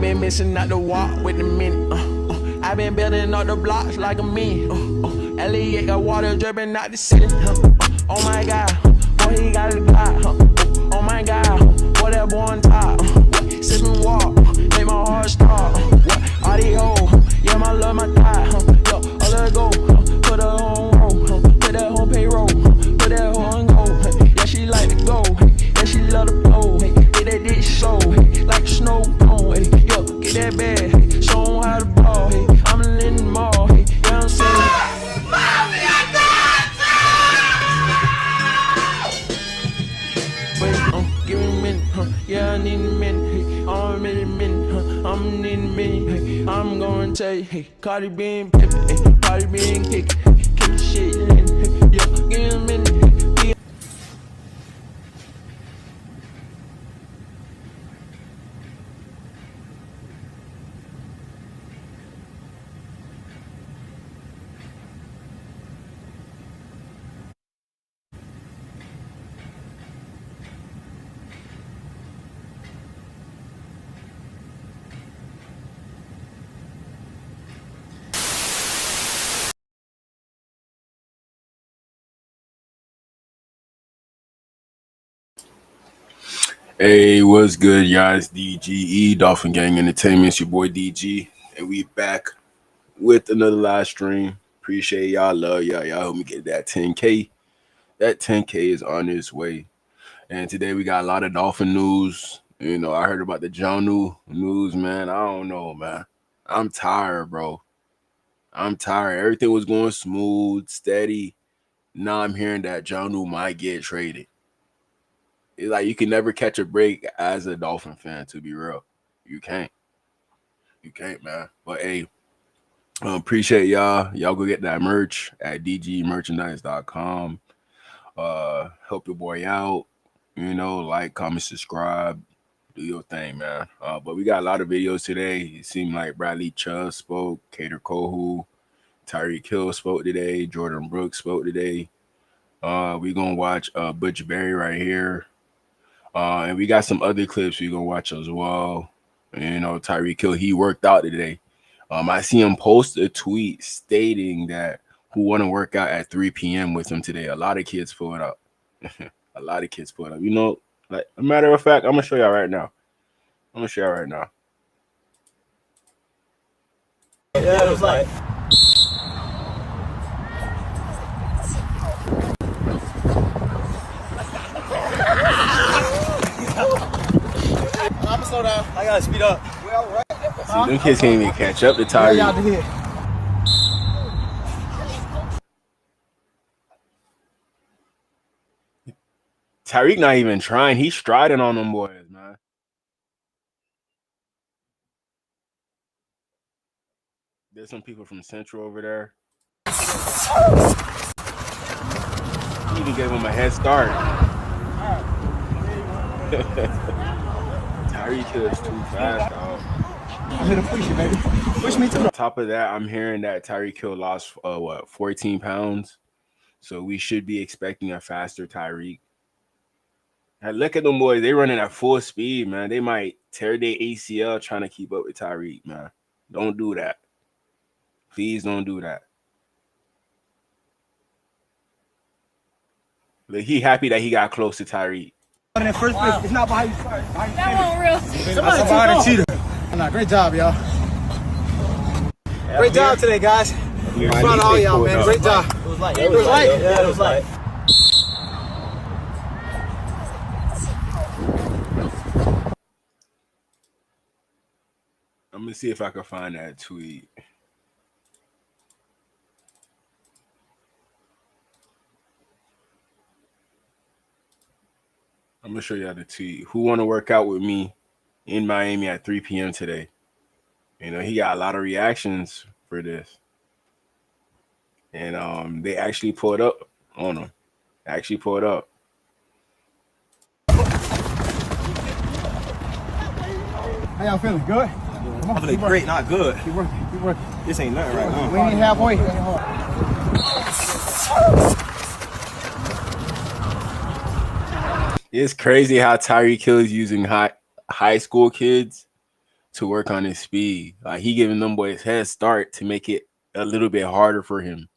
been missing out the walk with the men. I been building up the blocks like a man. Elliot got water dripping out the city. Oh my God, boy he got a Glock. Oh my God, boy that boy on top. Sipping walk, make my heart stop. All these hoes, yeah my love my thigh. Yo, oh let go, put her on roll, put that on payroll, put that on go. Yeah she like to go, yeah she love to blow. Get that dick slow, like a snow cone. Yo, get that bag, show 'em how to ball. I'm in the mall, yeah I'm saying. Give me a minute, yeah, I need a minute. I'm in a minute, I'm in a minute. I'm gonna tell you, hey, Cardi B and Pippin, Cardi B and kick the shit in. Yeah, give me a minute. Hey, what's good, y'all? It's DGE, Dolphin Gang Entertainment. It's your boy DG, and we back with another live stream. Appreciate y'all, love y'all. Y'all help me get that 10K. That 10K is on its way. And today we got a lot of Dolphin news. You know, I heard about the Jonnu news, man. I don't know, man. I'm tired, bro. I'm tired. Everything was going smooth, steady. Now I'm hearing that Jonnu might get traded. It's like you can never catch a break as a Dolphin fan, to be real. You can't, man. But hey, appreciate y'all. Y'all go get that merch at dgmerchandise.com. Help your boy out. You know, like, comment, subscribe, do your thing, man. But we got a lot of videos today. It seemed like Bradley Chubb spoke, Kader Kohu, Tyreek Hill spoke today, Jordan Brooks spoke today. We gonna watch Butch Berry right here. And we got some other clips we're gonna watch as well. You know, Tyreek Hill, he worked out today. I see him post a tweet stating that who want to work out at 3 p.m. with him today. A lot of kids pull it up. A lot of kids pull it up. You know, like a matter of fact, I'm gonna show y'all right now. Yeah, it was like. I'm gonna slow down. I gotta speed up. Well, right. See, them kids can't even catch up to Tyreek. Y'all to hit. Tyreek not even trying. He's striding on them boys, man. There's some people from Central over there. He even gave him a head start. Tyreek Hill is too fast, dog. I'm here to push you, baby. Push me too. On top of that, I'm hearing that Tyreek Hill lost 14 pounds. So we should be expecting a faster Tyreek. And look at them boys. They running at full speed, man. They might tear their ACL trying to keep up with Tyreek, man. Don't do that. Please don't do that. Like, he happy that he got close to Tyreek. In that first place, it's not behind you. That wasn't real. Somebody cheater. Great job, y'all. Great job today, guys. In front of all y'all, man. Great job. It was light. It was light. Yeah, it was light. I'm gonna see if I can find that tweet. I'm gonna show y'all the tweet. Who want to work out with me in Miami at 3 p.m. today? You know, he got a lot of reactions for this. And they actually pulled up on him. Actually pulled up. How y'all feeling? Good? I'm feeling great, not good. Keep working. Keep working. This ain't nothing right now. We ain't halfway. It's crazy how Tyreek Hill is using high school kids to work on his speed. Like he giving them boys head start to make it a little bit harder for him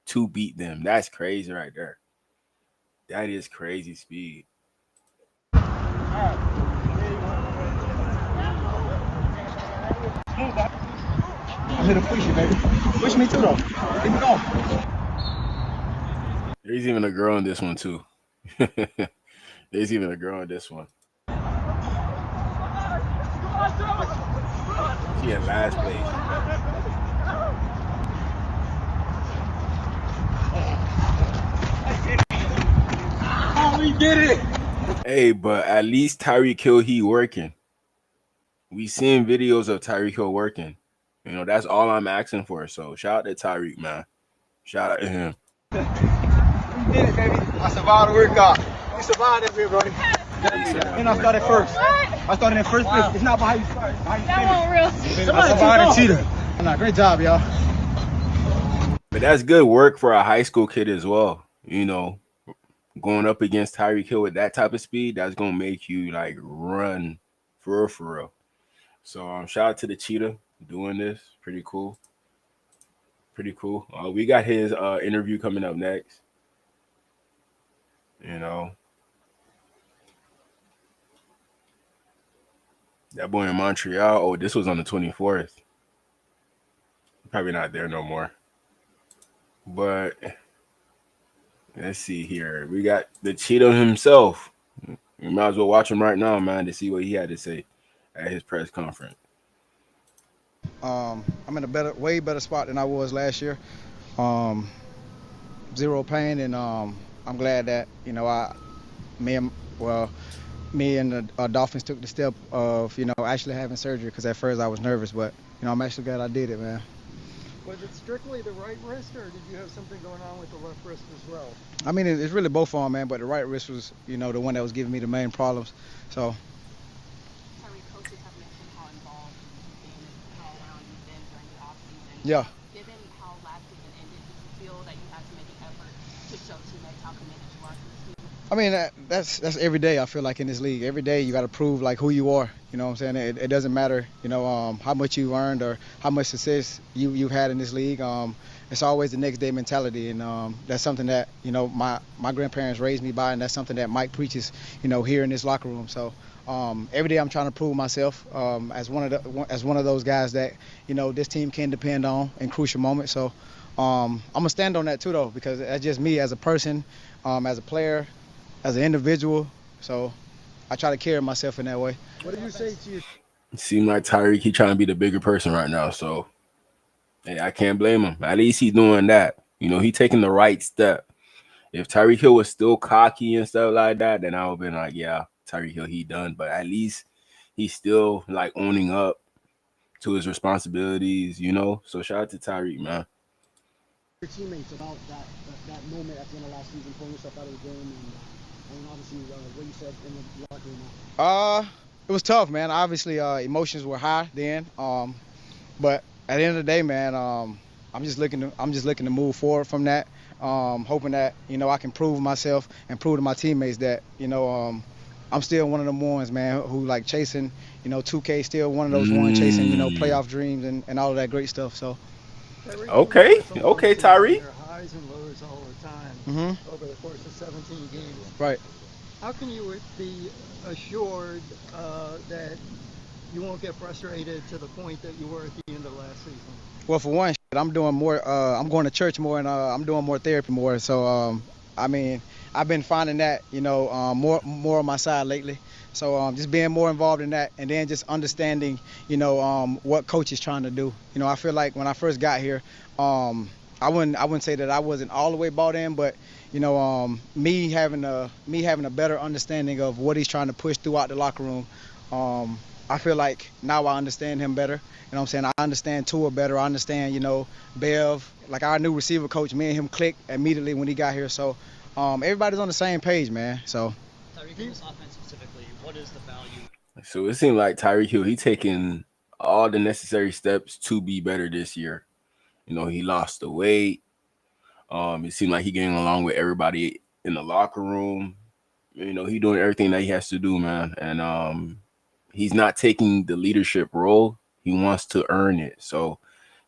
to beat them. That's crazy right there. That is crazy speed. I'm here to push you, baby. Push me too, though. Keep it going. There's even a girl in this one too. There's even a girl in this one. She in last place. Oh, we did it. Hey, but at least Tyreek Hill, he working. We seeing videos of Tyreek Hill working. You know, that's all I'm asking for. So shout out to Tyreek, man. Shout out to him. We did it, baby. I survived the workout. You survived that, brody. And I started first. I started in first place. It's not by how you start. That won't real. I survived the cheetah. Great job, y'all. But that's good work for a high school kid as well. You know, going up against Tyreek Hill with that type of speed, that's gonna make you like run for real. So shout out to the cheetah doing this. Pretty cool. We got his interview coming up next. You know, that boy in Montreal. Oh, this was on the 24th. Probably not there no more. But let's see here. We got the cheetah himself. You might as well watch him right now, man, to see what he had to say at his press conference. I'm in a way better spot than I was last year. Zero pain, and I'm glad that me and the Dolphins took the step of actually having surgery, because at first I was nervous, but I'm actually glad I did it, man. Was it strictly the right wrist, or did you have something going on with the left wrist as well? I mean, it's really both of them, man, but the right wrist was the one that was giving me the main problems. So. Coaches have mentioned how involved you've been and how around you've been during the offseason. Yeah. Given how last season ended, did you feel that you had to make an effort to show teammates how committed you are to this team? I mean, that's every day. I feel like in this league, every day you got to prove like who you are. You know what I'm saying? It doesn't matter, how much you earned or how much success you've had in this league. It's always the next day mentality, and that's something that my grandparents raised me by, and that's something that Mike preaches, here in this locker room. So every day I'm trying to prove myself as one of those guys that this team can depend on in crucial moments. So I'm gonna stand on that too, though, because that's just me as a person, as a player, as an individual. So I try to carry myself in that way. What do you say to you? It seems like Tyreek, he trying to be the bigger person right now. So hey, I can't blame him. At least he's doing that. He taking the right step. If Tyreek Hill was still cocky and stuff like that, then I would have been like, yeah, Tyreek Hill, he done. But at least he's still like owning up to his responsibilities, So shout out to Tyreek, man. Your teammates about that moment at the end of last season, pulling yourself out of the game, and obviously what you said in the locker room. It was tough, man. Obviously, emotions were high then. But at the end of the day, man, I'm just looking to move forward from that. Hoping that I can prove myself and prove to my teammates that I'm still one of them ones, man, who like chasing 2K, still one of those ones chasing playoff dreams and all of that great stuff. So. Okay, Tyreek. There are highs and lows all the time over the course of 17 games. Right. How can you be assured that you won't get frustrated to the point that you were at the end of last season? Well, for one, I'm doing more. I'm going to church more, and I'm doing more therapy more. So, I mean, I've been finding that more on my side lately. So just being more involved in that, and then just understanding what coach is trying to do. I feel like when I first got here, I wouldn't say that I wasn't all the way bought in, but me having a better understanding of what he's trying to push throughout the locker room. I feel like now I understand him better. You know what I'm saying? I understand Tua better. I understand, Bev. Like our new receiver coach, me and him clicked immediately when he got here. So everybody's on the same page, man. So. Tyreek, in this offense specifically, what is the value? So it seemed like Tyreek Hill, he taking all the necessary steps to be better this year. He lost the weight. It seemed like he getting along with everybody in the locker room. He doing everything that he has to do, man. And he's not taking the leadership role. He wants to earn it. So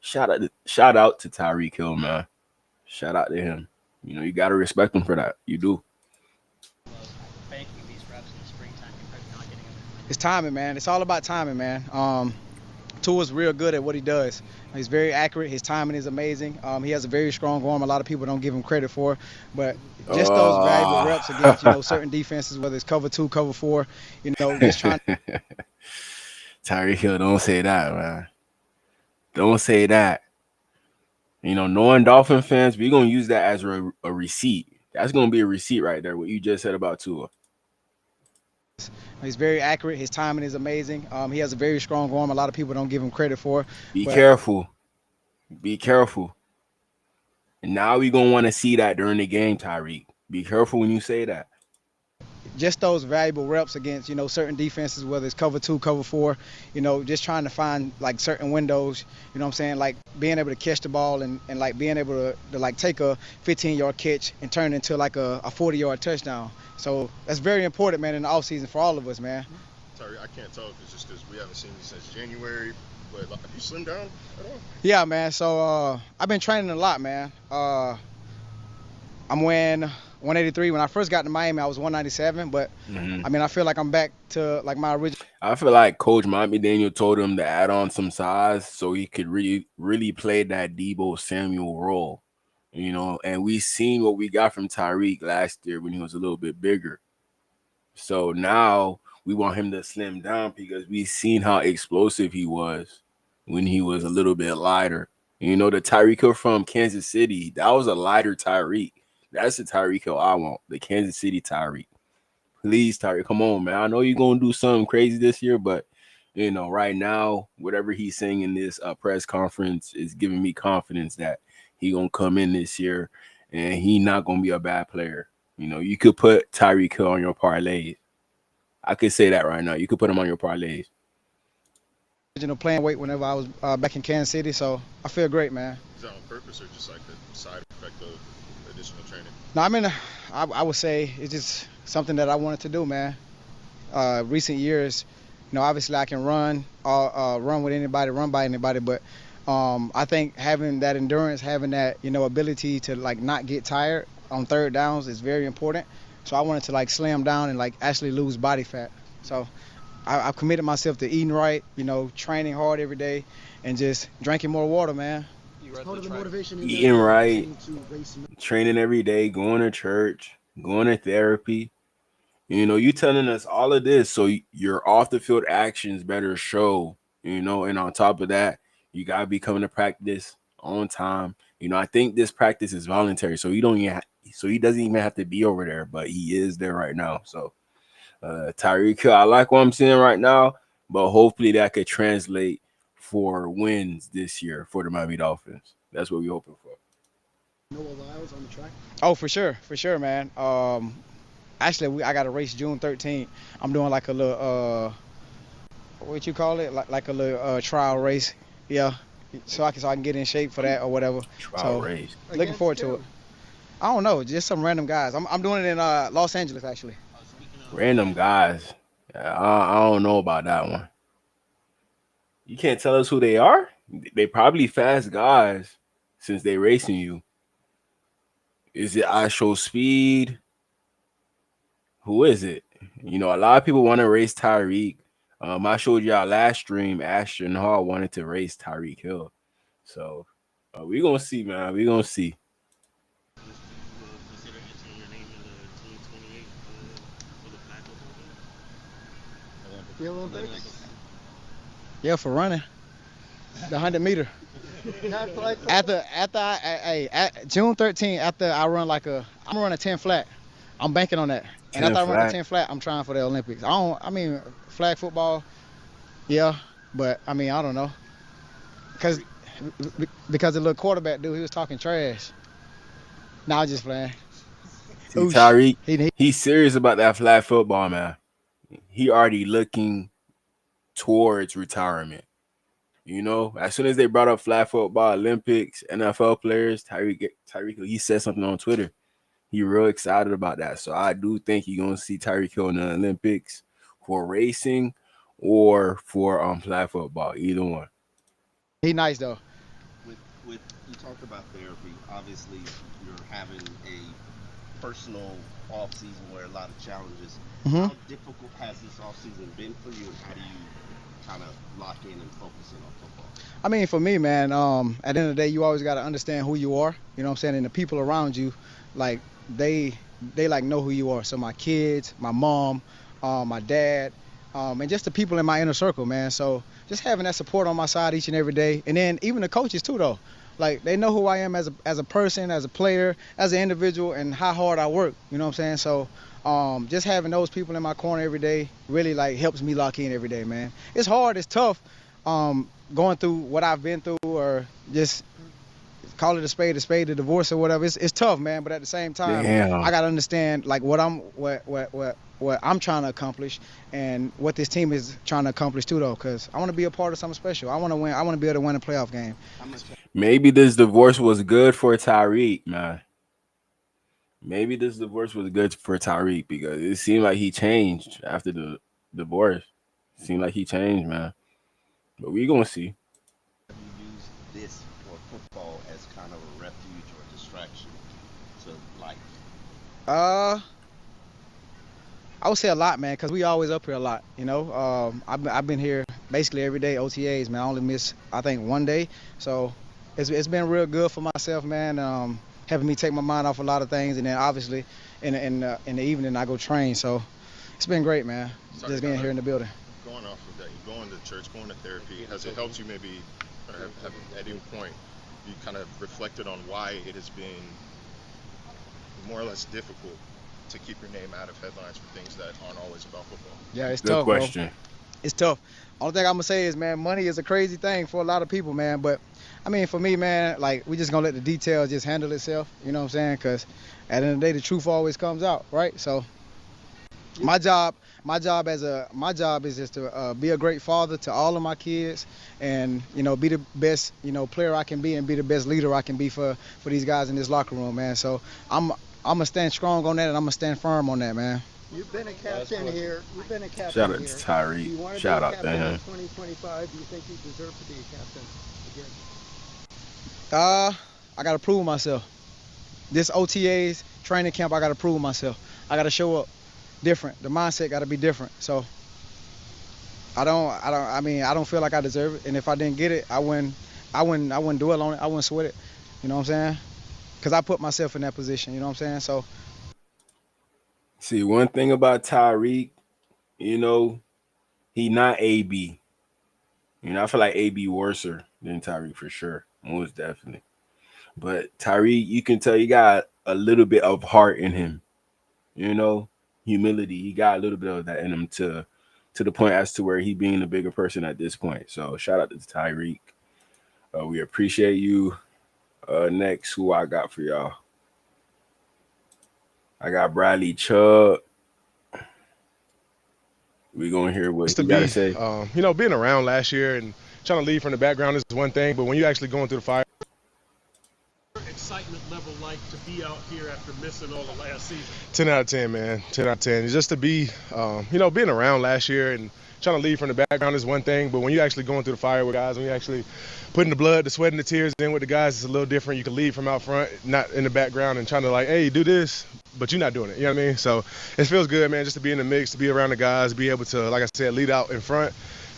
shout out to Tyreek Hill, man. Shout out to him. You know, you gotta respect him for that. You do. Banking these reps in the springtime compared to not getting them. It's timing, man. It's all about timing, man. Tua's real good at what he does. He's very accurate. His timing is amazing. He has a very strong arm. A lot of people don't give him credit for, but just those valuable reps against certain defenses, whether it's cover 2, cover 4, just trying. Tyreek Hill, don't say that, man. Don't say that. Knowing Dolphin fans, we're gonna use that as a receipt. That's gonna be a receipt right there. What you just said about Tua. He's very accurate. His timing is amazing. He has a very strong arm. A lot of people don't give him credit for. Be careful. Be careful. And now we're going to want to see that during the game, Tyreek. Be careful when you say that. Just those valuable reps against, certain defenses, whether it's cover 2, cover 4, just trying to find, like, certain windows, you know what I'm saying? Like, being able to catch the ball and like, being able to, like, take a 15-yard catch and turn it into, like, a 40-yard touchdown. So that's very important, man, in the offseason for all of us, man. Sorry, I can't tell if it's just because we haven't seen you since January, but have you slimmed down at all? Yeah, man. So I've been training a lot, man. I'm weighing 183. When I first got to Miami, I was 197, but I feel like I'm back to like my original. I feel like Coach Mike McDaniel told him to add on some size so he could really play that Deebo Samuel role. And we seen what we got from Tyreek last year when he was a little bit bigger. So now we want him to slim down because we seen how explosive he was when he was a little bit lighter. The Tyreek Hill from Kansas City, that was a lighter Tyreek. That's the Tyreek Hill I want, the Kansas City Tyreek. Please, Tyreek, come on, man. I know you're going to do something crazy this year, but, right now, whatever he's saying in this press conference is giving me confidence that he going to come in this year and he not going to be a bad player. You could put Tyreek Hill on your parlays. I could say that right now. You could put him on your parlays. Playing weight whenever I was back in Kansas City, so I feel great, man. Is that on purpose or just like a side effect of additional training? No, I would say it's just something that I wanted to do, man. Recent years, obviously I can run with anybody, run by anybody, but I think having that endurance, having that, ability to like not get tired on third downs is very important. So I wanted to like slim down and like actually lose body fat. So I've committed myself to eating right, training hard every day and just drinking more water, man. Eating right, training every day, going to church, going to therapy. You telling us all of this so your off the field actions better show, and on top of that, you gotta be coming to practice on time. I think this practice is voluntary, so he doesn't even have to be over there, but he is there right now. So Tyreek Hill, I like what I'm seeing right now, but hopefully that could translate for wins this year for the Miami Dolphins. That's what we're hoping for. Noah Lyles on the track? Oh, for sure, man. Actually, I got a race June 13th. I'm doing like a little, what you call it? Like a little trial race. Yeah, so I can get in shape for that or whatever. Trial race. Looking forward to it. I don't know, just some random guys. I'm doing it in Los Angeles, actually. Random guys. I don't know about that one. You can't tell us who they are? They probably fast guys since they racing you. Is it I Show Speed? Who is it? A lot of people want to race Tyreek. I showed y'all last stream, Ashton Hall wanted to race Tyreek Hill. So we're going to see, man. We're going to see. The Olympics? Yeah, for running. The 100-meter. After June 13th, after I run I'm running 10 flat. I'm banking on that. And after I run 10 flat, I'm trying for the Olympics. Flag football, yeah, but I don't know. Because the little quarterback dude, he was talking trash. Nah, I'm just playing. See, Tyreek, he's serious about that flag football, man. He already looking towards retirement. As soon as they brought up flag football, Olympics, NFL players, Tyreek, he said something on Twitter. He real excited about that. So I do think you're going to see Tyreek Hill in the Olympics for racing or for flag football, either one. He nice though. With you talked about therapy. Obviously, you're having a personal off season where a lot of challenges. How difficult has this off season been for you, and how do you kind of lock in and focus in on football? I mean, for me, man, at the end of the day, you always got to understand who you are. You know what I'm saying? And the people around you, like they like know who you are. So my kids, my mom, my dad, and just the people in my inner circle, man. So just having that support on my side each and every day, and then even the coaches too, though. Like they know who I am as a person, as a player, as an individual, and how hard I work. You know what I'm saying? So just having those people in my corner every day really like helps me lock in every day, man. It's hard, it's tough, going through what I've been through, or just call it a spade, the divorce or whatever. It's tough, man. But at the same time, I gotta understand like what I'm trying to accomplish and what this team is trying to accomplish too, though. Because I want to be a part of something special. I want to win. I want to be able to win a playoff game. Maybe this divorce was good for Tyreek, man. Maybe this divorce was good for Tyreek because it seemed like he changed after the divorce. It seemed like he changed, man. But we gonna see. You use this or football as kind of a refuge or distraction to life? I would say a lot, man, because we always up here a lot. You know, I've been here basically every day, OTAs, man. I only miss, I think, one day. So it's been real good for myself, man. Helping me take my mind off a lot of things, and then obviously in the evening I go train. So it's been great, man. Just being here in the building. Going off of that, you're going to church, going to therapy. Has it helped you maybe have at any point you kind of reflected on why it has been more or less difficult to keep your name out of headlines for things that aren't always about football? Yeah, it's Good tough, question. bro. It's tough. Only thing I'm gonna say is, man, money is a crazy thing for a lot of people, man. But I mean, for me, man, like we just gonna let the details just handle itself. You know what I'm saying? Because at the end of the day, the truth always comes out, right? So my job is just to be a great father to all of my kids, and be the best player I can be, and be the best leader I can be for these guys in this locker room, man. So I'm gonna stand strong on that, and I'm gonna stand firm on that, man. You've been a captain here. You've been a captain Shout out here. to Tyreek. You want to Shout be a out to captain him. in 2025. Do you think you deserve to be a captain again? I gotta prove myself. This OTAs training camp, I gotta prove myself. I gotta show up different. The mindset gotta be different. So I don't feel like I deserve it. And if I didn't get it, I wouldn't dwell on it. I wouldn't sweat it. You know what I'm saying? Because I put myself in that position. You know what I'm saying? So. See, one thing about Tyreek, he not AB. I feel like AB worser than Tyreek for sure, most definitely. But Tyreek, you can tell he got a little bit of heart in him, humility. He got a little bit of that in him to the point as to where he being a bigger person at this point. So shout out to Tyreek. We appreciate you. Next, who I got for y'all? I got Bradley Chubb. We gonna hear what you gotta say. Being around last year and trying to lead from the background is one thing, but when you actually going through the fire. Excitement level like to be out here after missing all the last season? 10 out of 10, man. 10 out of 10. Just to be, being around last year and trying to lead from the background is one thing, but when you actually going through the fire with guys, when you actually putting the blood, the sweat, and the tears in with the guys, it's a little different. You can lead from out front, not in the background, and trying to like, hey, do this, but you're not doing it. You know what I mean? So it feels good, man, just to be in the mix, to be around the guys, be able to, like I said, lead out in front,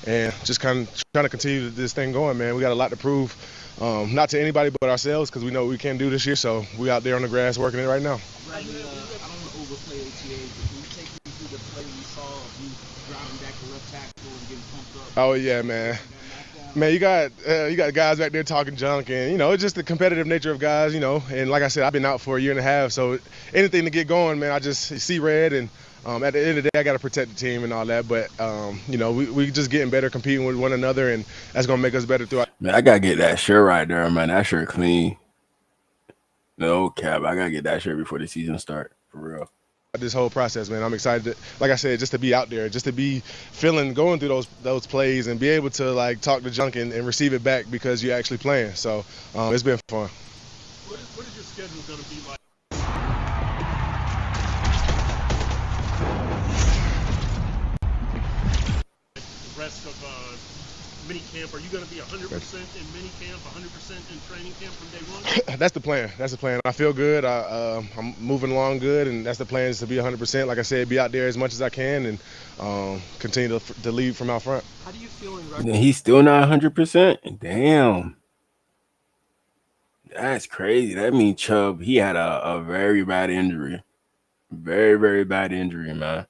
and just kind of trying to continue this thing going, man. We got a lot to prove, not to anybody but ourselves, because we know what we can do this year. So we out there on the grass working it right now. I don't want to overplay OTA, but can you take me through the play we saw of you driving back the left tackle and getting pumped up? Oh yeah, man. Man, you got guys back there talking junk, and it's just the competitive nature of guys, And like I said, I've been out for a year and a half, so anything to get going, man, I just see red, and at the end of the day, I got to protect the team and all that. But we just getting better, competing with one another, and that's gonna make us better throughout. Man, I gotta get that shirt right there, man. That shirt clean. No cap, I gotta get that shirt before the season start, for real. This whole process, man, I'm excited. Like I said, just to be out there, just to be going through those plays and be able to like talk the junk and receive it back because you're actually playing. So it's been fun. What is your schedule going to be like? The rest of mini camp? Are you going to be 100% in mini camp, 100% in training camp from day one? That's the plan. That's the plan. I feel good. I'm moving along good, and that's the plan, is to be 100%. Like I said, be out there as much as I can and continue to lead from out front. How do you feel in And he's still not 100%? Damn. That's crazy. That means Chubb, he had a very bad injury. Very, very bad injury, man.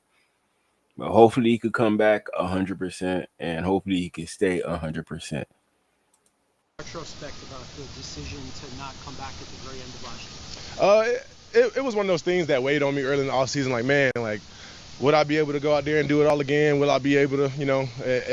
But hopefully he could come back 100%, and hopefully he can stay 100%. retrospect about the decision to not come back at the very end of last year? It was one of those things that weighed on me early in the offseason. Like, man, like, would I be able to go out there and do it all again? Will I be able to, you know,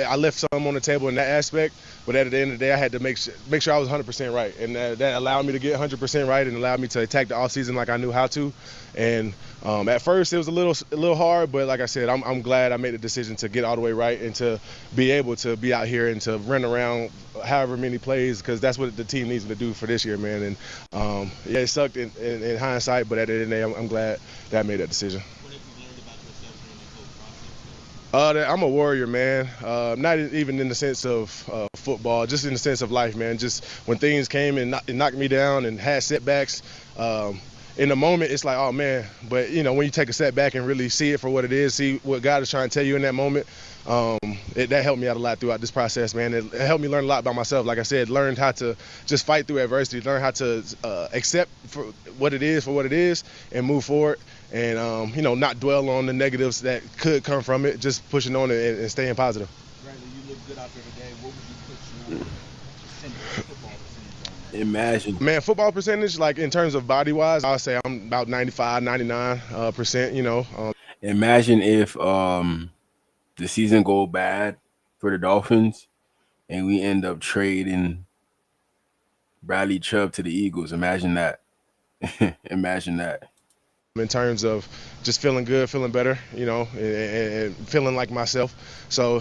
I left some on the table in that aspect, but at the end of the day, I had to make sure I was 100% right. And that allowed me to get 100% right and allowed me to attack the offseason like I knew how to. And at first, it was a little hard, but like I said, I'm glad I made the decision to get all the way right and to be able to be out here and to run around however many plays, because that's what the team needs to do for this year, man. And yeah, it sucked in hindsight, but at the end of the day, I'm glad that I made that decision. I'm a warrior, man. Not even in the sense of football, just in the sense of life, man. Just when things came and knocked me down and had setbacks, in the moment, it's like, oh, man. But, you know, when you take a setback and really see it for what it is, see what God is trying to tell you in that moment, that helped me out a lot throughout this process, man. It helped me learn a lot about myself. Like I said, learned how to just fight through adversity, learn how to accept for what it is and move forward. And, you know, not dwell on the negatives that could come from it, just pushing on it and staying positive. Bradley, you look good out there today. What would you put your football percentage on? Imagine. Man, football percentage, like in terms of body-wise, I'll say I'm about 95, 99%, you know. Imagine if the season go bad for the Dolphins and we end up trading Bradley Chubb to the Eagles. Imagine that. Imagine that. In terms of just feeling good, feeling better, you know, and feeling like myself. So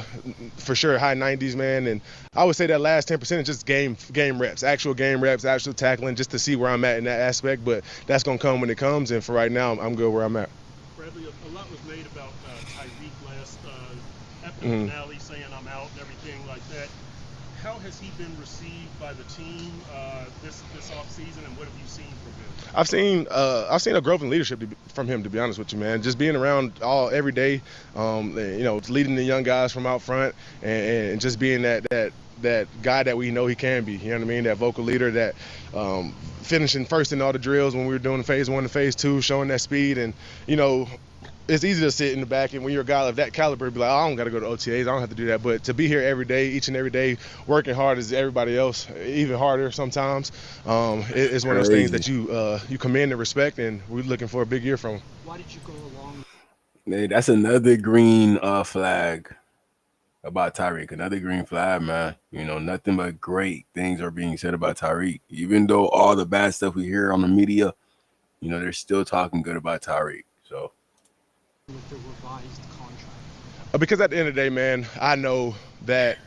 for sure, high 90s, man. And I would say that last 10% is just game reps, actual game reps, actual tackling, just to see where I'm at in that aspect. But that's going to come when it comes. And for right now, I'm good where I'm at. Bradley, a lot was made about Tyreek last after the finale, saying I'm out and everything like that. How has he been received by the team this offseason, and what have you seen from him? I've seen a growth in leadership from him, to be honest with you, man. Just being around every day, you know, leading the young guys from out front, and just being that guy that we know he can be. You know what I mean? That vocal leader, that finishing first in all the drills when we were doing phase 1 and phase 2, showing that speed. And you know, it's easy to sit in the back, and when you're a guy of that caliber, be like, oh, I don't got to go to OTAs, I don't have to do that. But to be here every day, each and every day, working hard as everybody else, even harder sometimes, it's one of those things that you commend and respect, and we're looking for a big year from him. Why did you go along? Man, that's another green flag about Tyreek. Another green flag, man. You know, nothing but great things are being said about Tyreek. Even though all the bad stuff we hear on the media, you know, they're still talking good about Tyreek. So. With the revised contract? Because at the end of the day, man, I know that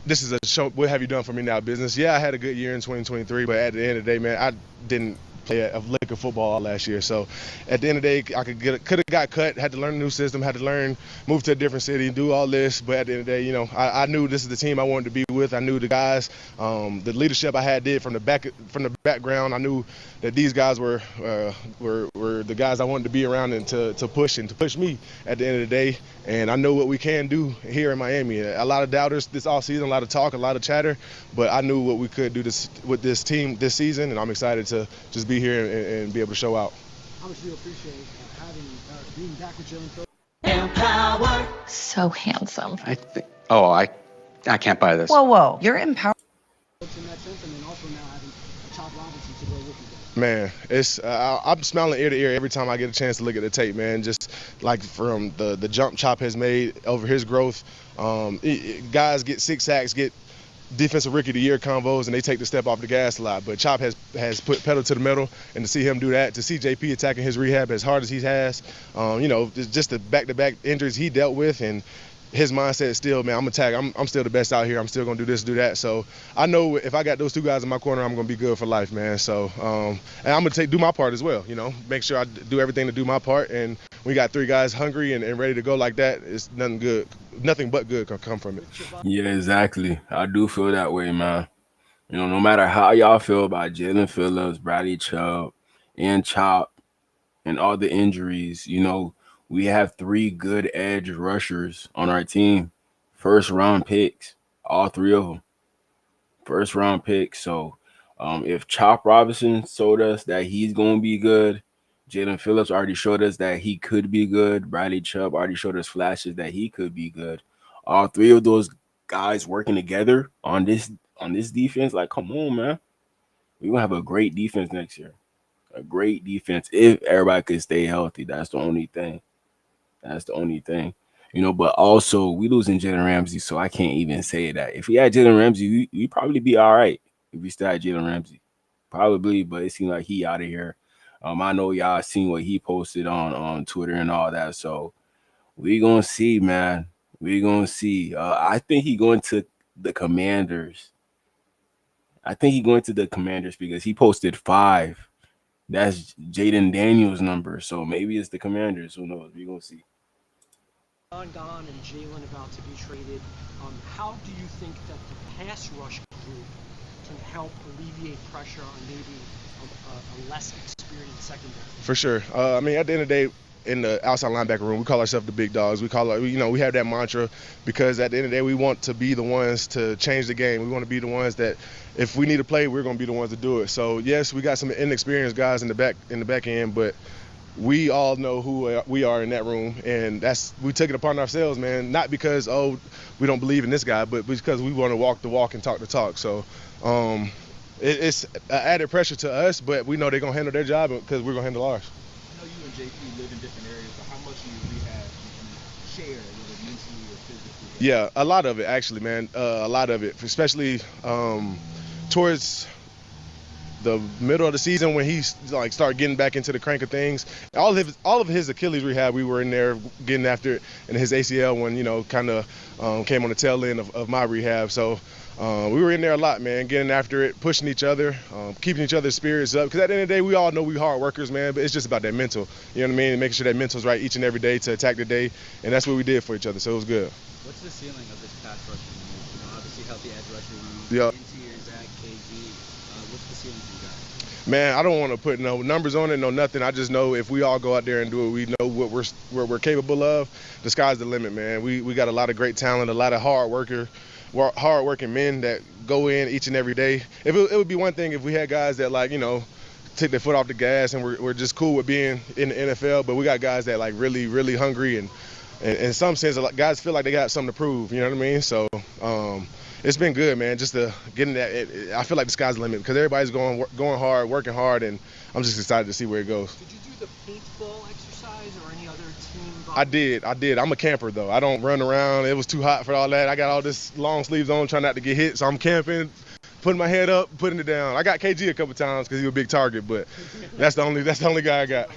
this is a show. What have you done for me now, business? Yeah, I had a good year in 2023, but at the end of the day, man, I didn't play a lick of football all last year. So at the end of the day, I could have got cut, had to learn a new system, had to learn, move to a different city, do all this. But at the end of the day, you know, I knew this is the team I wanted to be with. I knew the guys, the leadership I had from the background. I knew that these guys were the guys I wanted to be around and to push me at the end of the day. And I know what we can do here in Miami. A lot of doubters this offseason, a lot of talk, a lot of chatter, but I knew what we could do with this team this season, and I'm excited to just be here and be able to show out. How much do you appreciate being back with Jalen? Empowered. So handsome. I can't buy this. Whoa. You're empowered. In that sense, and then also now having Chop Robinson to go with you. Man, it's I'm smiling ear to ear every time I get a chance to look at the tape, man. Just like from the jump Chop has made over his growth. Guys get 6 sacks, get defensive rookie of the year convos, and they take the step off the gas a lot. But Chop has put pedal to the metal, and to see him do that, to see JP attacking his rehab as hard as he has, you know, just the back-to-back injuries he dealt with, and his mindset is still, man, I'm attack. I'm still the best out here. I'm still gonna do this, do that. So I know if I got those two guys in my corner, I'm gonna be good for life, man. So and I'm gonna do my part as well. You know, make sure I do everything to do my part. And we got three guys hungry and ready to go like that. It's nothing but good can come from it. Yeah, exactly. I do feel that way, man. You know, no matter how y'all feel about Jalen Phillips, Bradley Chubb, and Chop, and all the injuries, you know, we have three good edge rushers on our team. First round picks, all three of them. First round picks. So if Chop Robinson showed us that he's going to be good, Jalen Phillips already showed us that he could be good. Bradley Chubb already showed us flashes that he could be good. All three of those guys working together on this defense, like, come on, man. We're going to have a great defense next year. A great defense if everybody could stay healthy. That's the only thing. That's the only thing. You know, but also we losing Jalen Ramsey, so I can't even say that. If we had Jalen Ramsey, we probably be all right if we still had Jalen Ramsey. Probably, but it seems like he out of here. I know y'all seen what he posted on Twitter and all that. So we gonna see, man. We gonna see. I think he going to the Commanders. I think he going to the Commanders because he posted 5. That's Jaden Daniels' number. So maybe it's the Commanders. Who knows? We gonna see. Gone and Jalen about to be traded. How do you think that the pass rush group can help alleviate pressure on maybe a less experienced secondary? For sure. I mean, at the end of the day, in the outside linebacker room, we call ourselves the big dogs. We have that mantra because at the end of the day, we want to be the ones to change the game. We want to be the ones that, if we need to play, we're going to be the ones to do it. So yes, we got some inexperienced guys in the back end, but we all know who we are in that room, and we took it upon ourselves, man. Not because we don't believe in this guy, but because we want to walk the walk and talk the talk. So it's added pressure to us, but we know they're gonna handle their job because we're gonna handle ours. I know you and JP live in different areas, but how much do you rehab and share, whether mentally or physically? Yeah, a lot of it actually, man. A lot of it, especially towards the middle of the season when he started getting back into the crank of things. All of his Achilles rehab, we were in there getting after it, and his ACL one, kind of came on the tail end of my rehab. So we were in there a lot, man, getting after it, pushing each other, keeping each other's spirits up. Because at the end of the day, we all know we hard workers, man, but it's just about that mental. You know what I mean? And making sure that mental's right each and every day to attack the day, and that's what we did for each other. So it was good. What's the ceiling of this pass rushing? Obviously healthy edge rusher. Yeah. Interior, Zach, KG. What's the ceiling for you guys? Man, I don't want to put no numbers on it, no nothing. I just know if we all go out there and do it, we know what we're capable of. The sky's the limit, man. We got a lot of great talent, a lot of hard-working men that go in each and every day. It would be one thing if we had guys that take their foot off the gas and we're just cool with being in the NFL, but we got guys that really, really hungry and in some sense, guys feel like they got something to prove. You know what I mean? So it's been good, man. Just getting that. I feel like the sky's the limit because everybody's going hard, working hard, and I'm just excited to see where it goes. Did you do the paintball exercise or any other team? I did. I'm a camper though. I don't run around. It was too hot for all that. I got all this long sleeves on, trying not to get hit. So I'm camping, putting my head up, putting it down. I got KG a couple times because he was a big target, but that's the only guy I got.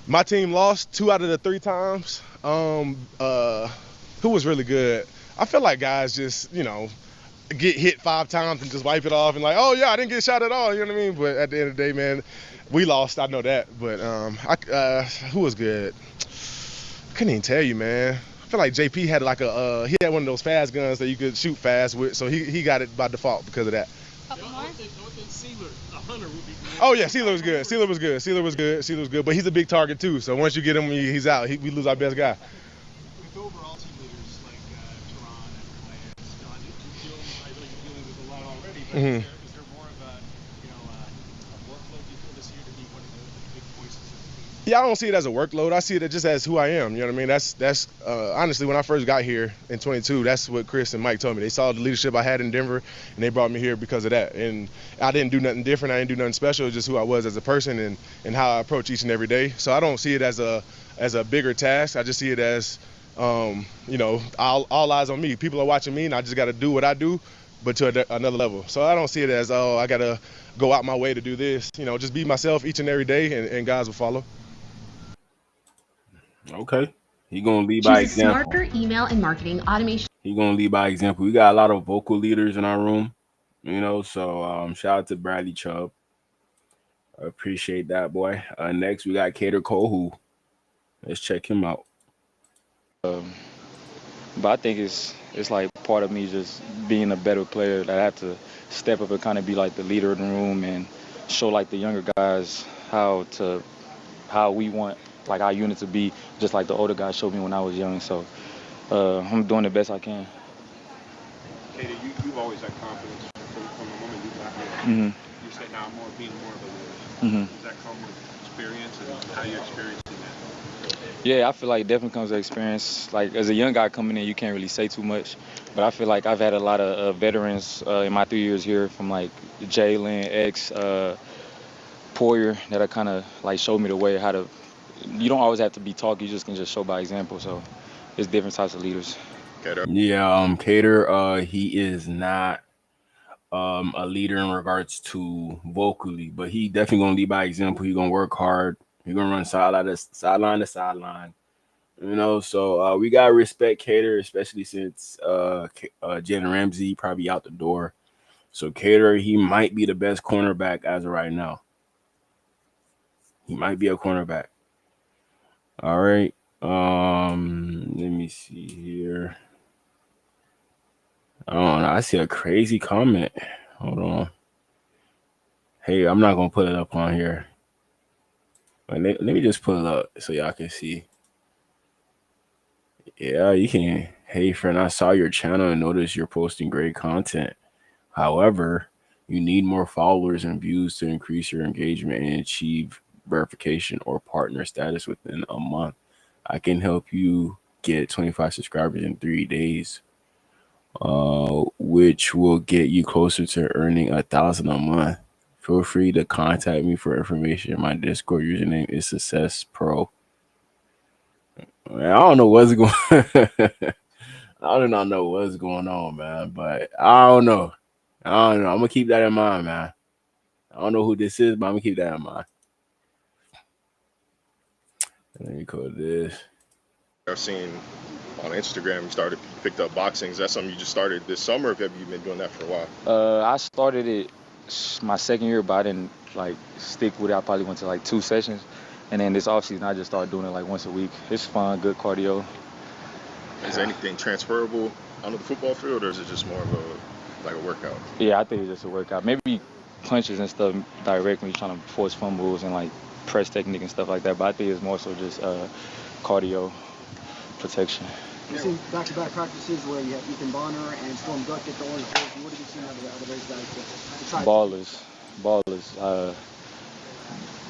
My team lost 2 out of the 3 times. Who was really good? I feel like guys just, get hit 5 times and just wipe it off and oh yeah, I didn't get shot at all. You know what I mean? But at the end of the day, man, we lost. I know that. But who was good? I couldn't even tell you, man. I feel like JP had he had one of those fast guns that you could shoot fast with, so he got it by default because of that. I think Sealer, a hunter, would be good. Oh yeah, Sealer was good. Sealer was good. But he's a big target too. So once you get him, he's out. We lose our best guy. With overall team leaders like Teron and Lance, I know you're dealing with a lot already, but is there more of a workload you feel this year to be one of the big voices of the team? Yeah, I don't see it as a workload. I see it just as who I am. You know what I mean? That's honestly, when I first got here in 22, that's what Chris and Mike told me. They saw the leadership I had in Denver, and they brought me here because of that. And I didn't do nothing different. I didn't do nothing special. It's just who I was as a person and how I approach each and every day. So I don't see it as a bigger task. I just see it as, all eyes on me. People are watching me, and I just got to do what I do, but to another level. So I don't see it as, I got to go out my way to do this. Just be myself each and every day, and guys will follow. Okay. He gonna lead by example. Smarter email and marketing automation. He gonna lead by example. We got a lot of vocal leaders in our room, So shout out to Bradley Chubb. I appreciate that, boy. Next we got Cater Kohu. Let's check him out. But I think it's like part of me just being a better player that I have to step up and kind of be like the leader in the room and show like the younger guys how we want like our unit to be, just like the older guys showed me when I was young. So I'm doing the best I can. Katie, you've always had confidence from the moment you got here. Mm-hmm. You said now being more of a leader. Mm-hmm. Does that come with experience, and how you're experiencing that? Yeah, I feel like it definitely comes with experience. Like as a young guy coming in, you can't really say too much. But I feel like I've had a lot of veterans in my 3 years here, from like Jalen, X, Poyer, that are kind of like showed me the way how to. You don't always have to be talking; you just can just show by example. So it's different types of leaders. Yeah, Cater, he is not a leader in regards to vocally, but he definitely gonna lead by example. He gonna work hard. He gonna run sideline to sideline. So we gotta respect Cater, especially since Jalen Ramsey probably out the door. So Cater, he might be the best cornerback as of right now. He might be a cornerback. All right. Let me see here. I don't know. I see a crazy comment. Hold on. Hey, I'm not gonna put it up on here. But let me just put it up so y'all can see. Yeah, you can. Hey, friend, I saw your channel and noticed you're posting great content. However, you need more followers and views to increase your engagement and achieve verification or partner status within a month. I can help you get 25 subscribers in 3 days, which will get you closer to earning $1,000 a month. Feel free to contact me for information. My Discord username is Success Pro. I don't know what's going I do not know what's going on, man, but I don't know. I'm gonna keep that in mind, man. I don't know who this is, but I'm gonna keep that in mind. Let me call this. I've seen on Instagram you picked up boxing. Is that something you just started this summer, or have you been doing that for a while? I started it my second year, but I didn't like stick with it. I probably went to like 2 sessions, and then this offseason I just started doing it like once a week. It's fun, good cardio. Is anything transferable onto the football field, or is it just more of a workout? Yeah, I think it's just a workout. Maybe punches and stuff directly, trying to force fumbles and like press technique and stuff like that. But I think it's more so just cardio protection. You've seen back-to-back practices where you have Ethan Bonner and Storm Duck get the orange jersey. What have you seen out of those guys to try? Ballers.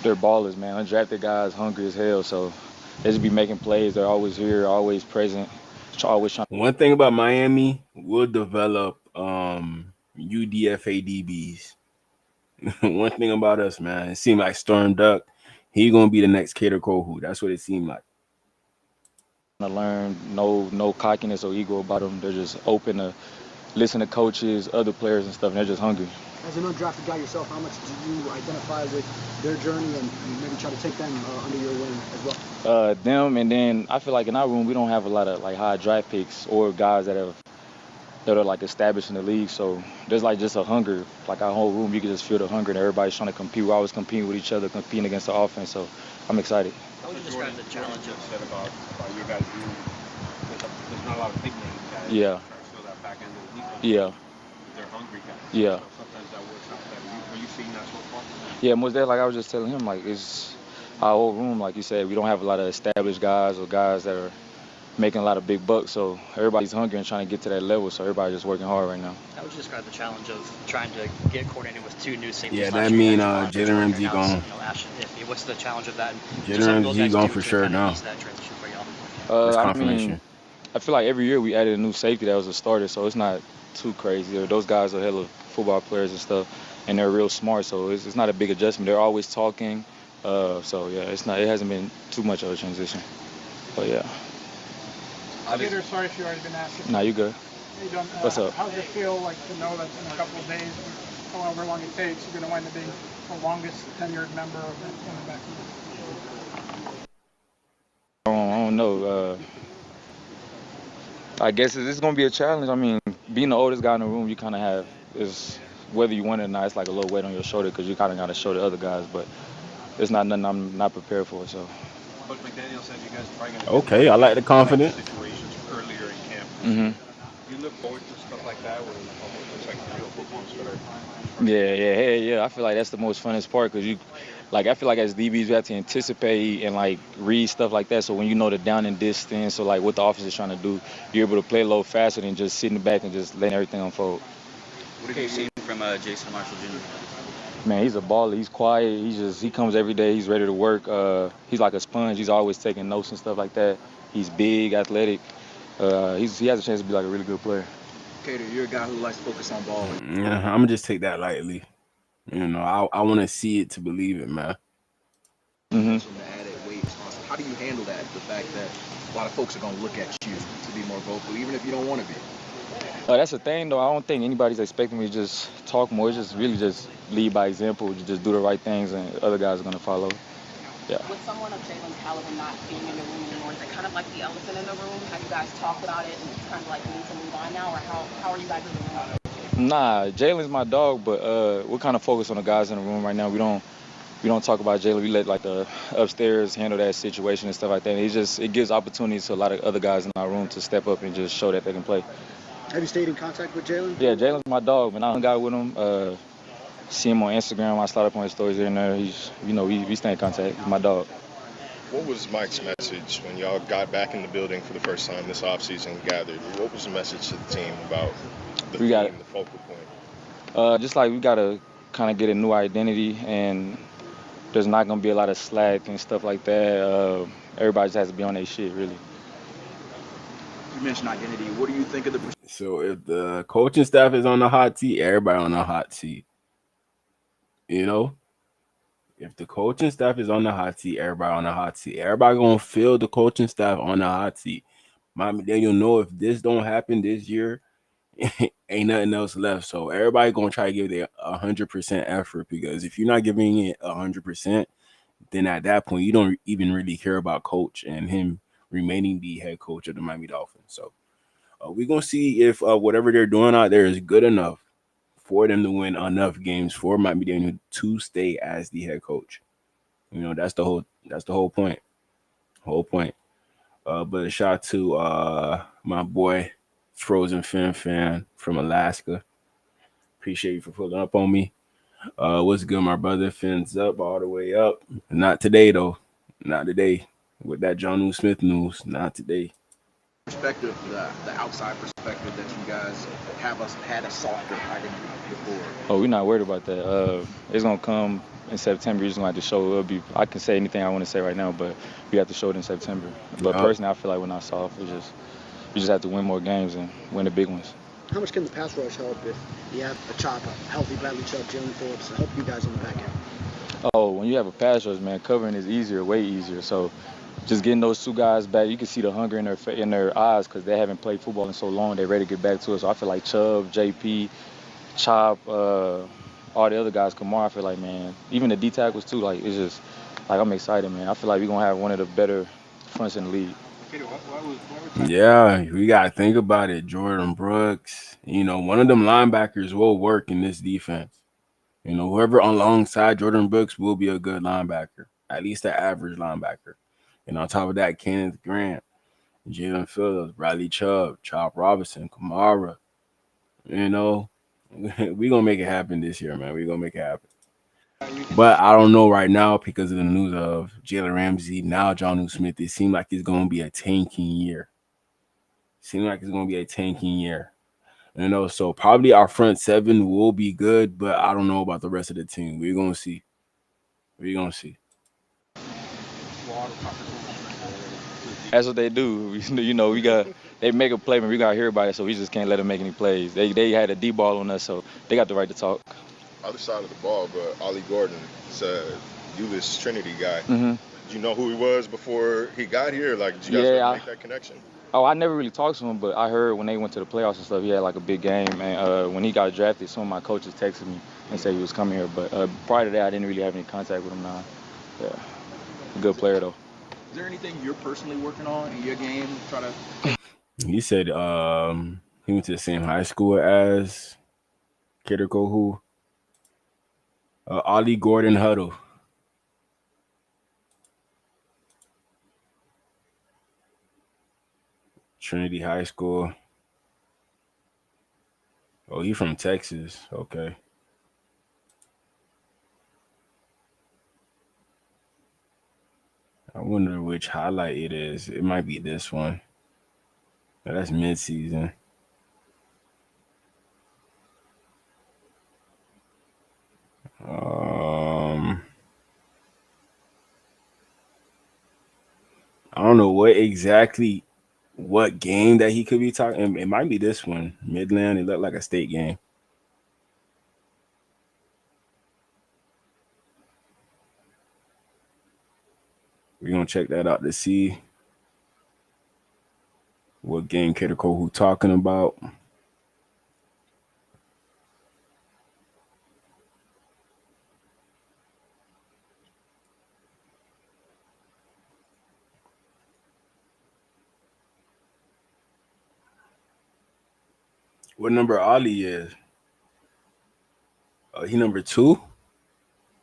They're ballers, man. Undrafted guys, hungry as hell. So they just be making plays. They're always here, always present. Always trying. One thing about Miami, we'll develop UDFA DBs. One thing about us, man, it seemed like Storm Duck, he gonna be the next Cater Kohu. That's what it seemed like. To learn, no cockiness or ego about them. They're just open to listen to coaches, other players and stuff, and they're just hungry. As an undrafted guy yourself, how much do you identify with their journey and maybe try to take them under your wing as well? Them, and then I feel like in our room we don't have a lot of like high draft picks or guys that are like established in the league. So there's like just a hunger. Like our whole room, you can just feel the hunger, and everybody's trying to compete. We're always competing with each other, competing against the offense. So I'm excited. How would you describe the challenge of said about your guys' room? There's not a lot of big name guys. Yeah. So that back end of the defense. Yeah. They're hungry guys. Yeah. So sometimes that works out better. Are you seeing that so far? Yeah, most days, like I was just telling him, like it's our whole room, like you said, we don't have a lot of established guys or guys that are making a lot of big bucks. So everybody's hungry and trying to get to that level. So everybody's just working hard right now. How would you describe the challenge of trying to get coordinated with 2 new safeties? Yeah, that mean Jalen Ramsey gone. What's the challenge of that? Jalen Ramsey gone for sure now. That transition for y'all? I mean, I feel like every year we added a new safety that was a starter, so it's not too crazy. Those guys are hella football players and stuff, and they're real smart, so it's not a big adjustment. They're always talking, so yeah, it hasn't been too much of a transition, but yeah. Peter, sorry if you've already been asked. Nah, you good. Hey, John, What's up? How does it feel like to know that in a couple of days, however long it takes, you're going to wind up being the longest tenured member of the back? I don't know. I guess it's going to be a challenge. I mean, being the oldest guy in the room, you kind of have is whether you want it or not. It's like a little weight on your shoulder because you kind of got to show the other guys. But it's not nothing I'm not prepared for. So. Coach McDaniel said you guys are probably going to Okay, I like the confidence. situations earlier in camp. Mm-hmm. You look forward to stuff like that where it almost looks like real football instead of. Yeah. I feel like that's the most funnest part because I feel like as DBs we have to anticipate and like read stuff like that. So when you know the down and distance, so like what the offense is trying to do, you're able to play a little faster than just sitting back and just letting everything unfold. What have you seen from Jason Marshall Jr.? Man, he's a baller. He's quiet. He comes every day. He's ready to work. He's like a sponge. He's always taking notes and stuff like that. He's big, athletic. He has a chance to be like a really good player. Cater, you're a guy who likes to focus on ball. Yeah, I'm gonna just take that lightly. You know, I want to see it to believe it, man. The added weight. How do you handle that? The fact that a lot of folks are going to look at you to be more vocal, even if you don't want to be. That's the thing, though. I don't think anybody's expecting me to just talk more. It's just really just lead by example. You just do the right things, and other guys are going to follow. Yeah. With someone of Jalen's caliber not being in the room anymore, is it kind of like the elephant in the room? Have you guys talked about it and it's kind of like we need to move on now, or how are you guys moving on? Nah, Jalen's my dog, but we're kind of focused on the guys in the room right now. We don't talk about Jalen. We let like the upstairs handle that situation and stuff like that. And it gives opportunities to a lot of other guys in our room to step up and just show that they can play. Have you stayed in contact with Jalen? Yeah, Jalen's my dog, man. I hung out with him. See him on Instagram. I slide up on his stories here and there. We stay in contact. He's my dog. What was Mike's message when y'all got back in the building for the first time this offseason gathered? What was the message to the team about the focal point? Just like we got to kind of get a new identity, and there's not going to be a lot of slack and stuff like that. Everybody just has to be on their shit, really. You mentioned identity. What do you think of the... So if the coaching staff is on the hot seat, everybody on the hot seat. You know? If the coaching staff is on the hot seat, everybody on the hot seat. Everybody going to feel the coaching staff on the hot seat. Then you'll know if this don't happen this year, ain't nothing else left. So everybody going to try to give their 100% effort, because if you're not giving it 100%, then at that point, you don't even really care about coach and him remaining the head coach of the Miami Dolphins. So we're going to see if whatever they're doing out there is good enough for them to win enough games for Miami Daniel to stay as the head coach. You know, that's the whole point. But a shout out to my boy Frozen Fan from Alaska. Appreciate you for pulling up on me. What's good, my brother? Fins up all the way up. Not today though. Not today. With that John Smith news. Not today. Perspective, the outside perspective that you guys had a softer identity before. Oh, we're not worried about that. It's gonna come in September. You're just gonna have to show. I can say anything I want to say right now, but we have to show it in September. But personally, I feel like we're not soft. We just have to win more games and win the big ones. How much can the pass rush help if you have a healthy Bradley Chubb, Jalen Phillips to help you guys on the back end? Oh, when you have a pass rush, man, covering is easier, way easier. So just getting those two guys back, you can see the hunger in their eyes because they haven't played football in so long. They're ready to get back to it. So I feel like Chubb, JP, Chop, all the other guys, Kamar, I feel like, man, even the D tackles too, like, it's just, like, I'm excited, man. I feel like we're going to have one of the better fronts in the league. Yeah, we got to think about it. Jordan Brooks, you know, one of them linebackers will work in this defense. You know, whoever alongside Jordan Brooks will be a good linebacker, at least an average linebacker. And on top of that, Kenneth Grant, Jalen Phillips, Bradley Chubb, Chop Robinson, Kamara. You know, we're going to make it happen this year, man. We're going to make it happen. But I don't know right now because of the news of Jalen Ramsey, now John Smith. It seems like it's going to be a tanking year. You know, so probably our front seven will be good, but I don't know about the rest of the team. We're going to see. That's what they do. You know, they make a play, but we got to hear about it, so we just can't let them make any plays. They had a D-ball on us, so they got the right to talk. Other side of the ball, but Ollie Gordon is a Ulyss Trinity guy. Mm-hmm. Did you know who he was before he got here? Like, did you guys make that connection? Oh, I never really talked to him, but I heard when they went to the playoffs and stuff, he had like a big game. And when he got drafted, some of my coaches texted me and said he was coming here. But prior to that, I didn't really have any contact with him now. Yeah, good player though. Is there anything you're personally working on in your game to try to? He said he went to the same high school as Kiriko who Ollie Gordon Huddle. Trinity High School. Oh, he from Texas. Okay. I wonder which highlight it is. It might be this one. Oh, that's mid-season. I don't know what game that he could be talking. It might be this one. Midland. It looked like a state game. We're gonna check that out to see what game Kiriko who talking about. What number Ollie is? Oh, he number 2?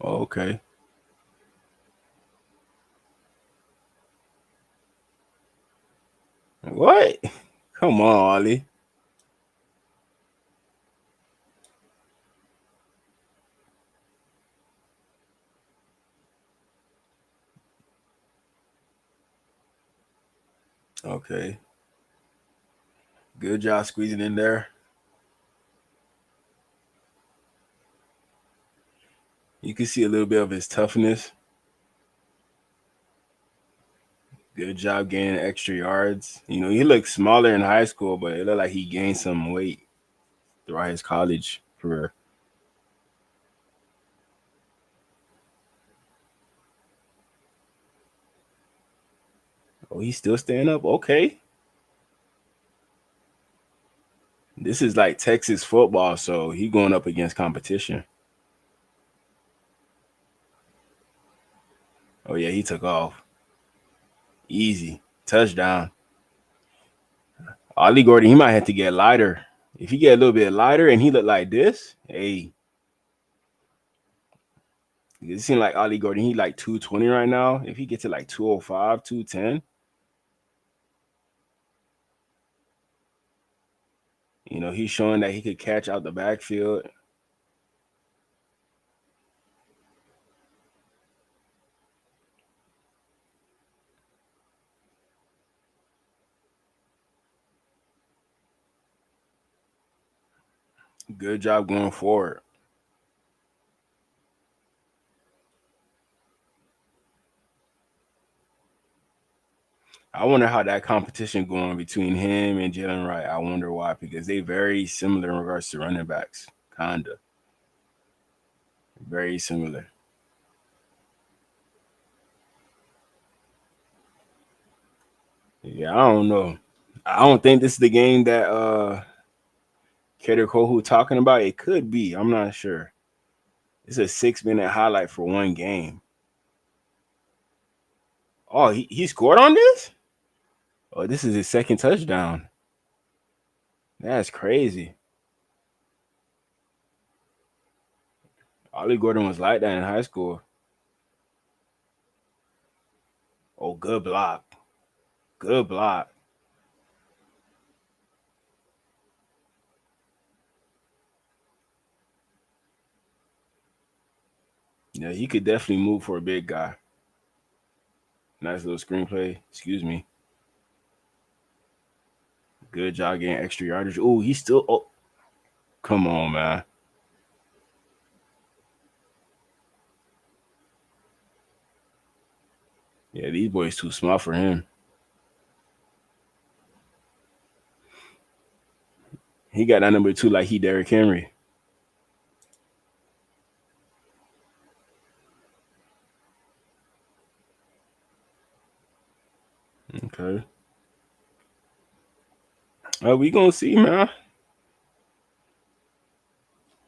Oh, okay. What? Come on, Ollie. Okay. Good job squeezing in there. You can see a little bit of his toughness. Good job gaining extra yards. You know, he looked smaller in high school, but it looked like he gained some weight throughout his college career. Oh, he's still staying up? Okay. This is like Texas football, so he going up against competition. Oh, yeah, he took off. Easy. Touchdown. Ollie Gordon, he might have to get lighter. If he get a little bit lighter and he look like this, hey. It seems like Ollie Gordon, he like 220 right now. If he gets to like 205, 210, you know, he's showing that he could catch out the backfield. Good job going forward. I wonder how that competition going between him and Jalen Wright. I wonder why, because they very similar in regards to running backs. Kinda. Very similar. Yeah, I don't know. I don't think this is the game that Kader Kohu talking about. It could be. I'm not sure. It's a 6-minute highlight for one game. Oh, he scored on this? Oh, this is his second touchdown. That's crazy. Ollie Gordon was like that in high school. Oh, good block. Good block. Yeah, he could definitely move for a big guy. Nice little screenplay. Excuse me. Good job getting extra yardage. Oh, he's still. Oh, come on, man. Yeah, these boys too smart for him. He got that number 2 like he Derrick Henry. Okay. We gonna see, man.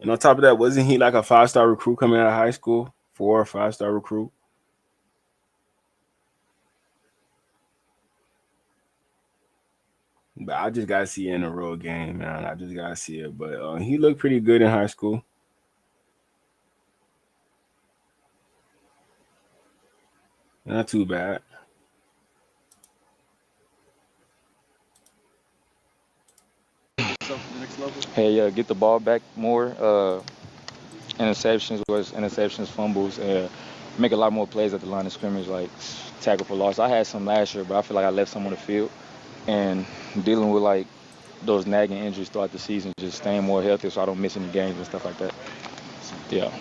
And on top of that, wasn't he like a 5-star recruit coming out of high school? 4 or 5-star recruit. But I just gotta see it in a real game, man. I just gotta see it. But he looked pretty good in high school. Not too bad. Hey, get the ball back more. Interceptions, fumbles, and make a lot more plays at the line of scrimmage, like tackle for loss. I had some last year, but I feel like I left some on the field. And dealing with like those nagging injuries throughout the season, just staying more healthy so I don't miss any games and stuff like that. Yeah.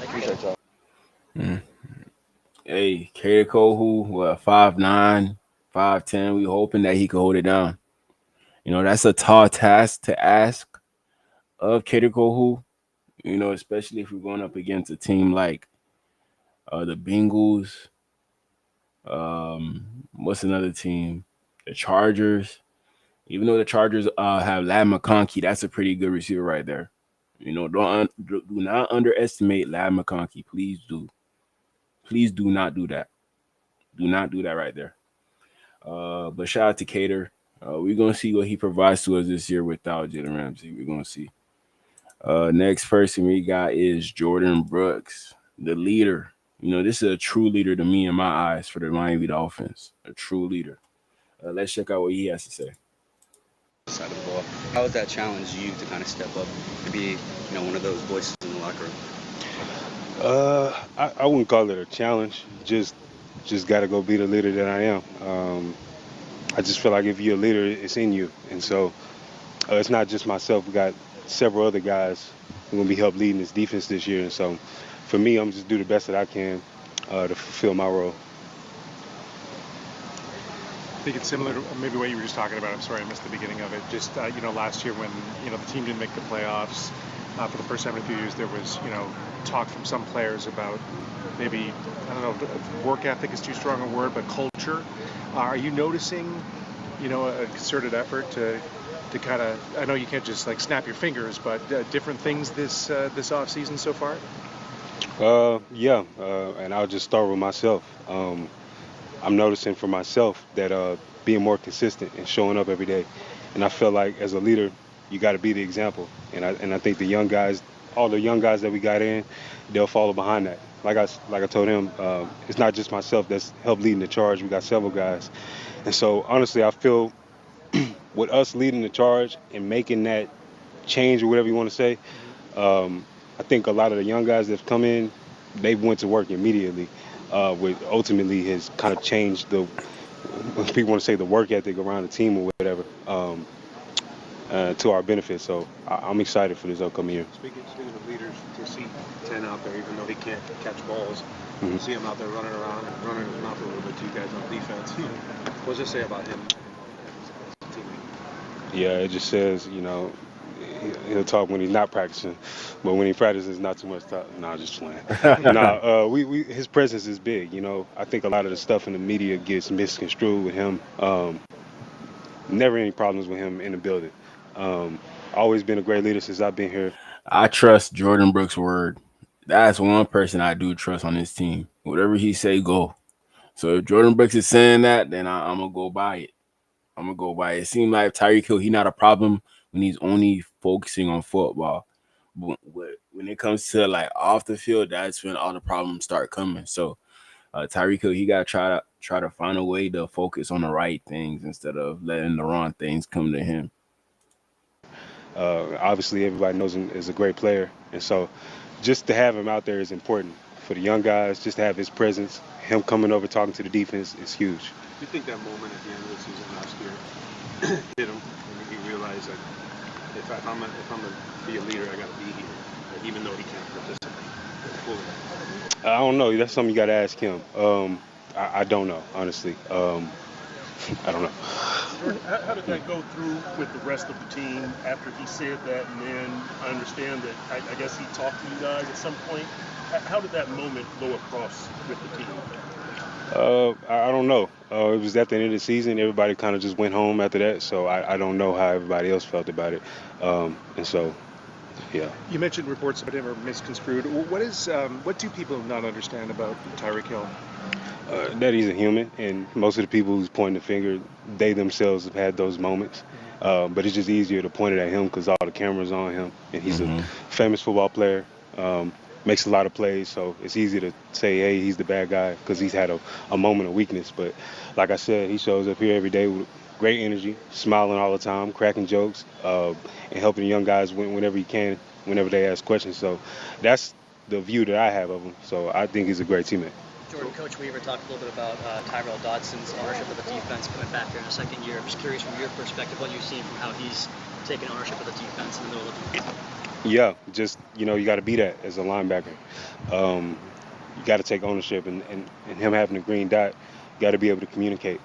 Appreciate y'all. Mm. Hey, Kader Kohu, what 5'9", 5'10". We hoping that he could hold it down. You know, that's a tall task to ask of Kader Kohu. You know, especially if we're going up against a team like the Bengals. What's another team? The Chargers. Even though the Chargers have Lad McConkey, that's a pretty good receiver right there. You know, do not underestimate Lad McConkey. Please do. Please do not do that. Do not do that right there. But shout out to Kader. We're gonna see what he provides to us this year without Jalen Ramsey. We're gonna see. Next person we got is Jordan Brooks, the leader. You know, this is a true leader to me in my eyes for the Miami Dolphins. A true leader. Let's check out what he has to say. Side of the ball. How has that challenged you to kind of step up to be, one of those voices in the locker room? I wouldn't call it a challenge. Just got to go be the leader that I am. I just feel like if you're a leader, it's in you. And so it's not just myself. We got several other guys who are going to be help leading this defense this year. And so for me, I'm just do the best that I can to fulfill my role. I think it's similar to maybe what you were just talking about. I'm sorry I missed the beginning of it. Just, last year when, the team didn't make the playoffs, for the first time in a few years, there was, talk from some players about maybe, I don't know if work ethic is too strong a word, but culture. Are you noticing, a concerted effort to kind of, I know you can't just like snap your fingers, but different things this off season so far? Yeah, and I'll just start with myself. I'm noticing for myself that being more consistent and showing up every day. And I feel like as a leader, you got to be the example. And I think the young guys, all the young guys that we got in, they'll follow behind that. Like I told him, it's not just myself that's helped leading the charge. We got several guys. And so honestly, I feel with us leading the charge and making that change or whatever you want to say, I think a lot of the young guys that have come in, they went to work immediately. Which ultimately has kind of changed people want to say the work ethic around the team or whatever, to our benefit. So I'm excited for this upcoming year. Speaking of leaders, to see 10 out there, even though he can't catch balls, Mm-hmm. see him out there running around and running his mouth a little bit to you guys on defense. What does it say about him as a teammate? Yeah, it just says, he'll talk when he's not practicing, but when he practices, not too much talk. Nah, just playing. His presence is big. I think a lot of the stuff in the media gets misconstrued with him. Never any problems with him in the building. Always been a great leader since I've been here. I trust Jordan Brooks' word. That's one person I do trust on this team. Whatever he say, go. So if Jordan Brooks is saying that, then I'm gonna go by it. I'm gonna go by it. It seems like Tyreek Hill, he not a problem when he's only focusing on football. But when it comes to like off the field, that's when all the problems start coming. So Tyreek Hill, he gotta try to find a way to focus on the right things instead of letting the wrong things come to him. Obviously, everybody knows him as a great player, and so just to have him out there is important for the young guys. Just to have his presence, him coming over talking to the defense is huge. Do you think that moment at the end of the season last year hit him and he realized that if I'm gonna be a leader, I got to be here, even though he can't participate fully? I don't know. That's something you got to ask him. I don't know, honestly. I don't know. Jordan, how did that go through with the rest of the team after he said that? And then I understand that I guess he talked to you guys at some point. How did that moment go across with the team? I don't know. It was at the end of the season. Everybody kind of just went home after that. So I don't know how everybody else felt about it. And so Yeah. You mentioned reports about him are misconstrued. What do people not understand about Tyreek Hill? That he's a human, and most of the people who's pointing the finger, they themselves have had those moments. But it's just easier to point it at him because all the cameras on him, and he's a famous football player, makes a lot of plays, so it's easy to say, hey, he's the bad guy because he's had a moment of weakness. But like I said, he shows up here every day with great energy, smiling all the time, cracking jokes, and helping young guys whenever he can, whenever they ask questions. So that's the view that I have of him. So I think he's a great teammate. Jordan, Coach Weaver talked a little bit about Tyrell Dodson's ownership of the defense coming back here in the second year. I'm just curious from your perspective what you've seen from how he's taken ownership of the defense in the middle of the defense. Yeah, just, you got to be that as a linebacker. You got to take ownership, and him having the green dot, you got to be able to communicate.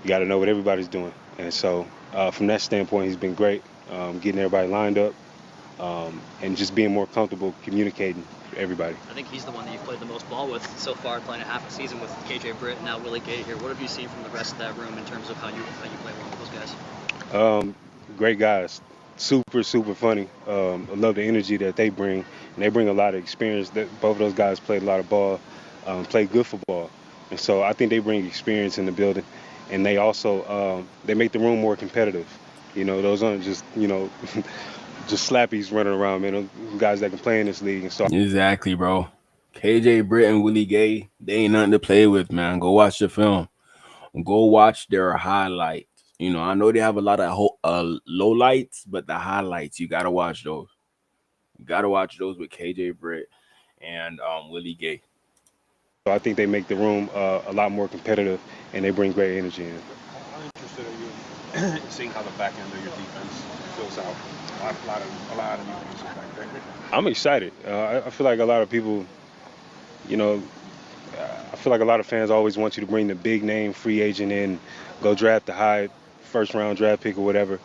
You got to know what everybody's doing. And so from that standpoint, he's been great, getting everybody lined up, and just being more comfortable communicating to everybody. I think he's the one that you've played the most ball with so far, playing a half a season with KJ Britt and now Willie Gay here. What have you seen from the rest of that room in terms of how you play well with those guys? Great guys, super funny. I love the energy that they bring, and they bring a lot of experience. That both of those guys played a lot of ball, played good football, and so I think they bring experience in the building, and they also they make the room more competitive. Those aren't just just slappies running around, man. Those guys that can play in this league, and so Exactly, bro. KJ Britt and Willie Gay, they ain't nothing to play with, man. Go watch the film. Go watch their highlights. I know they have a lot of low lights, but the highlights, you got to watch those. You got to watch those with KJ Britt and Willie Gay. So I think they make the room a lot more competitive, and they bring great energy in. How interested are you in seeing how the back end of your defense fills out? A lot of new pieces back there. I'm excited. I feel like a lot of people, I feel like a lot of fans always want you to bring the big name free agent in, go draft the high first round draft pick or whatever.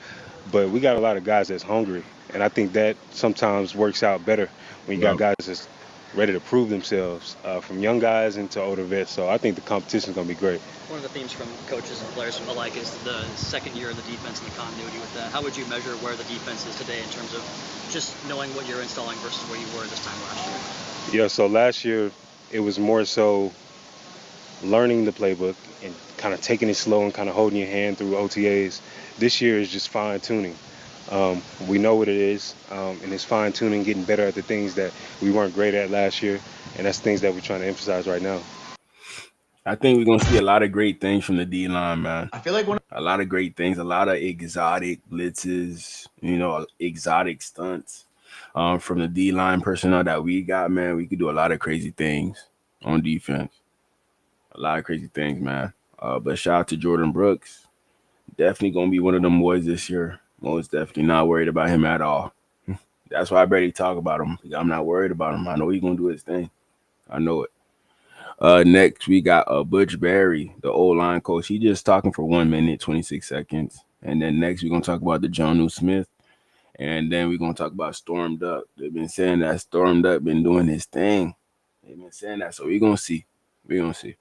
But we got a lot of guys that's hungry, and I think that sometimes works out better when you got guys that's ready to prove themselves, from young guys into older vets. So I think the competition's going to be great. One of the themes from coaches and players alike is the second year of the defense and the continuity with that. How would you measure where the defense is today in terms of just knowing what you're installing versus where you were this time last year? Yeah, so last year it was more so learning the playbook and kind of taking it slow and kind of holding your hand through OTAs. This year is just fine-tuning. We know what it is, and it's fine-tuning, getting better at the things that we weren't great at last year, and that's things that we're trying to emphasize right now. I think we're going to see a lot of great things from the D-line, man. I feel like a lot of great things, a lot of exotic blitzes, exotic stunts from the D-line personnel that we got, man. We could do a lot of crazy things on defense. A lot of crazy things, man. But shout out to Jordan Brooks. Definitely going to be one of them boys this year. Most definitely not worried about him at all. That's why I barely talk about him. I'm not worried about him. I know he's going to do his thing. I know it. Next, we got Butch Berry, the O-line coach. He just talking for 1 minute, 26 seconds. And then next, we're going to talk about the Jonnu Smith. And then we're going to talk about Storm Duck. They've been saying that Storm Duck been doing his thing. They've been saying that. So we're going to see. We're going to see.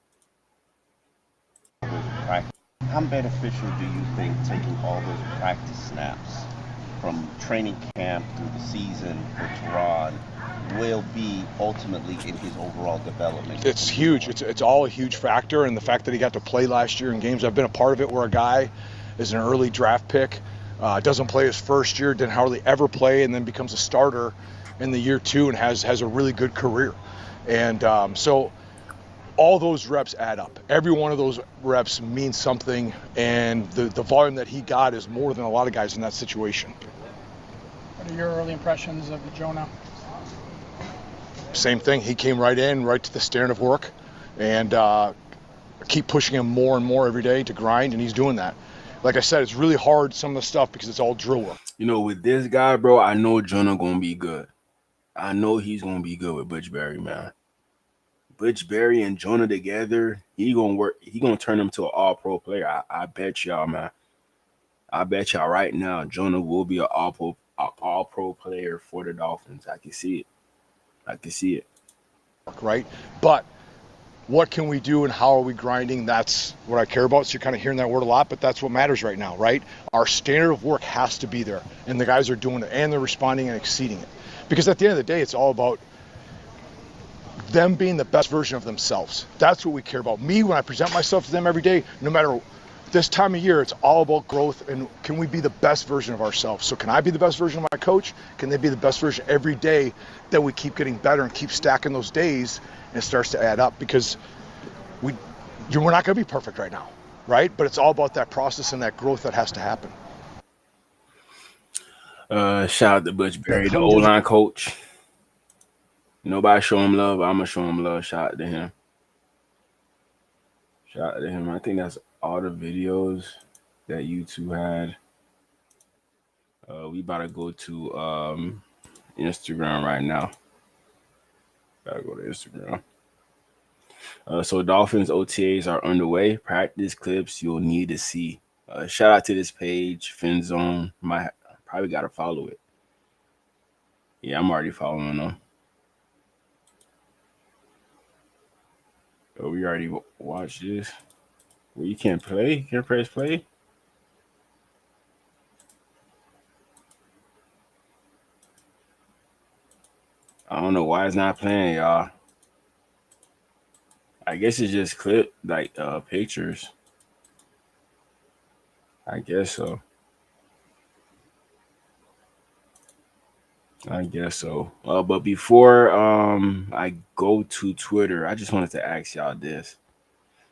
How beneficial do you think taking all those practice snaps from training camp through the season for Teron will be ultimately in his overall development? It's huge. It's all a huge factor, and the fact that he got to play last year in games. I've been a part of it where a guy is an early draft pick, doesn't play his first year, didn't hardly ever play, and then becomes a starter in the year two and has a really good career. And so all those reps add up. Every one of those reps means something, and the volume that he got is more than a lot of guys in that situation. What are your early impressions of Jonah? Same thing. He came right in, right to the standard of work, and keep pushing him more and more every day to grind, and he's doing that. Like I said, it's really hard, some of the stuff, because it's all drill work. With this guy, bro, I know Jonah going to be good. I know he's going to be good with Butch Berry, man. Butch Berry and Jonah together, he gonna work. He gonna turn him to an all-pro player. I bet y'all, man. I bet y'all right now, Jonah will be an all-pro player for the Dolphins. I can see it. Right? But What can we do and how are we grinding? That's what I care about. So you're kind of hearing that word a lot, but that's what matters right now, right? Our standard of work has to be there, and the guys are doing it, and they're responding and exceeding it. Because at the end of the day, it's all about them being the best version of themselves. That's what we care about. Me, when I present myself to them every day, no matter this time of year, it's all about growth and can we be the best version of ourselves? So can I be the best version of my coach? Can they be the best version every day that we keep getting better and keep stacking those days and it starts to add up? Because we're not going to be perfect right now, right? But it's all about that process and that growth that has to happen. Shout out to Butch Berry, the O-line coach. Nobody show him love. I'm going to show him love. Shout out to him. Shout out to him. I think that's all the videos that you two had. We about to go to Instagram right now. Gotta go to Instagram. So Dolphins OTAs are underway. Practice clips you'll need to see. Shout out to this page, Fin Zone. Probably gotta follow it. Yeah, I'm already following them. Oh, we already watched this. Well, you can't play. You can't press play. I don't know why it's not playing, y'all. I guess it's just clip like pictures. I guess so. But before I go to Twitter, I just wanted to ask y'all this.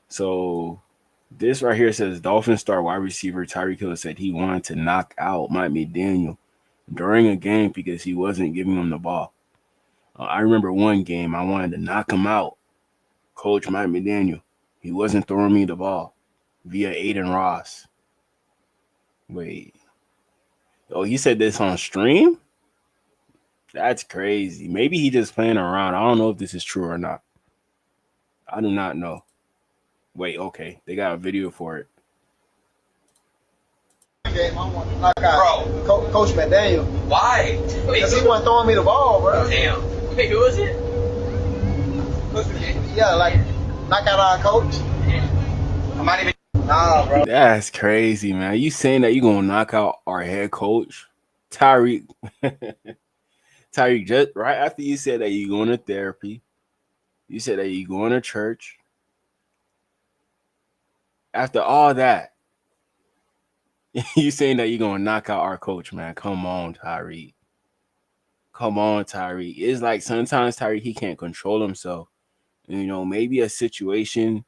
So this right here says Dolphin star wide receiver Tyreek Hill said he wanted to knock out Mike McDaniel during a game because he wasn't giving him the ball. I remember one game I wanted to knock him out. Coach Mike McDaniel, he wasn't throwing me the ball via Aiden Ross. Wait. Oh, he said this on stream? That's crazy. Maybe he just playing around. I don't know if this is true or not. I do not know. Wait, okay. They got a video for it. Game, I want to knock out Coach McDaniel. Why? Because he wasn't throwing me the ball, bro. Damn. Wait, who was it? Yeah, like knock out our coach. I might even. Nah, bro. That's crazy, man. You saying that you gonna knock out our head coach, Tyreek? Tyreek, just right after you said that you going to therapy, you said that you going to church. After all that, you saying that you're going to knock out our coach, man. Come on, Tyreek. Come on, Tyreek. It's like sometimes Tyreek, he can't control himself. You know, maybe a situation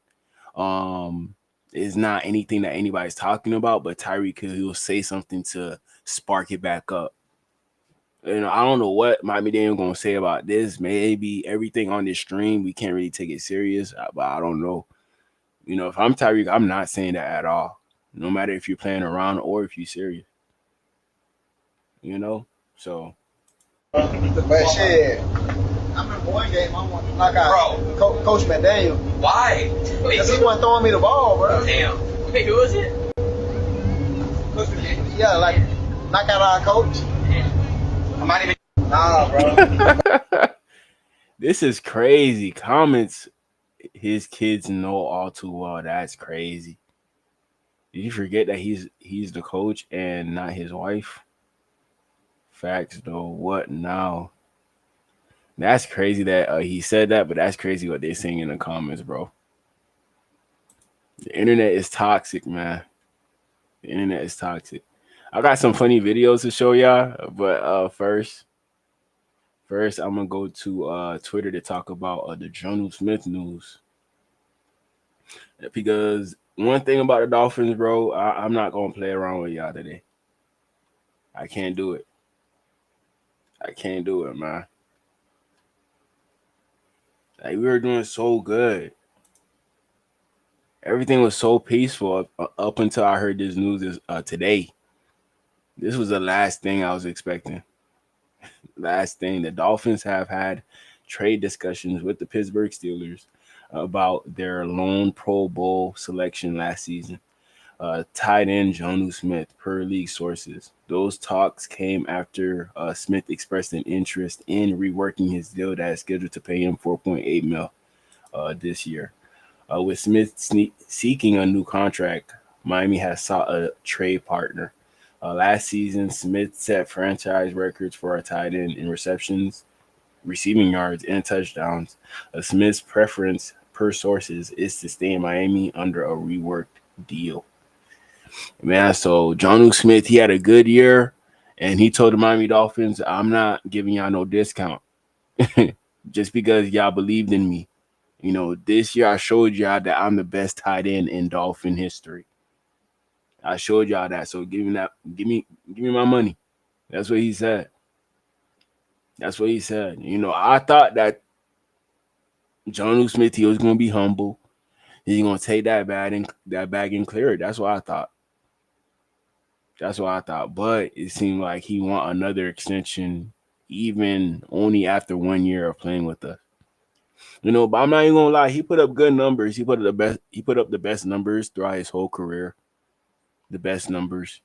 is not anything that anybody's talking about, but Tyreek, he'll say something to spark it back up. You know, I don't know what Mike McDaniel going to say about this. Maybe everything on this stream, we can't really take it serious, but I don't know. You know, if I'm Tyreek, I'm not saying that at all. No matter if you're playing around or if you're serious. You know? So. But shit, I remember one game I want to knock out Coach McDaniel. Why? Because he wasn't throwing me the ball, bro. Damn. Wait, who was it? Yeah, like knock out our coach. I might even. Nah, bro. This is crazy. Comments his kids know all too well. That's crazy. Did you forget that he's the coach and not his wife? Facts though. What now? That's crazy that he said that, but that's crazy what they're saying in the comments, bro. The internet is toxic, man. The internet is toxic. I got some funny videos to show y'all, but first I'm gonna go to Twitter to talk about the Jonnu Smith news. Because one thing about the Dolphins, bro, I'm not gonna play around with y'all today. I can't do it. I can't do it, man. Like, we were doing so good. Everything was so peaceful up until I heard this news today. This was the last thing I was expecting. Last thing. The Dolphins have had trade discussions with the Pittsburgh Steelers about their lone Pro Bowl selection last season. Tight end Jonnu Smith, per league sources. Those talks came after Smith expressed an interest in reworking his deal that is scheduled to pay him $4.8 million. this year. With Smith seeking a new contract, Miami has sought a trade partner. Last season, Smith set franchise records for a tight end in receptions, receiving yards, and touchdowns. Smith's preference, per sources, is to stay in Miami under a reworked deal. Man, so Jonnu Smith, he had a good year, and he told the Miami Dolphins, "I'm not giving y'all no discount just because y'all believed in me. This year I showed y'all that I'm the best tight end in Dolphin history. I showed y'all that. So give me my money." That's what he said. That's what he said. I thought that Jonnu Smith, he was gonna be humble. He's gonna take that bag and clear it. That's what I thought. That's what I thought. But it seemed like he want another extension, even only after 1 year of playing with us. But I'm not even gonna lie. He put up good numbers. He put up the best. He put up the best numbers throughout his whole career. The best numbers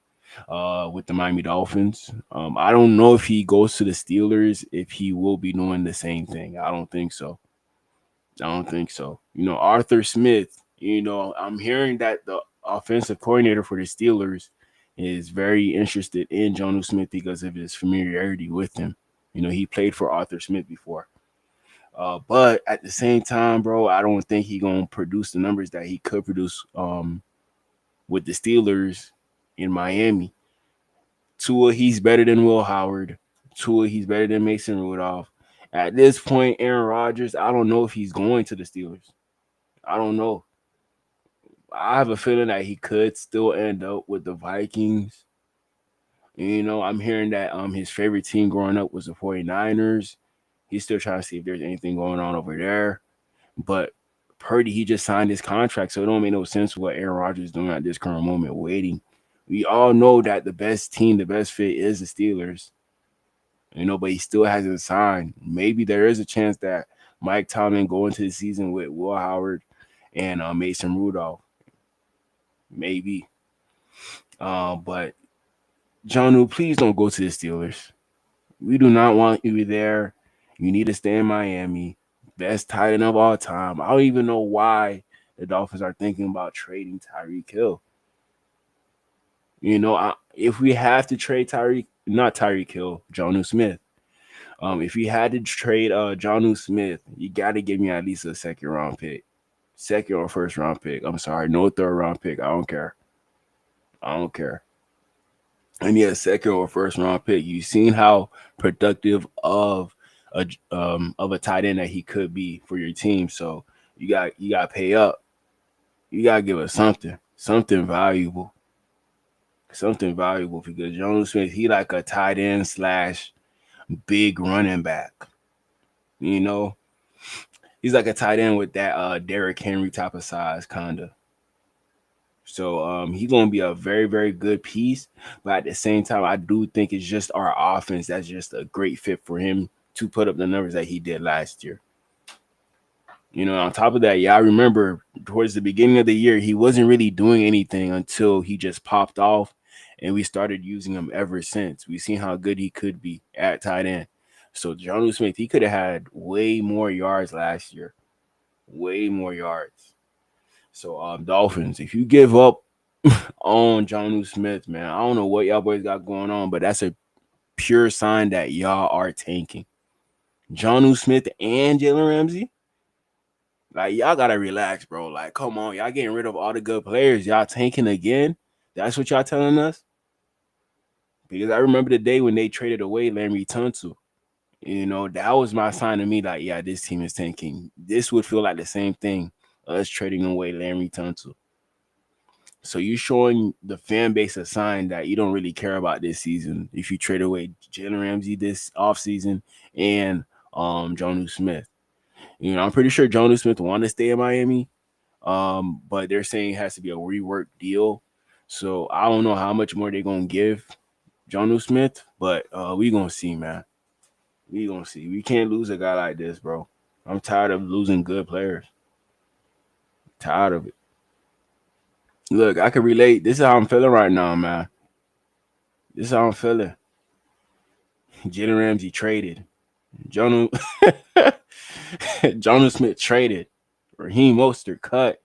with the Miami Dolphins. I don't know if he goes to the Steelers if he will be doing the same thing. I don't think so. I don't think so. Arthur Smith. I'm hearing that the offensive coordinator for the Steelers is very interested in Jonnu Smith because of his familiarity with him. He played for Arthur Smith before. But at the same time, bro, I don't think he gonna produce the numbers that he could produce with the Steelers in Miami. Tua, he's better than Will Howard. Tua, he's better than Mason Rudolph. At this point, Aaron Rodgers, I don't know if he's going to the Steelers. I don't know. I have a feeling that he could still end up with the Vikings. I'm hearing that his favorite team growing up was the 49ers. He's still trying to see if there's anything going on over there. But Purdy, he just signed his contract, so it don't make no sense what Aaron Rodgers is doing at this current moment, waiting. We all know that the best team, the best fit is the Steelers. But he still hasn't signed. Maybe there is a chance that Mike Tomlin go into the season with Will Howard and Mason Rudolph. Maybe. But Jonnu, please don't go to the Steelers. We do not want you there. You need to stay in Miami. Best tight end of all time. I don't even know why the Dolphins are thinking about trading Tyreek Hill. If we have to trade not Tyreek Hill, Jonnu Smith. If you had to trade Jonnu Smith, you got to give me at least a second round pick. Second or first round pick. I'm sorry, no third round pick. I don't care. I don't care. And yeah, second or first round pick. You've seen how productive of a tight end that he could be for your team. So you got to pay up. You got to give us something valuable. Something valuable because Jonnu Smith, he like a tight end / big running back. He's like a tight end with that Derrick Henry type of size, kinda. So he's gonna be a very, very good piece. But at the same time, I do think it's just our offense that's just a great fit for him to put up the numbers that he did last year. On top of that, yeah, I remember towards the beginning of the year, he wasn't really doing anything until he just popped off, and we started using him ever since. We've seen how good he could be at tight end. So Jonnu Smith, he could have had way more yards last year. Way more yards. So Dolphins, if you give up on Jonnu Smith, man, I don't know what y'all boys got going on, but that's a pure sign that y'all are tanking. Jonnu Smith and Jalen Ramsey, like, y'all gotta relax, bro. Like, come on, y'all getting rid of all the good players. Y'all tanking again. That's what y'all telling us. Because I remember the day when they traded away Larry Tunsil. That was my sign to me, like, yeah, this team is tanking. This would feel like the same thing, us trading away Larry Tunsil. So you're showing the fan base a sign that you don't really care about this season if you trade away Jalen Ramsey this offseason and Jonnu Smith. I'm pretty sure Jonnu Smith want to stay in Miami, but they're saying it has to be a rework deal. So I don't know how much more they're gonna give Jonnu Smith, but we gonna see, man. We gonna see. We can't lose a guy like this, bro. I'm tired of losing good players. Tired of it. Look, I can relate. This is how I'm feeling right now, man. This is how I'm feeling. Jalen Ramsey traded. Jonnu Smith traded. Raheem Mostert cut.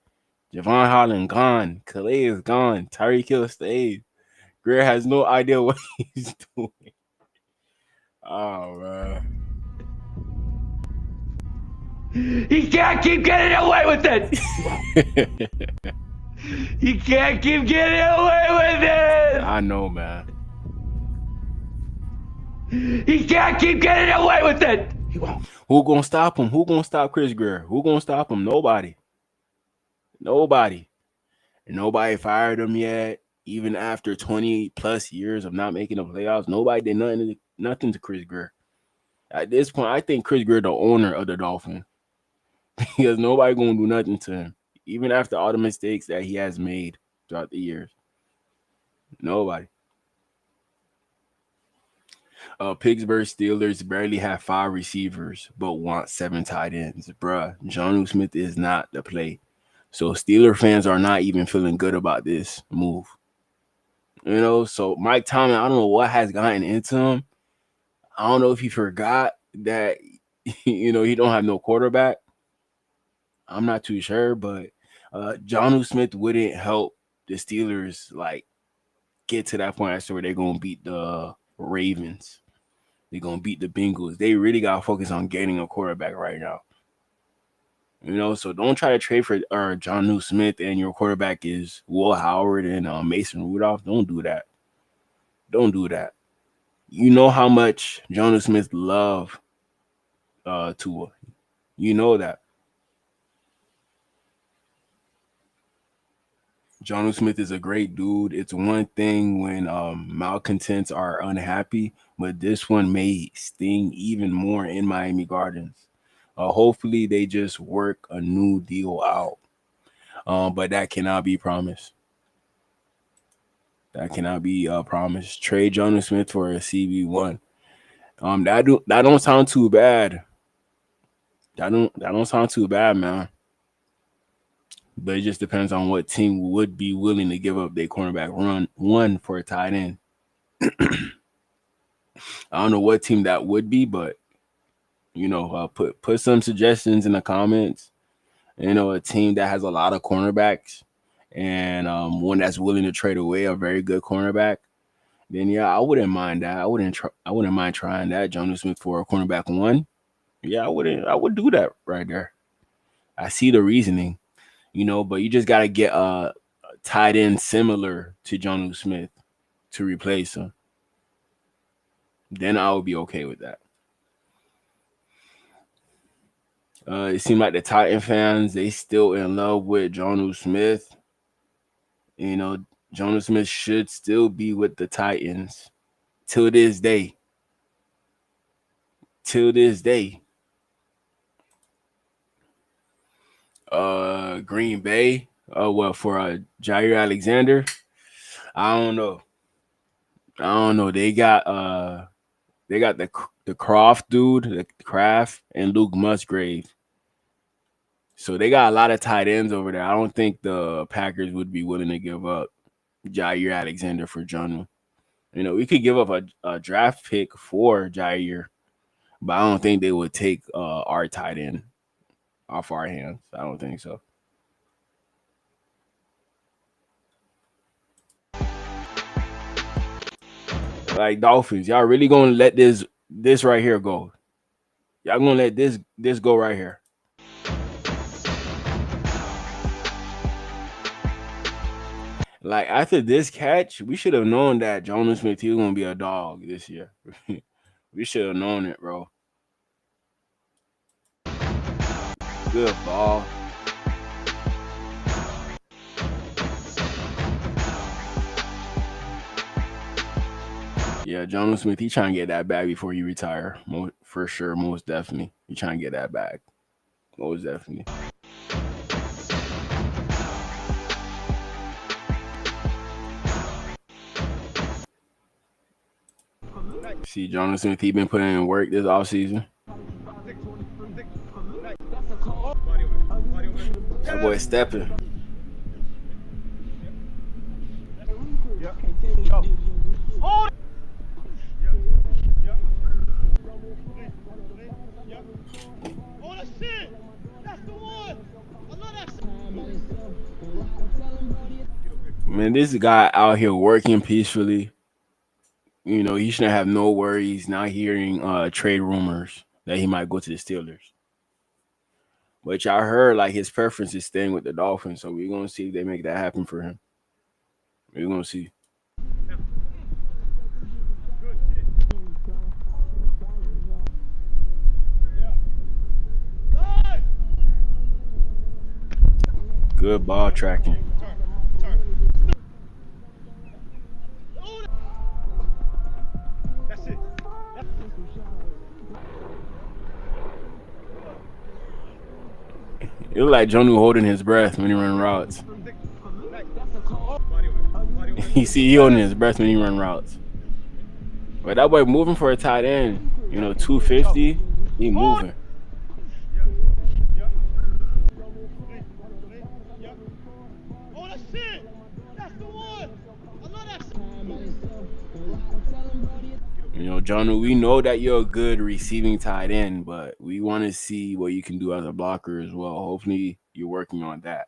Javon Holland gone. Calais is gone. Tyreek Hill stays. Greer has no idea what he's doing. Oh, man. He can't keep getting away with it. He can't keep getting away with it. I know, man. He can't keep getting away with it. Who gonna stop him? Who gonna stop Chris Greer? Who gonna stop him? Nobody. Nobody. And nobody fired him yet. Even after 20 plus years of not making the playoffs, nobody did nothing to Chris Greer. At this point, I think Chris Greer the owner of the Dolphin. Because nobody gonna do nothing to him. Even after all the mistakes that he has made throughout the years. Nobody. Pittsburgh Steelers barely have 5 receivers, but want 7 tight ends. Bruh, Jonnu Smith is not the play. So Steeler fans are not even feeling good about this move. You know, so Mike Tomlin, I don't know what has gotten into him. I don't know if he forgot that, you know, he don't have no quarterback. I'm not too sure, but Jonnu Smith wouldn't help the Steelers, like, get to that point where they're going to beat the Ravens. They're going to beat the Bengals. They really got to focus on getting a quarterback right now. You know, so don't try to trade for Jonnu Smith and your quarterback is Will Howard and Mason Rudolph. Don't do that. Don't do that. You know how much Jonnu Smith love Tua. You know that. Jonnu Smith is a great dude. It's one thing when malcontents are unhappy, but this one may sting even more in Miami Gardens. Hopefully, they just work a new deal out. But that cannot be promised. That cannot be promised. Trade Jonnu Smith for a CB1. That don't sound too bad. That don't sound too bad, man. But it just depends on what team would be willing to give up their cornerback one for a tight end. I don't know what team that would be, but you know, put some suggestions in the comments. You know, a team that has a lot of cornerbacks and one that's willing to trade away a very good cornerback. Then yeah, I wouldn't mind that. I wouldn't mind trying that. Jonnu Smith for a cornerback 1. Yeah, I would do that right there. I see the reasoning. You know, but you just got to get a tight end similar to Jonnu Smith to replace him. Then I would be okay with that. It seemed like the Titan fans, they still in love with Jonnu Smith. You know, Jonnu Smith should still be with the Titans till this day. Till this day. Green Bay, for Jair Alexander, I don't know. They got the Croft dude, the Kraft, and Luke Musgrave. So they got a lot of tight ends over there. I don't think the Packers would be willing to give up Jair Alexander for Jonnu. You know, we could give up a draft pick for Jair, but I don't think they would take our tight end off our hands. I don't think so. Like Dolphins, y'all really gonna let this right here go? Y'all gonna let this go right here? Like after this catch, we should have known that Jonnu Smith was gonna be a dog this year. We should have known it, bro. Good ball. Yeah, Jonnu Smith, he trying to get that bag before he retire. For sure, most definitely. He trying to get that bag. Most definitely. See, Jonnu Smith, he been putting in work this offseason. That boy stepping. Oh, that's it. That's the one. Man, this guy out here working peacefully. He shouldn't have no worries not hearing trade rumors that he might go to the Steelers. Which I heard like his preference is staying with the Dolphins, so we're gonna see if they make that happen for him. We're gonna see. Good ball tracking. That's it. It look like Jonu holding his breath when he run routes. You see, he holding his breath when he run routes. But that boy moving for a tight end. 250. He moving. Oh, that's it. That's the one. I love that. Jonu, we know that you're a good receiving tight end, but we want to see what you can do as a blocker as well. Hopefully, you're working on that.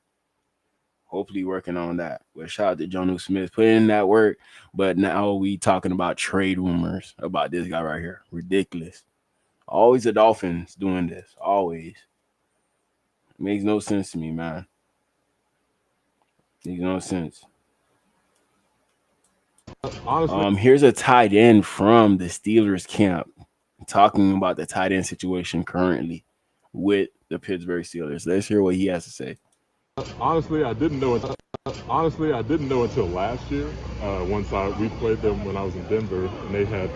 Well, shout out to Jonu Smith putting in that work. But now we talking about trade rumors about this guy right here. Ridiculous. Always the Dolphins doing this. Always. Makes no sense to me, man. Makes no sense. Honestly, Here's a tight end from the Steelers camp talking about the tight end situation currently with the Pittsburgh Steelers. Let's hear what he has to say. honestly, I didn't know. Honestly, I didn't know until last year. Once we played them when I was in Denver, and they had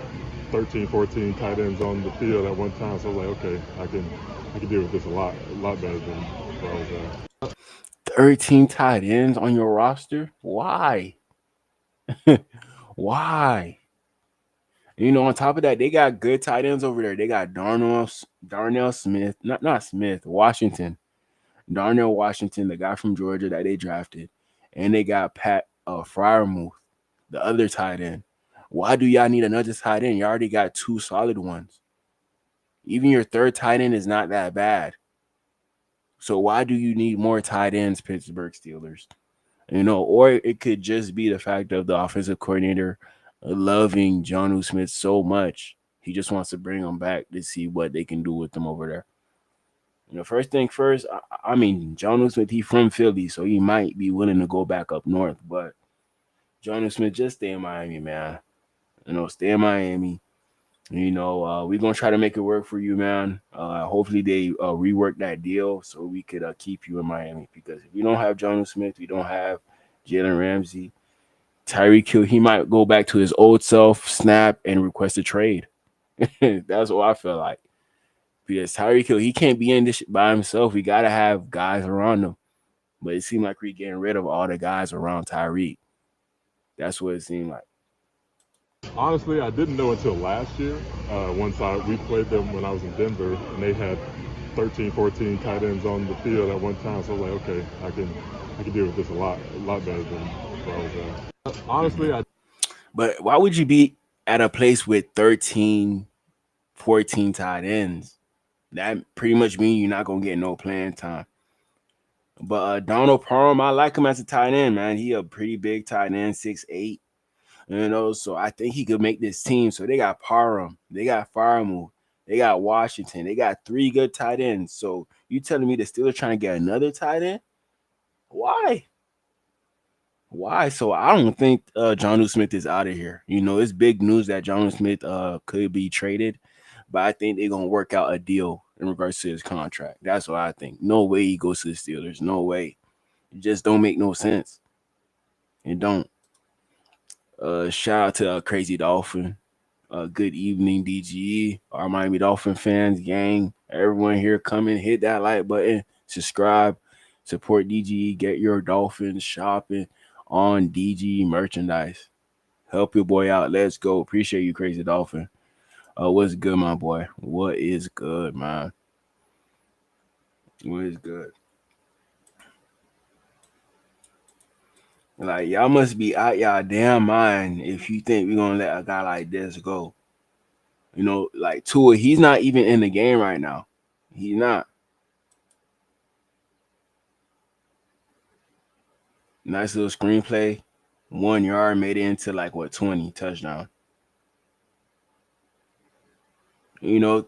13, 14 tight ends on the field at one time. So I was like, okay, I can deal with this a lot better than where I was at. 13 tight ends on your roster? Why? Why? On top of that, they got good tight ends over there. They got Darnell Smith, not Smith, Washington. Darnell Washington, the guy from Georgia that they drafted. And they got Pat Fryermuth, the other tight end. Why do y'all need another tight end? You already got two solid ones. Even your third tight end is not that bad. So why do you need more tight ends, Pittsburgh Steelers? Or it could just be the fact of the offensive coordinator loving Jonnu Smith so much. He just wants to bring him back to see what they can do with him over there. First thing first, I mean, Jonnu Smith, he from Philly, so he might be willing to go back up north. But Jonnu Smith, just stay in Miami, man. Stay in Miami. We're going to try to make it work for you, man. Hopefully they rework that deal so we could keep you in Miami. Because if we don't have Jonnu Smith, we don't have Jalen Ramsey, Tyreek Hill, he might go back to his old self, snap, and request a trade. That's what I feel like. Because Tyreek Hill, he can't be in this shit by himself. We got to have guys around him. But it seemed like we're getting rid of all the guys around Tyreek. That's what it seemed like. Honestly, I didn't know until last year. Once we played them when I was in Denver, and they had 13, 14 tight ends on the field at one time. So I was like, okay, I can deal with this a lot better than where I was at. Honestly, But why would you be at a place with 13, 14 tight ends? That pretty much means you're not going to get no playing time. But Donald Parham, I like him as a tight end, man. He a pretty big tight end, 6'8". So I think he could make this team. So they got Parham, they got Firemove, they got Washington, they got 3 good tight ends. So you telling me the Steelers trying to get another tight end? Why? So I don't think Jonnu Smith is out of here. It's big news that Jonnu Smith could be traded, but I think they're gonna work out a deal in regards to his contract. That's what I think. No way he goes to the Steelers. No way. It just don't make no sense. It don't. Shout out to Crazy Dolphin. Good evening, DGE, our Miami Dolphin fans, gang. Everyone here, come and hit that like button, subscribe, support DGE, get your Dolphins shopping on DGE merchandise. Help your boy out. Let's go. Appreciate you, Crazy Dolphin. What's good, my boy? What is good, man? What is good? Like, y'all must be out y'all damn mind if you think we're gonna let a guy like this go. Like Tua, he's not even in the game right now. He's not. Nice little screenplay. 1 yard, made it into like what 20 touchdown. You know,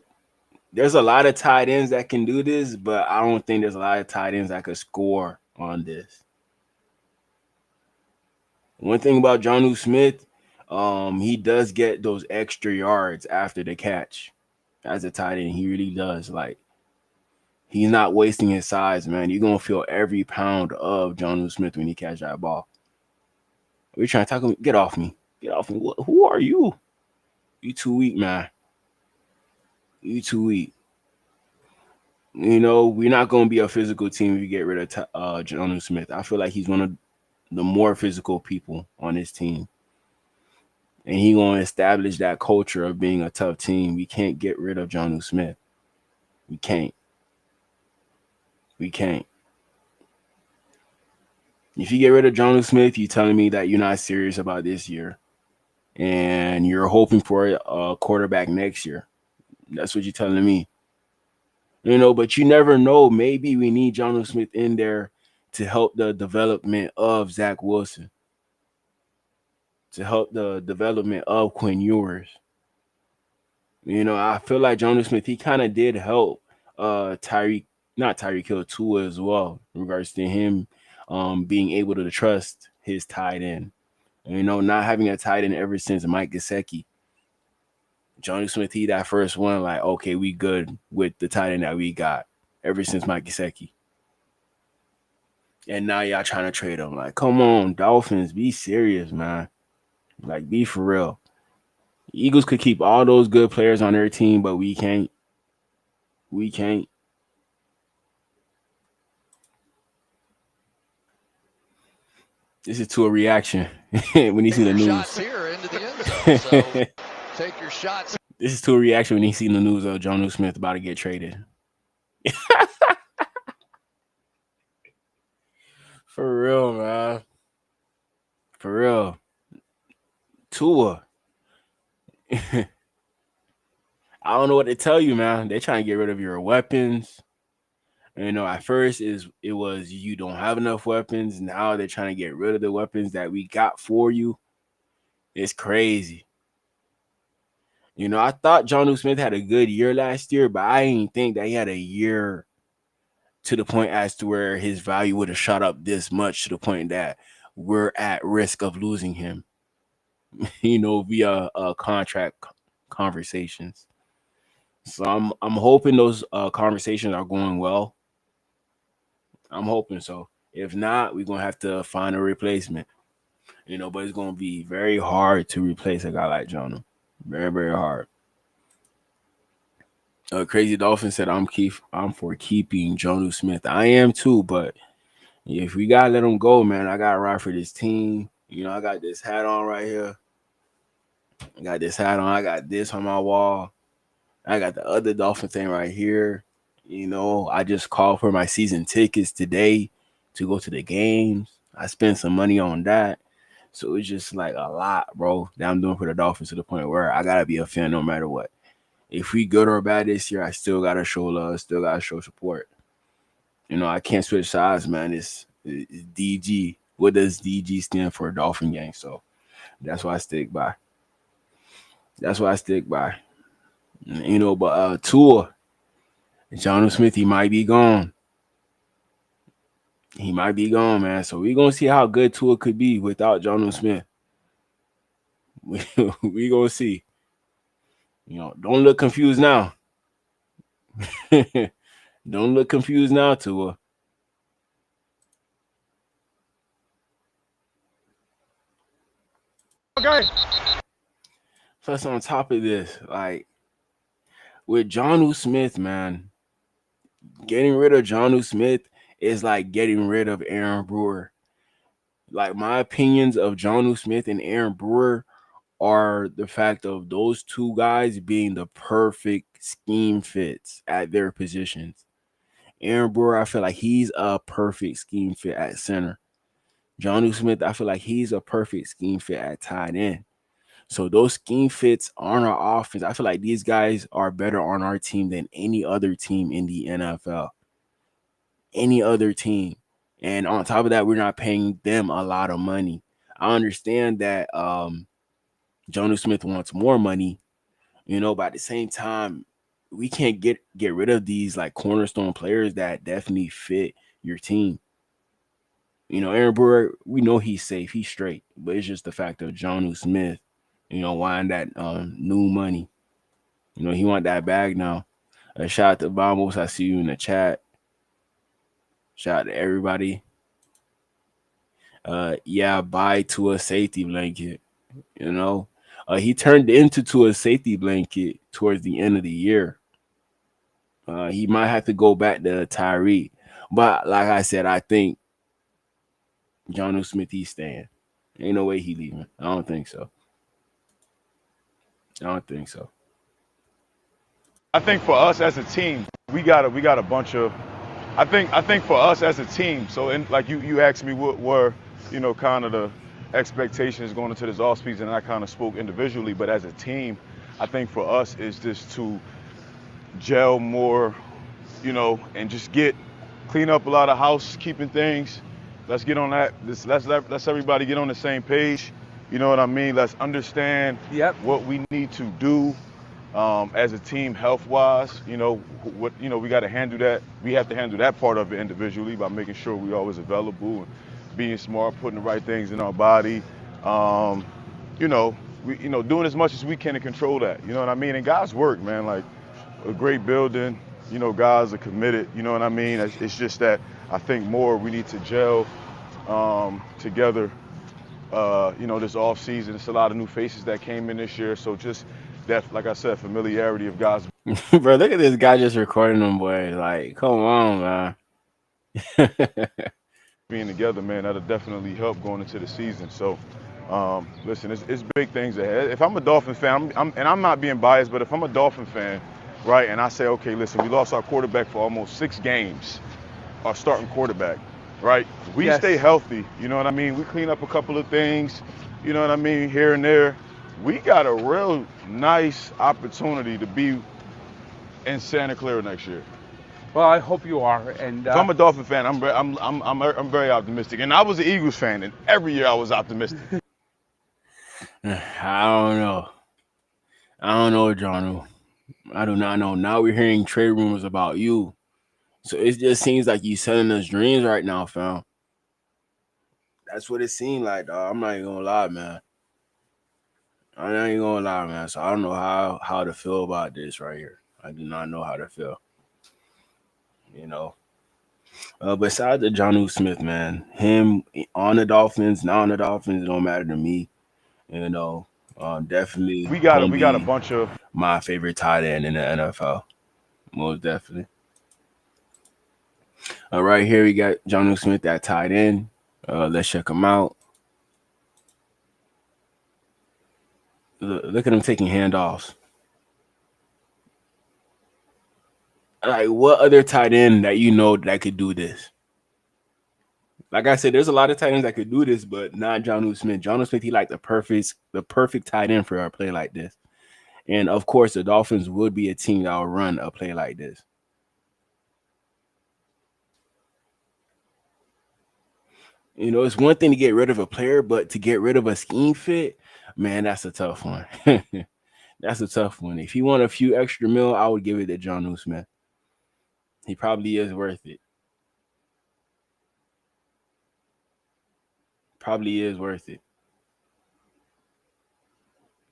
there's a lot of tight ends that can do this, but I don't think there's a lot of tight ends that could score on this. One thing about Jonnu Smith, he does get those extra yards after the catch as a tight end. He really does. Like, he's not wasting his size, man. You're gonna feel every pound of Jonnu Smith when he catch that ball. We're trying to talk him. Get off me. Get off me. Who are you? You too weak, man. You too weak. You know, we're not going to be a physical team if you get rid of Jonnu Smith. I feel like he's one of the more physical people on this team. And he's going to establish that culture of being a tough team. We can't get rid of Jonnu Smith. We can't. We can't. If you get rid of Jonnu Smith, you're telling me that you're not serious about this year. And you're hoping for a quarterback next year. That's what you're telling me. You know, but you never know. Maybe we need Jonnu Smith in there to help the development of Zach Wilson, to help the development of Quinn Ewers. You know, I feel like Jonnu Smith, he kind of did help Tyreek Hill too as well, in regards to him being able to trust his tight end. You know, not having a tight end ever since Mike Gesicki. Jonnu Smith, he that first one, like, okay, we good with the tight end that we got ever since Mike Gesicki. And now y'all trying to trade him. Like, come on, Dolphins, be serious, man. Like, be for real. Eagles could keep all those good players on their team, but we can't. We can't. This is to a reaction when you see the news. Shots here into the end zone. So take your shots. This is to a reaction when you see the news of Jonnu Smith about to get traded. For real, man. For real. Tua. I don't know what to tell you, man. They're trying to get rid of your weapons. You know, at first it was you don't have enough weapons. Now they're trying to get rid of the weapons that we got for you. It's crazy. You know, I thought Jonnu Smith had a good year last year, but I didn't think that he had a year to the point as to where his value would have shot up this much, to the point that we're at risk of losing him, you know, via contract conversations. So I'm hoping those conversations are going well. I'm hoping so. If not, we're going to have to find a replacement. You know, but it's going to be very hard to replace a guy like Jonnu. Very, very hard. Crazy Dolphin said, I'm for keeping Jonnu Smith. I am too, but if we got to let him go, man, I got to ride for this team. You know, I got this hat on right here. I got this hat on. I got this on my wall. I got the other Dolphin thing right here. You know, I just called for my season tickets today to go to the games. I spent some money on that. So it's just like a lot, bro, that I'm doing for the Dolphins, to the point where I got to be a fan no matter what. If we good or bad this year, I still got to show love, still got to show support. You know, I can't switch sides, man. It's DG. What does DG stand for? Dolphin Gang. So that's why I stick by. That's why I stick by. You know, but Tua, Jonnu Smith, he might be gone. He might be gone, man. So we're going to see how good Tua could be without Jonnu Smith. We're going to see. You know, don't look confused now. Don't look confused now, Tua. Okay. Plus, on top of this, like, with Jonnu Smith, man, getting rid of Jonnu Smith is like getting rid of Aaron Brewer. Like, my opinions of Jonnu Smith and Aaron Brewer are the fact of those two guys being the perfect scheme fits at their positions. Aaron Brewer, I feel like he's a perfect scheme fit at center. Jonnu Smith, I feel like he's a perfect scheme fit at tight end. So those scheme fits on our offense, I feel like these guys are better on our team than any other team in the NFL. Any other team. And on top of that, we're not paying them a lot of money. I understand that Jonnu Smith wants more money, but at the same time, we can't get rid of these like cornerstone players that definitely fit your team. Aaron Brewer, we know he's safe, he's straight, but it's just the fact of Jonnu Smith, wanting that new money. He want that bag now. Shout out to Vamos. I see you in the chat. Shout out to everybody. Yeah, buy to a safety blanket. He turned into a safety blanket towards the end of the year. He might have to go back to Tyree. But like I said, I think Jonnu Smith, he's staying. Ain't no way he leaving. I don't think so. I think for us as a team, we got a bunch of. I think for us as a team. So like you asked me what were kind of the expectations going into this offseason, and I kind of spoke individually, but as a team, I think for us is just to gel more, and just clean up a lot of housekeeping things. Let's get on that. Let's everybody get on the same page. You know what I mean? Let's understand what we need to do as a team health-wise. We got to handle that. We have to handle that part of it individually by making sure we're always available and being smart, putting the right things in our body. Doing as much as we can to control that. You know what I mean? And guys work, man. Like a great building. Guys are committed. You know what I mean? It's just that I think more we need to gel together. This off season, it's a lot of new faces that came in this year. So just that, like I said, familiarity of guys. Bro, look at this guy just recording them, boy. Like, come on, man. Being together, man, that'll definitely help going into the season. So, listen, it's big things ahead. If I'm a Dolphin fan, I'm not being biased, but if I'm a Dolphin fan, right, and I say, okay, listen, we lost our quarterback for almost 6 games, our starting quarterback, right? We stay healthy, you know what I mean? We clean up a couple of things, you know what I mean, here and there. We got a real nice opportunity to be in Santa Clara next year. Well, I hope you are. And if I'm a Dolphin fan, I'm very optimistic. And I was an Eagles fan, and every year I was optimistic. I don't know, John. I do not know. Now we're hearing trade rumors about you. So it just seems like you selling us dreams right now, fam. That's what it seemed like, dog. I'm not even gonna lie, man. So I don't know how to feel about this right here. I do not know how to feel. Besides the Jonnu Smith, man, him on the Dolphins, not on the Dolphins, it don't matter to me. Definitely we got a bunch of my favorite tight end in the NFL. Most definitely. Right here we got Jonnu Smith at tight end. Let's check him out. Look at him taking handoffs. Like, what other tight end that could do this? Like I said, there's a lot of tight ends that could do this, but not Jonnu Smith. Jonnu Smith, he like the perfect tight end for a play like this. And of course, the Dolphins would be a team that will run a play like this. It's one thing to get rid of a player, but to get rid of a scheme fit, man, that's a tough one. That's a tough one. If you want a few extra mil, I would give it to Jonnu Smith. He probably is worth it.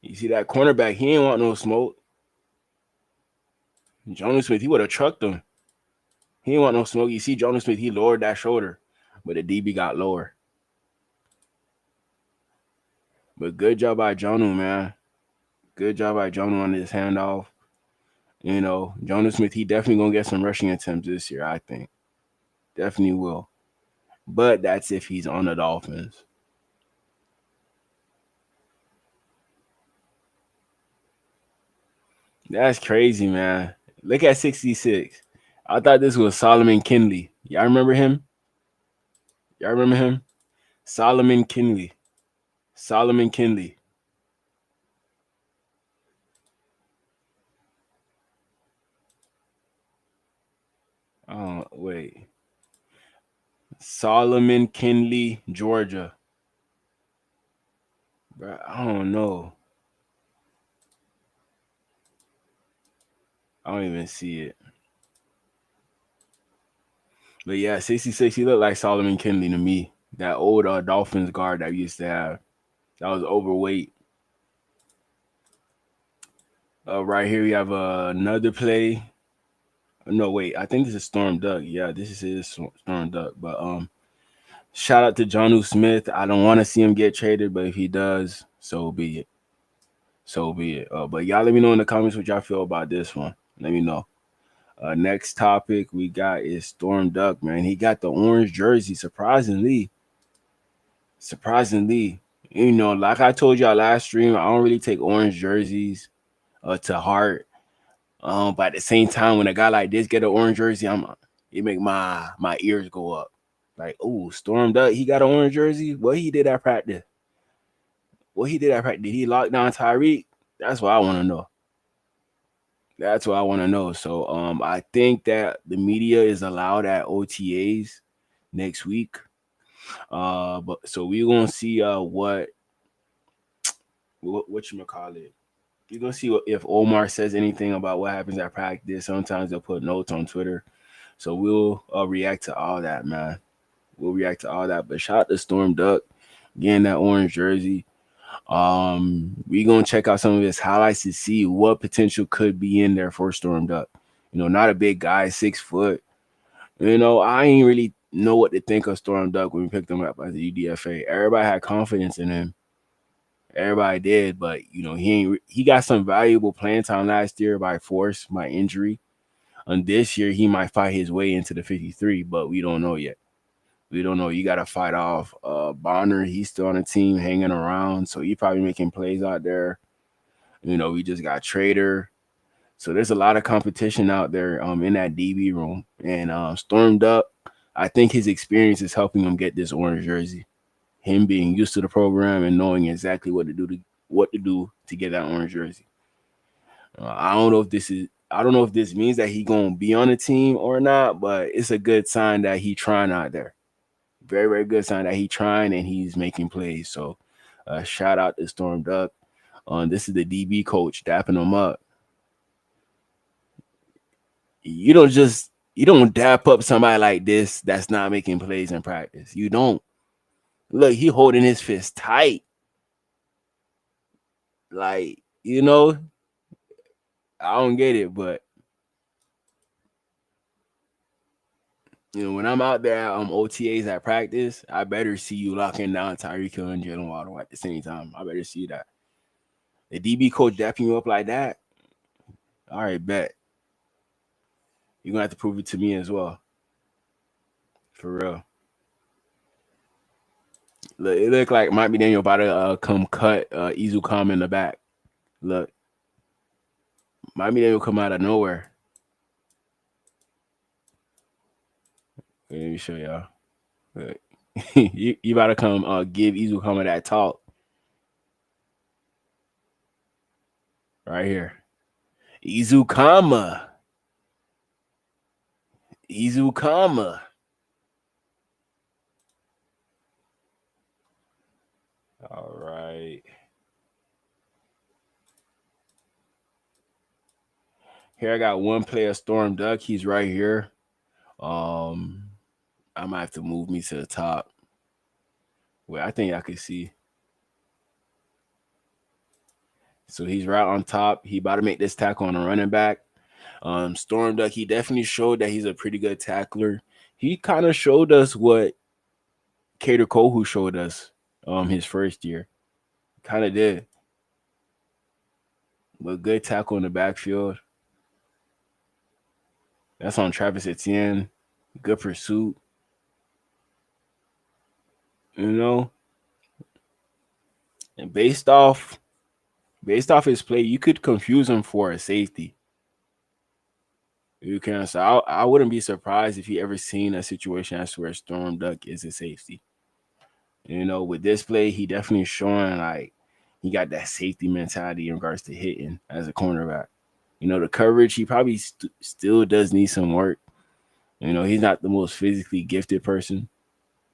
You see that cornerback, he ain't want no smoke. Jonnu Smith, he would have trucked him. He ain't want no smoke. You see Jonnu Smith, he lowered that shoulder, but the DB got lower. But good job by Jonnu, man. Good job by Jonnu on this handoff. Jonnu Smith, he definitely going to get some rushing attempts this year, I think. Definitely will. But that's if he's on the Dolphins. That's crazy, man. Look at 66. I thought this was Solomon Kinley. Y'all remember him? Solomon Kinley. Oh, wait. Solomon Kinley, Georgia. Bro, I don't know. I don't even see it. But yeah, 66, he looked like Solomon Kinley to me. That old Dolphins guard that we used to have. That was overweight. Right here we have another play. No, wait, I think this is Storm Duck. Yeah, this is his Storm Duck. But shout out to Jonnu Smith. I don't want to see him get traded, but if he does, so be it. So be it. But y'all let me know in the comments what y'all feel about this one. Let me know. Next topic we got is Storm Duck, man. He got the orange jersey, surprisingly. Surprisingly. You know, like I told y'all last stream, I don't really take orange jerseys to heart. But at the same time, when a guy like this get an orange jersey, it make my ears go up. Like, oh, Storm Duck, he got an orange jersey. What he did at practice? Did he lock down Tyreek? That's what I want to know. That's what I want to know. So I think that the media is allowed at OTAs next week. But so we're gonna see what you call it. You're gonna see if Omar says anything about what happens at practice. Sometimes they'll put notes on Twitter. So we'll react to all that, man. We'll react to all that. But shout out to Storm Duck getting that orange jersey. We gonna check out some of his highlights to see what potential could be in there for Storm Duck. You know, not a big guy, 6 foot. You know, I ain't really know what to think of Storm Duck when we picked him up as the UDFA. Everybody had confidence in him. Everybody did, but you know, he got some valuable playing time last year by force, by injury. And this year he might fight his way into the 53, but we don't know yet. We don't know. You got to fight off Bonner. He's still on the team hanging around. So he probably making plays out there. You know, we just got Trader. So there's a lot of competition out there in that DB room. And Storm Duck, I think his experience is helping him get this orange jersey. Him being used to the program and knowing exactly what to do to get that orange jersey. I don't know if this means that he gonna be on the team or not, but it's a good sign that he trying out there. Very, very good sign that he's trying and he's making plays. So shout out to Storm Duck. This is the DB coach dapping him up. You don't dap up somebody like this that's not making plays in practice. You don't. Look, he holding his fist tight. Like, you know, I don't get it, but you know, when I'm out there OTAs at practice, I better see you locking down Tyreek Hill and Jalen Waddle at the same time. I better see that. The DB coach dapping you up like that, all right, bet. You're going to have to prove it to me as well. For real. Look, it look like Mike McDaniel about to come cut Izukam in the back. Look. Mike McDaniel come out of nowhere. Let me show y'all. Look. you about to come give Izukam that talk. Right here. Izukama. All right. Here I got one player, Storm Duck. He's right here. I might have to move me to the top. Well, I think I can see. So he's right on top. He about to make this tackle on a running back. Storm Duck, he definitely showed that he's a pretty good tackler. He kind of showed us what Kader Kohu showed us his first year. Kind of did. But good tackle in the backfield. That's on Travis Etienne. Good pursuit. You know? And based off his play, you could confuse him for a safety. You can. So I wouldn't be surprised if he ever seen a situation as where Storm Duck is a safety. You know, with this play, he definitely showing like he got that safety mentality in regards to hitting as a cornerback. You know, the coverage, he probably still does need some work. You know, he's not the most physically gifted person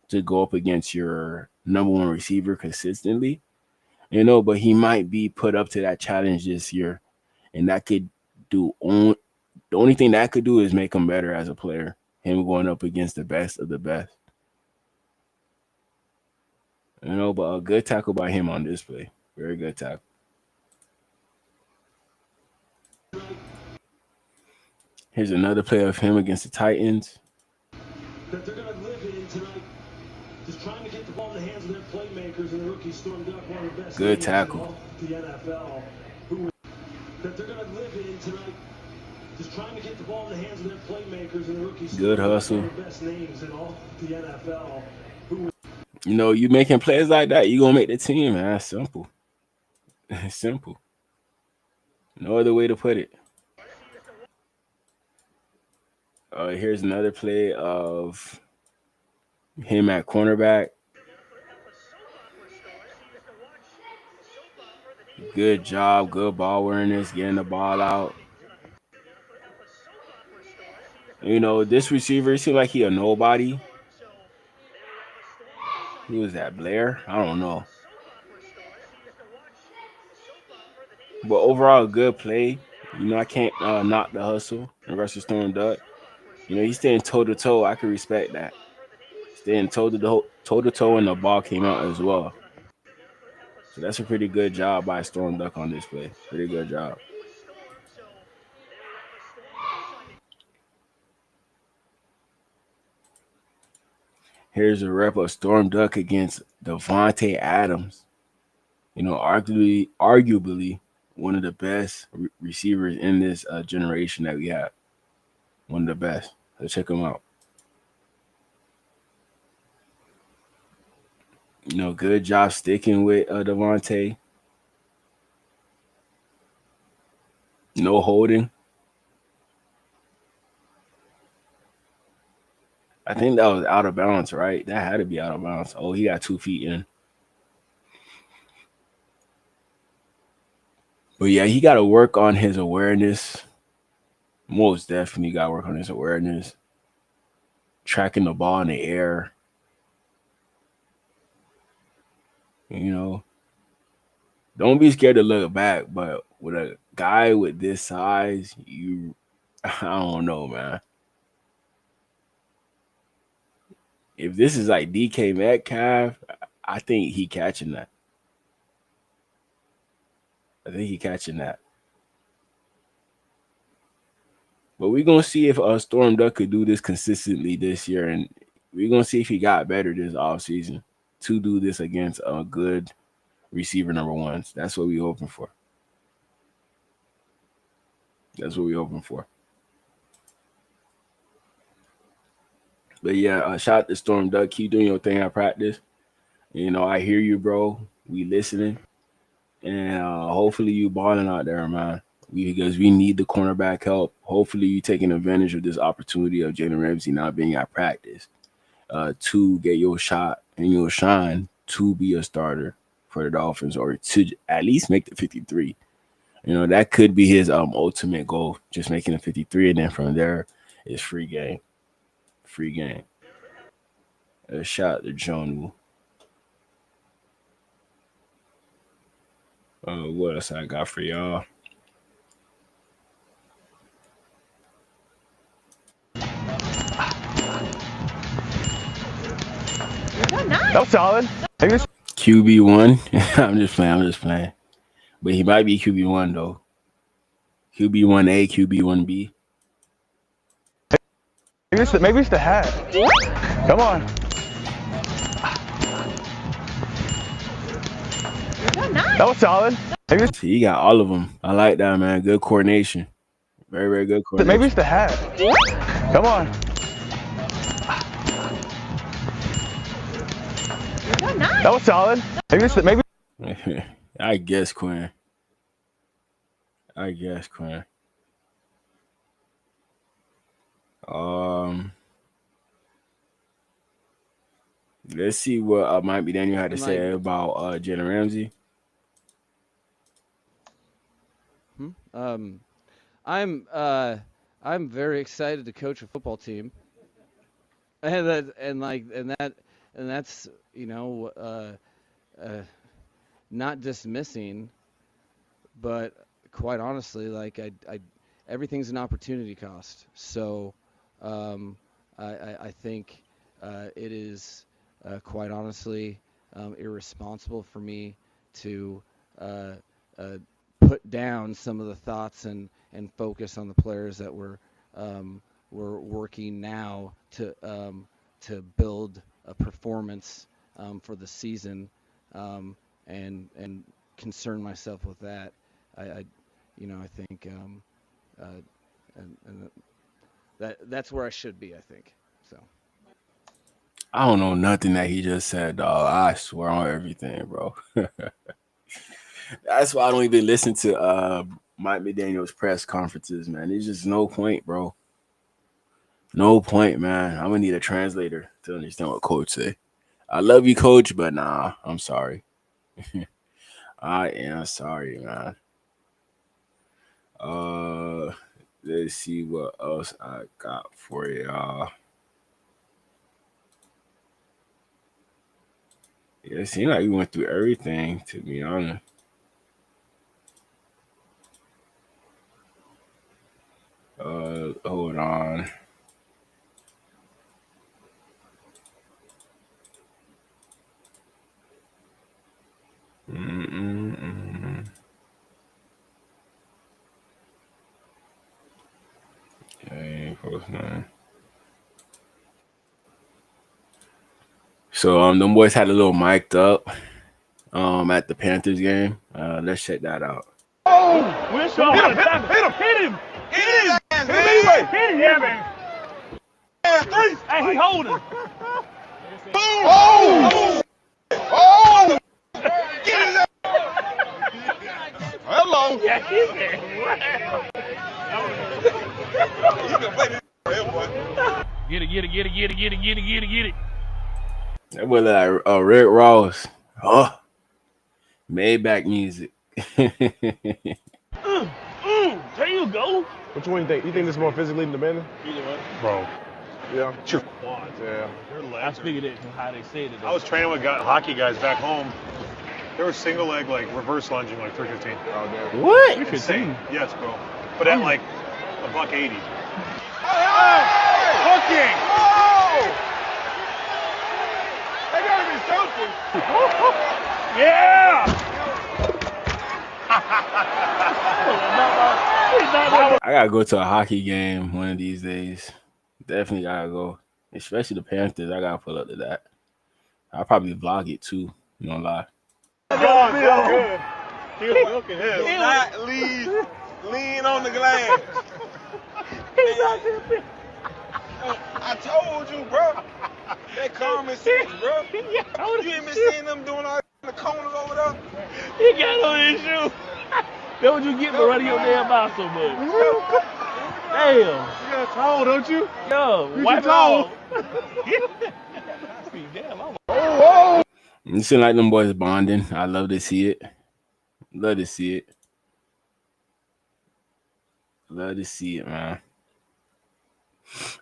to go up against your number one receiver consistently. But he might be put up to that challenge this year, and that could the only thing that could do is make him better as a player. Him going up against the best of the best. But a good tackle by him on this play. Very good tackle. Here's another play of him against the Titans. That they're going to live in tonight. Just trying to get the ball in the hands of their playmakers, and the rookie Storm Duck, one of the best Good names tackle. in all the NFL. That they're going to live in tonight. Just trying to get the ball in the hands of their playmakers, and the rookie Storm Good Duck, hustle. one of the best names in all the NFL. You making plays like that, you gonna make the team, man. It's simple. It's simple. No other way to put it. Here's another play of him at cornerback. Good job, good ball awareness, getting the ball out. This receiver seems like he a nobody. Who was that, Blair? I don't know. But overall, a good play. I can't knock the hustle and Russell Storm Duck. He's staying toe-to-toe. I can respect that. Staying toe-to-toe, and the ball came out as well. So that's a pretty good job by Storm Duck on this play. Pretty good job. Here's a rep of Storm Duck against Devontae Adams. Arguably one of the best receivers in this generation that we have. One of the best. So check him out. Good job sticking with Devontae. No holding. I think that was out of bounds, right? That had to be out of bounds. Oh, he got 2 feet in. But yeah, he got to work on his awareness. Most definitely got to work on his awareness. Tracking the ball in the air. Don't be scared to look back. But with a guy with this size, I don't know, man. If this is like DK Metcalf, I think he catching that. But we're going to see if Storm Duck could do this consistently this year. And we're going to see if he got better this offseason to do this against a good receiver number ones. That's what we're hoping for. But yeah, shout out to Storm Duck. Keep doing your thing at practice. I hear you, bro. We listening. And hopefully you balling out there, man. Because we need the cornerback help. Hopefully you taking advantage of this opportunity of Jalen Ramsey not being at practice to get your shot and your shine to be a starter for the Dolphins, or to at least make the 53. That could be his ultimate goal, just making a 53, and then from there is free game. A shot to John Woo. What else I got for y'all? That was solid. QB1. I'm just playing. But he might be QB1 though. QB1A, QB1B. Maybe it's the hat. Come on. That was solid. So he got all of them. I like that, man. Good coordination. Very, very good coordination. Maybe it's the hat. Come on. That was solid. Maybe. I guess, Quinn. Let's see what Mike B. Daniel had to say about Jalen Ramsey. I'm very excited to coach a football team, and that's not dismissing, but quite honestly, like everything's an opportunity cost. So I think it is quite honestly irresponsible for me to put down some of the thoughts and focus on the players that we're working now to build a performance for the season, and concern myself with that. I think and that's where I should be. I think so. I don't know nothing that he just said, dog. I swear on everything, bro. That's why I don't even listen to Mike McDaniel's press conferences, man. There's just no point, bro. No point, man. I'm gonna need a translator to understand what coach say. I love you, coach, but nah, I'm sorry. I am sorry, man. Let's see what else I got for y'all. Yeah, it seemed like we went through everything, to be honest. Hold on. Okay, close man. So them boys had a little mic'd up at the Panthers game. Let's check that out. Oh, Winslow. Hit him. Hit him. Anyway. Hit him. Yeah, man. Three. Hey, he holding. Oh! Oh! Get his ass! Hello. Yeah, he's there. You can play this for him, boy. Get it. That was like Rick Ross. Oh, Maybach music. There you go. Which one you think? You think this is more physically demanding? Either way. Bro. Yeah. Sure. Quads. Yeah. I figured it how they said it. I was training with hockey guys back home. They were single leg, like reverse lunging, like 315. Oh, damn. What? Insane. Yes, bro. But at like $180. Hooking! Oh! They gotta be something. Yeah! I gotta go to a hockey game one of these days. Definitely gotta go. Especially the Panthers. I gotta pull up to that. I'll probably vlog it too. No lie. Good. He was milking him. Do not lean on the glass. I told you, bro. That common sense, bro. You ain't been seeing them doing all the corners over there? He got on his shoe. That's what you get for running your damn mouth so much. Damn. You got a towel, don't you? Yo, Use wipe your towel. Damn, I'm Oh! It seems like them boys bonding. I love to see it. Love to see it. Love to see it, man.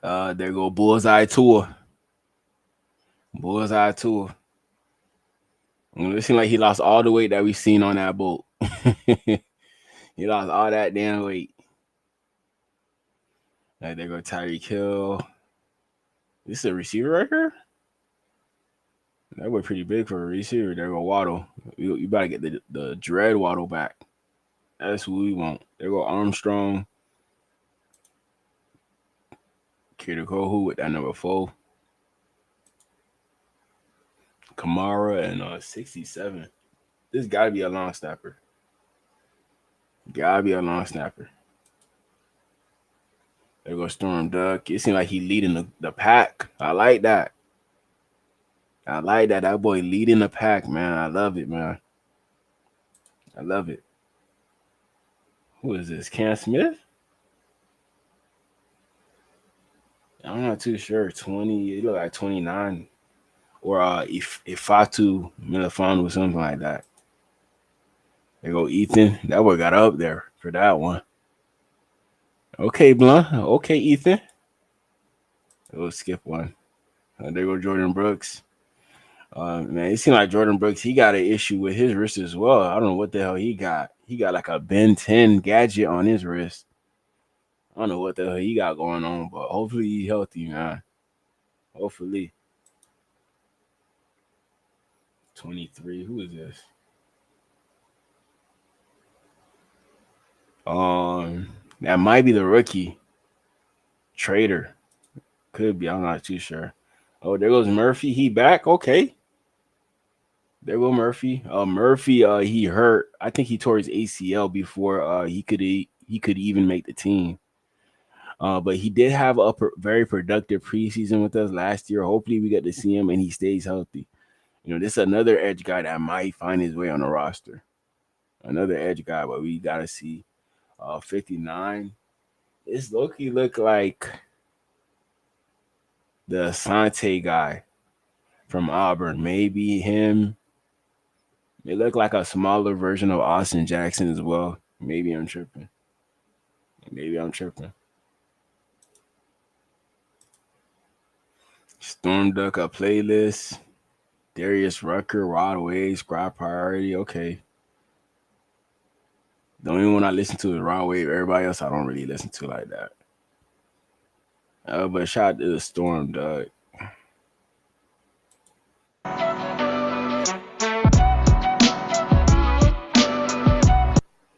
There go Bullseye Tour. Bullseye Tour. It seems like he lost all the weight that we seen on that boat. He lost all that damn weight. Like there go Tyreek Hill. This is a receiver right here? That was pretty big for a receiver. There go Waddle. You better get the dread Waddle back. That's what we want. There go Armstrong. Kirikou with that number 4. Kamara and 67. This gotta be a long snapper. Gotta be a long snapper. There go Storm Duck. It seems like he leading the pack. I like that. I like that. That boy leading the pack, man. I love it, man. I love it. Who is this? Cam Smith? I'm not too sure. 20. It look like 29. Or Ifatu Milifanu or something like that. There go Ethan. That boy got up there for that one. Okay, Blunt. Okay, Ethan. We'll skip one. There go Jordan Brooks. Man, it seemed like Jordan Brooks, he got an issue with his wrist as well. I don't know what the hell he got. He got like a Ben 10 gadget on his wrist. I don't know what the hell he got going on, but hopefully he's healthy, man. Hopefully. 23. Who is this? That might be the rookie. Trader. Could be. I'm not too sure. Oh, there goes Murphy. He back. Okay. There go Murphy. Murphy, he hurt. I think he tore his ACL before he could even make the team. But he did have a very productive preseason with us last year. Hopefully, we get to see him and he stays healthy. You know, this is another edge guy that might find his way on the roster. Another edge guy, but we gotta see. 59. This low-key look like the Asante guy from Auburn. Maybe him. It looked like a smaller version of Austin Jackson as well. Maybe I'm tripping. Storm Duck, a playlist. Darius Rucker, Rod Wave, Squad Priority. Okay. The only one I listen to is Rod Wave. Everybody else I don't really listen to like that. But shout out to the Storm Duck.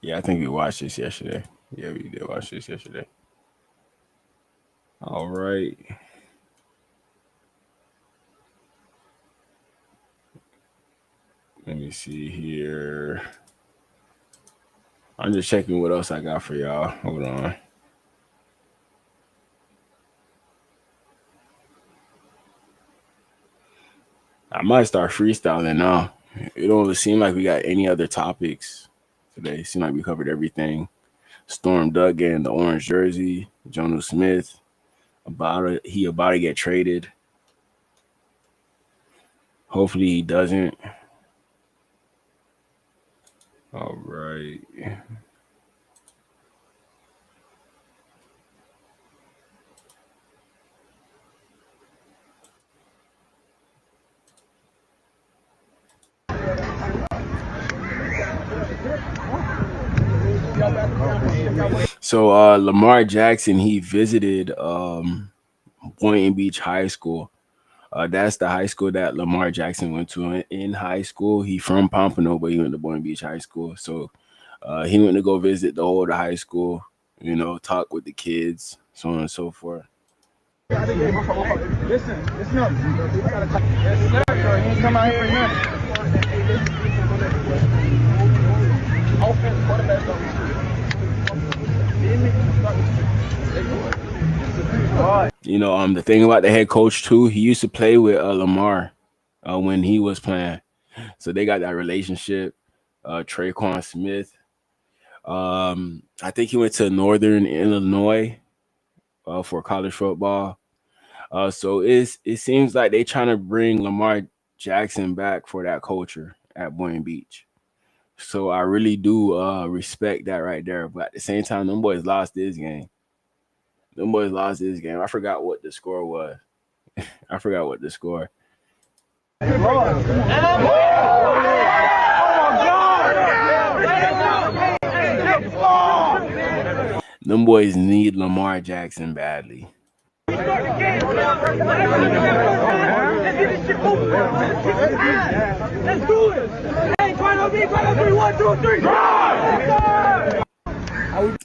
Yeah, I think we watched this yesterday. Yeah, we did watch this yesterday. All right. Let me see here. I'm just checking what else I got for y'all. Hold on. I might start freestyling now. It don't seem like we got any other topics today. It seems like we covered everything. Storm Duggan, the orange jersey, Jono Smith, about to get traded. Hopefully he doesn't. All right. So Lamar Jackson, he visited Boynton Beach High School. That's the high school that Lamar Jackson went to in high school. He from Pompano, but he went to Boynton Beach High School. So he went to go visit the whole high school, you know, talk with the kids, so on and so forth. Listen up. He come out here for nothing. Offense, quarterback, you know, the thing about the head coach too, he used to play with Lamar when he was playing, so they got that relationship. Traquan Smith, I think he went to Northern Illinois for college football. So it seems like they trying to bring Lamar Jackson back for that culture at Boynton Beach. So I really do respect that right there. But at the same time, them boys lost this game. I forgot what the score was. Them boys need Lamar Jackson badly. Let's do it. Hey, try to be 1, 2, 3.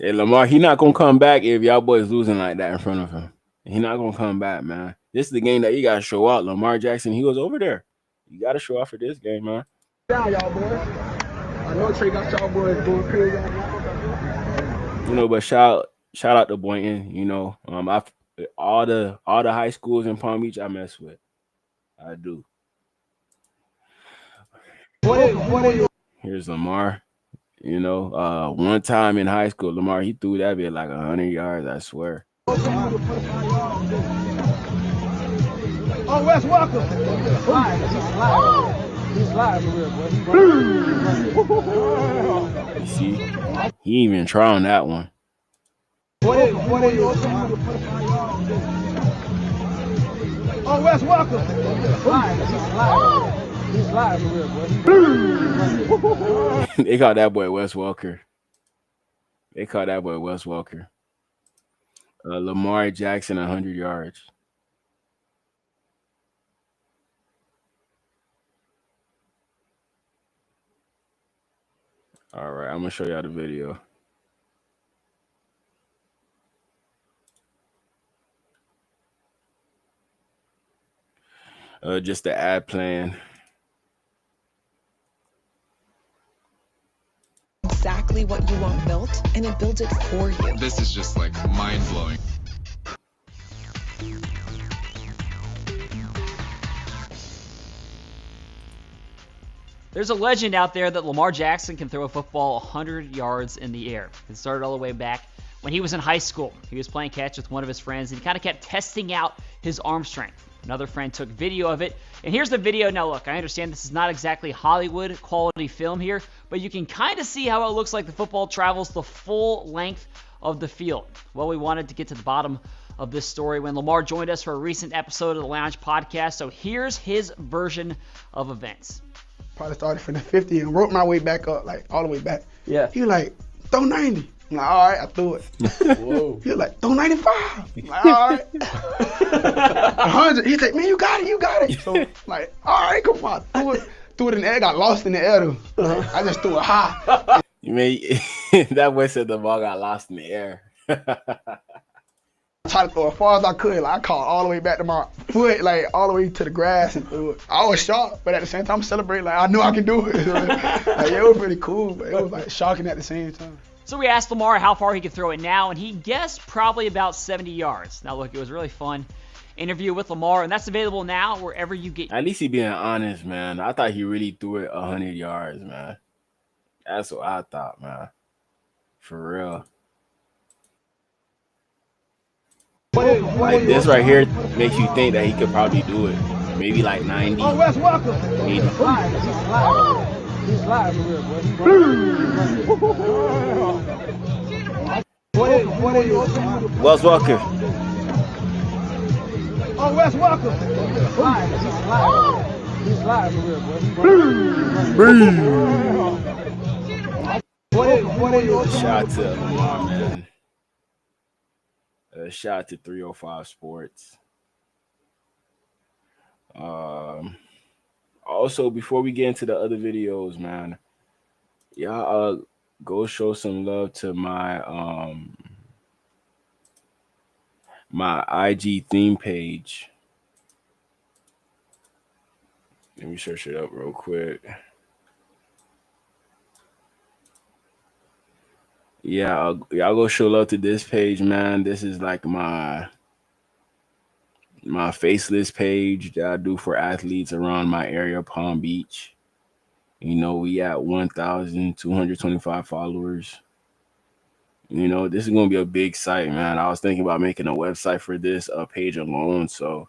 Hey, Lamar, he not gonna come back if y'all boys losing like that in front of him. He not gonna come back, man. This is the game that you gotta show out. Lamar Jackson, he was over there. You gotta show out for this game, man. Down, y'all boys. I know Trey got y'all boys going crazy. You know, but shout out to Boynton. You know, all the high schools in Palm Beach I mess with. I do. Here's Lamar. You know, one time in high school, Lamar, he threw that bit like 100 yards, I swear. Oh, Wes, welcome. He's live for real, boy. You see, he even try on that one. Oh, Wes, welcome. He's live for real, boy. They call that boy Wes Welker. They call that boy Wes Welker. Lamar Jackson, 100 yards. All right, I'm gonna show y'all the video. Just the ad plan. Exactly what you want built, and it builds it for you. This is just like mind blowing. There's a legend out there that Lamar Jackson can throw a football 100 yards in the air. It started all the way back when he was in high school. He was playing catch with one of his friends, and he kind of kept testing out his arm strength. Another friend took video of it, and here's the video. Now, look, I understand this is not exactly Hollywood quality film here, but you can kind of see how it looks like the football travels the full length of the field. Well, we wanted to get to the bottom of this story when Lamar joined us for a recent episode of the Lounge Podcast, so here's his version of events. Probably started from the 50 and wrote my way back up, like all the way back. Yeah. He was like, throw 90. I'm like, all right, I threw it. Whoa. He was like, throw 95. I'm like, all right. 100. He's like, man, you got it. So, like, all right, come on. Threw it in the air, got lost in the air, though. I just threw it high. You mean that boy said the ball got lost in the air. I tried to throw as far as I could. Like, I caught all the way back to my foot, like all the way to the grass and threw it. I was shocked, but at the same time, celebrating. Like, I knew I could do it. Like, it was pretty cool, but it was like shocking at the same time. So we asked Lamar how far he could throw it now, and he guessed probably about 70 yards. Now, look, it was really fun interview with Lamar, and that's available now wherever you get. At least he being honest, man. I thought he really threw it 100 yards, man. That's what I thought, man. For real. Like this right here makes you think that he could probably do it. Maybe like 90. Oh, Wes Welker. 80. He's live for real, boy. Wes Welker. Oh, Wes Welker. He's live for real, boy. Shout out to Lamar, man. Shout out to 305 Sports. Also, before we get into the other videos, man, y'all go show some love to my my IG theme page. Let me search it up real quick. Yeah, y'all go show love to this page, man. This is like my faceless page that I do for athletes around my area, Palm Beach. You know, we at 1,225 followers. You know, this is gonna be a big site, man. I was thinking about making a website for this page alone. So,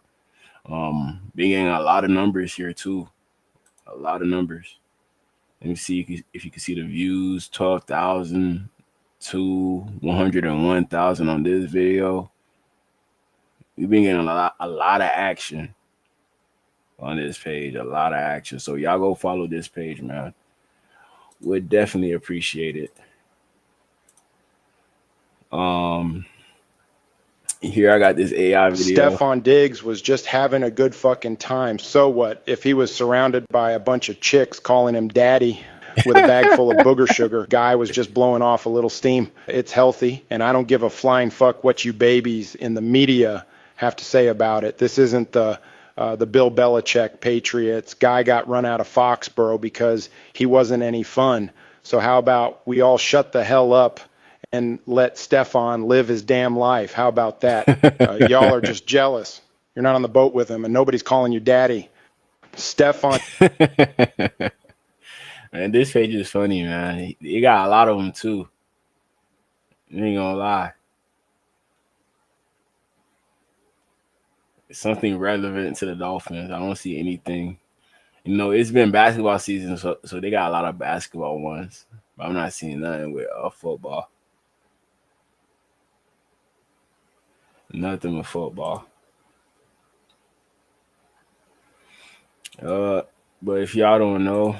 been getting a lot of numbers here too. A lot of numbers. Let me see if you can see the views. 12,000 to 101,000 on this video. We've been getting a lot of action on this page. A lot of action. So y'all go follow this page, man. Would definitely appreciate it. Here I got this AI video. Stefon Diggs was just having a good fucking time. So what if he was surrounded by a bunch of chicks calling him daddy with a bag full of booger sugar? Guy was just blowing off a little steam. It's healthy, and I don't give a flying fuck what you babies in the media have to say about it. This isn't the Bill Belichick Patriots. Guy got run out of Foxborough because he wasn't any fun. So how about we all shut the hell up and let Stefon live his damn life? How about that? Y'all are just jealous. You're not on the boat with him, and nobody's calling you daddy. Stefon. Man, this page is funny, man. He got a lot of them, too. I ain't gonna lie. It's something relevant to the Dolphins. I don't see anything. You know, it's been basketball season, so they got a lot of basketball ones. But I'm not seeing nothing with football. Nothing with football. But if y'all don't know,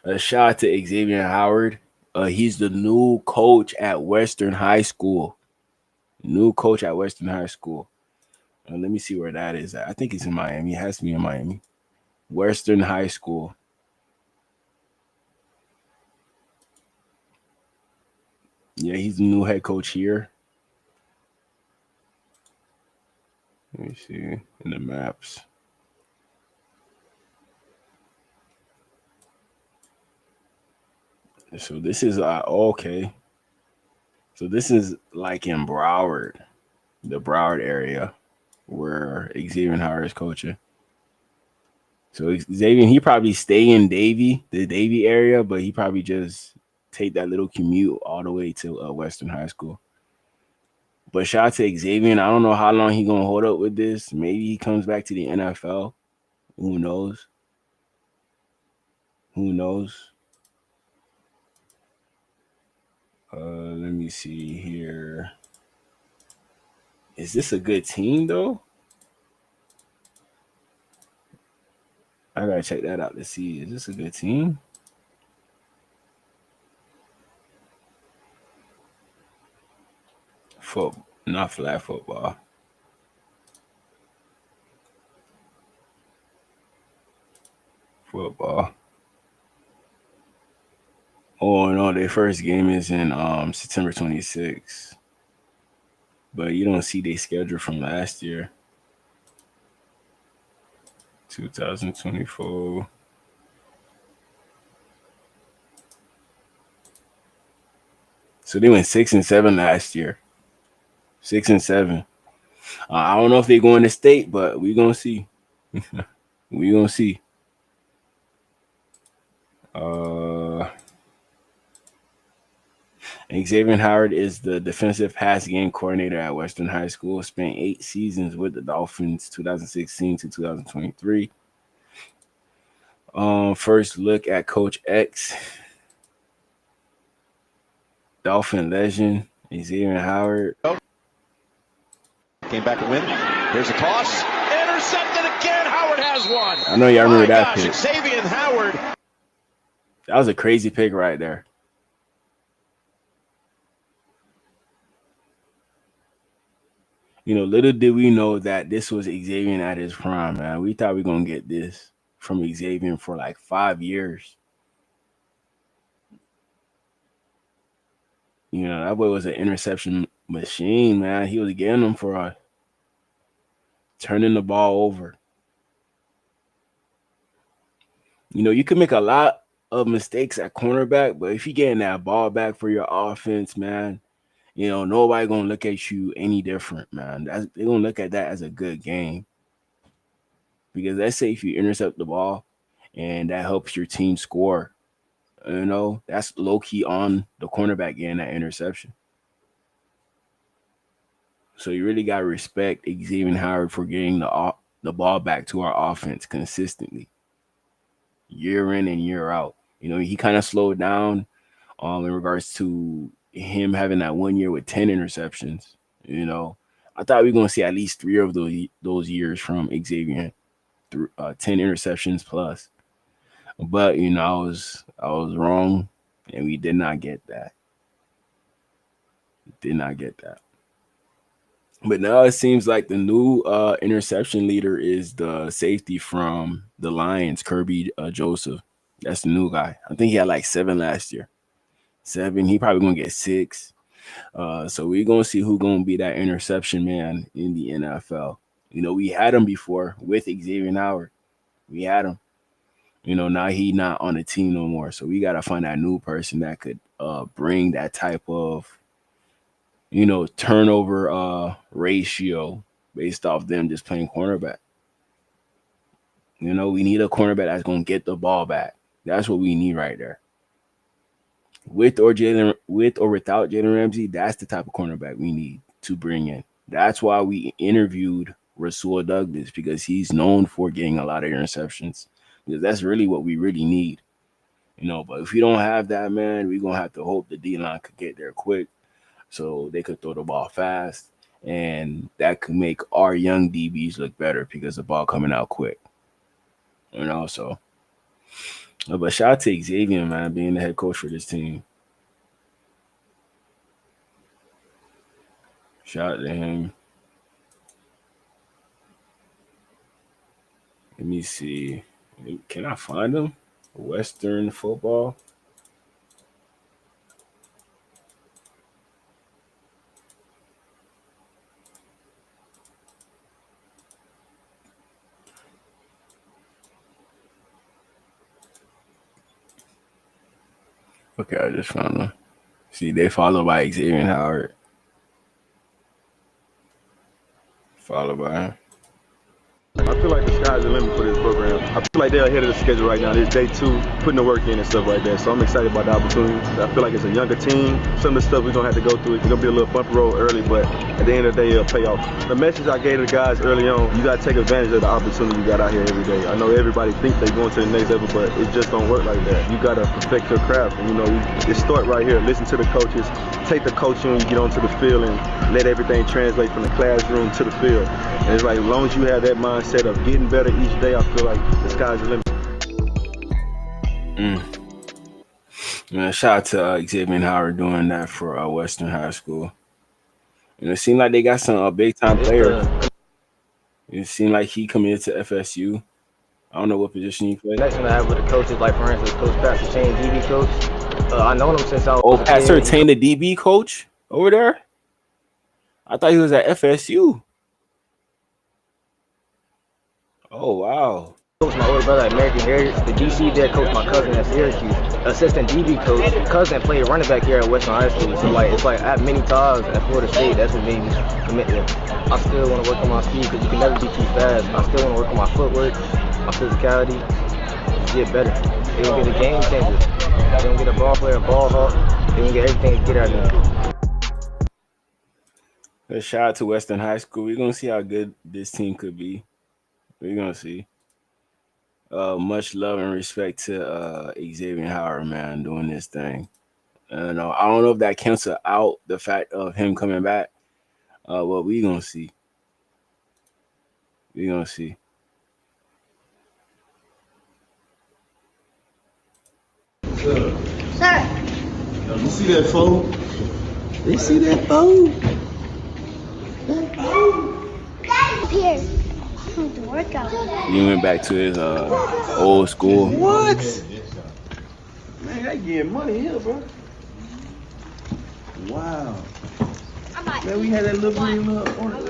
a shout out to Xavier Howard. He's the new coach at Western High School. New coach at Western High School. Let me see where that is at. I think it's in Miami. It has to be in Miami. Western High School. Yeah, he's the new head coach here. Let me see in the maps. So this is okay. So this is like in Broward, the Broward area, where Xavier Howard is coaching. So Xavier, he probably stay in Davie, the Davie area, but he probably just take that little commute all the way to Western High School. But shout out to Xavier. I don't know how long he gonna hold up with this. Maybe he comes back to the NFL. Who knows? Who knows? Let me see here. Is this a good team though? I gotta check that out to see. Is this a good team? Not flag football. Football. Oh no, their first game is in September 26th. But you don't see their schedule from last year. 2024. So they went 6-7 last year. 6-7. I don't know if they're going to state, but we gonna see. We gonna see. Xavier Howard is the defensive pass game coordinator at Western High School. Spent 8 seasons with the Dolphins, 2016 to 2023. First look at Coach X. Dolphin legend, Xavier Howard. Came back to win. Here's a toss. Intercepted again. Howard has one. I know y'all remember that pick. Xavier Howard. That was a crazy pick right there. You know, little did we know that this was Xavier at his prime, man. We thought we were going to get this from Xavier for like 5 years. You know, that boy was an interception machine, man. He was getting them for turning the ball over. You know, you can make a lot of mistakes at cornerback, but if you're getting that ball back for your offense, man, you know, nobody gonna look at you any different, man. They're gonna look at that as a good game. Because let's say if you intercept the ball and that helps your team score, you know, that's low-key on the cornerback getting that interception. So you really got to respect Xavier Howard for getting the ball back to our offense consistently, year in and year out. You know, he kind of slowed down in regards to him having that 1 year with 10 interceptions. You know, I thought we were going to see at least 3 of those years from Xavier, 10 interceptions plus. But you know, I was wrong, and we did not get that. Did not get that. But now it seems like the new interception leader is the safety from the Lions, Kirby Joseph. That's the new guy. I think he had like 7 last year. 7. He probably gonna get 6. So we're gonna see who's gonna be that interception man in the NFL. You know, we had him before with Xavier Howard. We had him. You know, now he not on the team no more. So we gotta find that new person that could bring that type of, you know, turnover ratio based off them just playing cornerback. You know, we need a cornerback that's gonna get the ball back. That's what we need right there. With or without Jalen Ramsey, that's the type of cornerback we need to bring in. That's why we interviewed Rasul Douglas, because he's known for getting a lot of interceptions. Because that's really what we really need. You know, but if we don't have that, man, we're gonna have to hope the D-line could get there quick so they could throw the ball fast, and that could make our young DBs look better because the ball coming out quick. You know, so. But shout out to Xavier, man, being the head coach for this team. Shout out to him. Let me see. Can I find him? Western football. Okay, I just found them. See, they followed by Xavier Howard. Followed by him. I feel like the sky's the limit for this program. I feel like they're ahead of the schedule right now. This day 2, putting the work in and stuff like that. So I'm excited about the opportunity. I feel like it's a younger team. Some of the stuff we're going to have to go through, it's going to be a little bump road early, but at the end of the day, it'll pay off. The message I gave to the guys early on, you got to take advantage of the opportunity you got out here every day. I know everybody thinks they're going to the next level, but it just don't work like that. You got to perfect your craft. And, you know, it start right here. Listen to the coaches. Take the coaching when you get onto the field and let everything translate from the classroom to the field. And it's like, as long as you have that mindset of getting better each day, I feel like the sky's the limit. Man, shout out to Xavier Howard doing that for Western High School. And it seemed like they got some big time players. It seemed like he committed to FSU. I don't know what position he played. Next thing I have with the coaches, like for instance, Coach Pastor Chain, DB coach. I known him since I was. Oh, Pastor Chain, the DB coach over there. I thought he was at FSU. Oh wow. Coach my older brother at American Heritage. The DC there coached my cousin at Syracuse. Assistant DB coach. Cousin played running back here at Western High School. So like it's like at many times at Florida State. That's what made me commit there. I still want to work on my speed because you can never be too fast. I still want to work on my footwork, my physicality, get better. They don't get a game changer. They don't get a ball player, a ball hawk. They don't get everything to get out of them. Shout out to Western High School. We're gonna see how good this team could be. We're gonna see. Much love and respect to Xavier Howard, man, doing this thing. I don't know if that cancels out the fact of him coming back. But we gonna see. We gonna see. Sir. You see that phone? They see that phone? That phone? Here. The workout. He went back to his old school. What? Man, they getting money here, bro. Wow. Man, we had that little green look on it.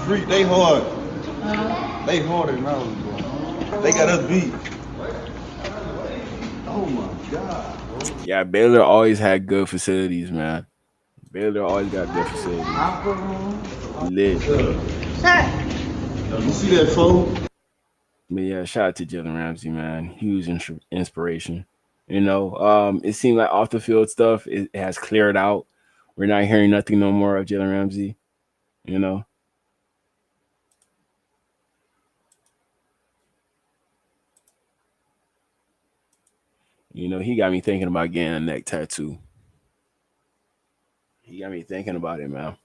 Freak, they hard. They harder than I was going. They got us beat. Oh my God. Yeah, Baylor always had good facilities, man. Baylor always got good facilities. Lit. Sir. You see that phone? But yeah, shout out to Jalen Ramsey, man. Huge inspiration. You know, it seemed like off the field stuff, it has cleared out. We're not hearing nothing no more of Jalen Ramsey. You know. You know, he got me thinking about getting a neck tattoo. He got me thinking about it, man.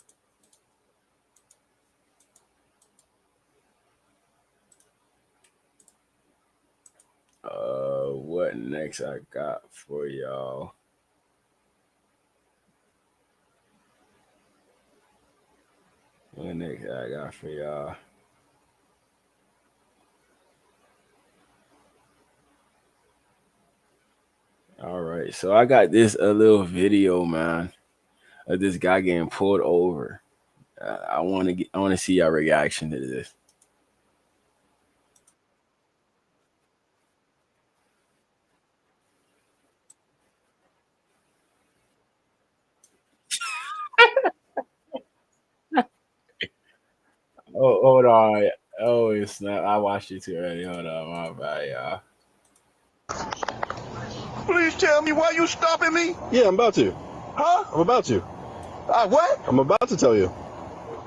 What next I got for y'all? What next I got for y'all? All right, so I got this a little video, man, of this guy getting pulled over. I want to see your reaction to this. Oh, hold on. Oh, it's not. I watched it too early. Hold on, my bad, y'all. Please tell me why you stopping me? Yeah, I'm about to. Huh? I'm about to. What? I'm about to tell you.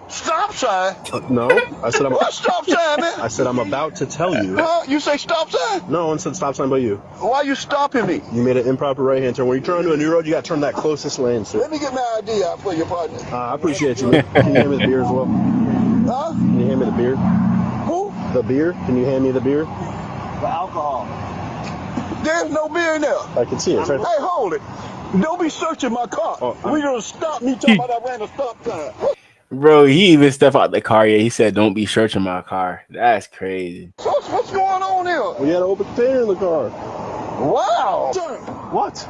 Stop sign? No, I said I'm. What stop sign, man? I said I'm about to tell you. You say stop sign? No one said stop sign but you. Why you stopping me? You made an improper right-hand turn. When you're trying to do a new road, you got to turn that closest lane, sir. Let me get my ID out for your partner. I appreciate you, man. Can you hand me the beer as well? Huh? Can you hand me the beer? Who? The beer? Can you hand me the beer? The alcohol. There's no beer in there. I can see it. It's right there. Hey, hold it. Don't be searching my car. We're going to stop me talking about I ran a stop sign. Bro, he even stepped out the car. Yeah, he said, "Don't be searching my car." That's crazy. So what's going on here? We had an open container in the car. Wow. What?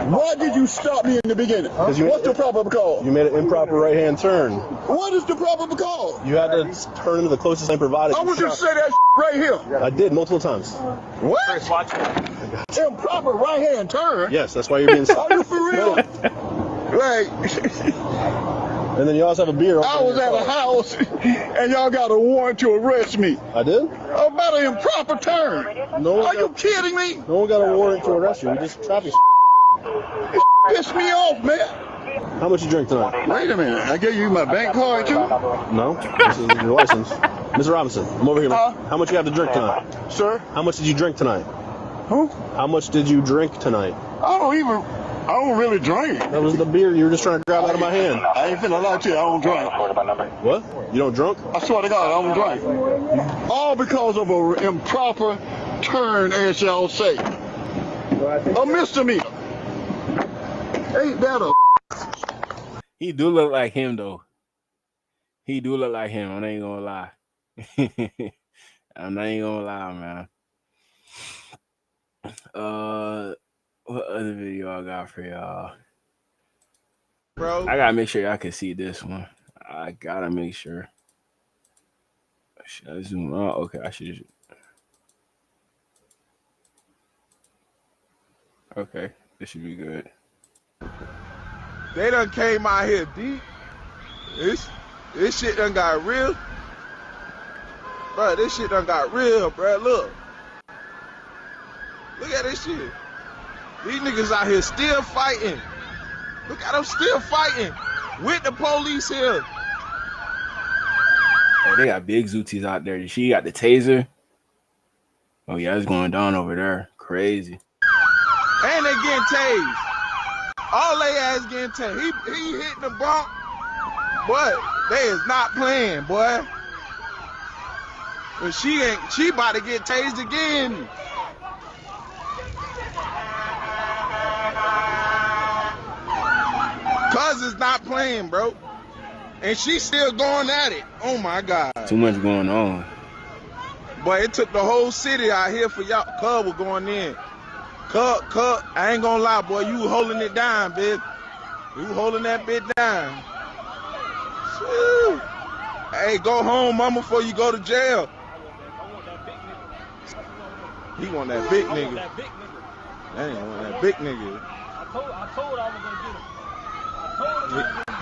Why did you stop me in the beginning? What's the proper call? You made an improper right-hand turn. What is the proper call? You had to turn into the closest lane provided. I want you to say that right here. I did multiple times. What? Improper right-hand turn? Yes, that's why you're being stopped. Are you for real? Like, and then you also have a beer. I was at a house and y'all got a warrant to arrest me. I did? About an improper turn. Are you kidding me? No one got a warrant to arrest you. We just traffic. It pissed me off, man. How much you drink tonight? Wait a minute. I gave you my bank card too? No, this is your license. Mr. Robinson, I'm over here, man. How much you have to drink tonight? Sir? How much did you drink tonight? Who? How much did you drink tonight? I don't really drink. That was the beer you were just trying to grab out of my hand. I ain't finna lie to you, I don't drink. What? You don't drunk? I swear to God, I don't drink. All because of an improper turn, as y'all say. A misdemeanor. Ain't that a... He do look like him, though. He do look like him. I ain't gonna lie. I'm not even gonna lie, man. What other video I got for y'all? Bro, I gotta make sure y'all can see this one. I gotta make sure. Should I zoom out? Okay, I should. Okay, this should be good. they done came out here deep. This shit done got real. Bro, this shit done got real, bro. Look at this shit. These niggas out here still fighting. Look at them still fighting with the police here. Oh, they got big Zooties out there. She got the taser. Oh, yeah, it's going down over there. Crazy. And they getting tased. All they ass getting tased. He hitting the bump. But they is not playing, boy. But she about to get tased again. Cuz is not playing, bro. And she's still going at it. Oh my God. Too much going on. Boy, it took the whole city out here for y'all. Cuz was going in. Cuz, I ain't gonna lie, boy. You holding it down, bitch. You holding that bit down. Woo. Hey, go home, mama, before you go to jail. He want that big nigga. That ain't want that big nigga. I told I was gonna get him.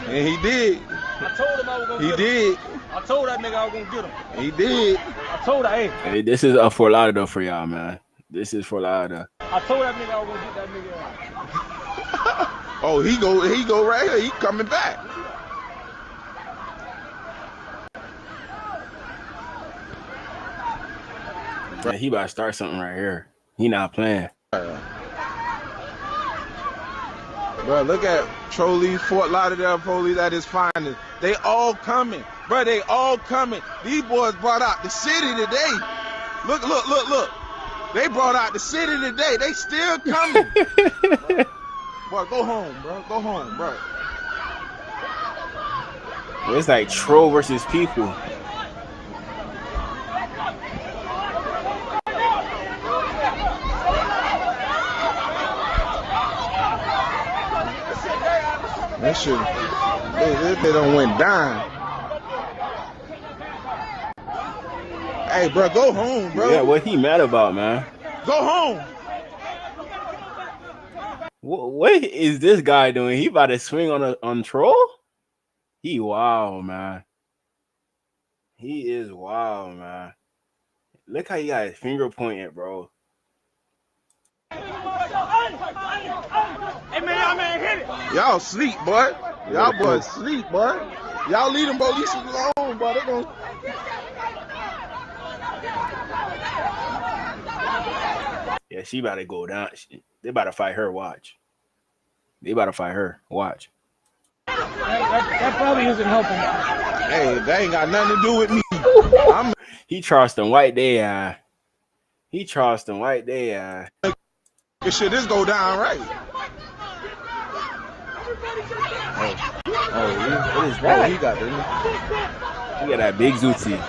And he did. I told him I was gonna He get did. him. I told that nigga I was gonna get him. He did. I told her, Hey, this is a Fort Lauderdale for y'all, man. This is Fort Lauderdale. I told that nigga I was gonna get that nigga. Oh, he go right here. He coming back. Man, he about to start something right here. He not playing. Bro, look at Trolley's Fort Lauderdale police at his finest. They all coming. Bro, they all coming. These boys brought out the city today. Look. They brought out the city today. They still coming. Boy, go home, bro. Go home, bro. It's like troll versus people. That shit, they done went down. Hey, bro, go home, bro. Yeah, what he mad about, man? Go home. What is this guy doing? He about to swing on troll? He wild, man. He is wild, man. Look how he got his finger pointing, bro. Hey man, hit it. Y'all sleep, boy. Y'all boys sleep, boy. Y'all leave them police alone, boy. They gonna... Yeah, she about to go down. They about to fight her. Watch. They about to fight her. Watch. That probably isn't helping. Hey, that ain't got nothing to do with me. He charged them white day. He charged them white day. This shit, this go down right. What is that? He got that big Zuti.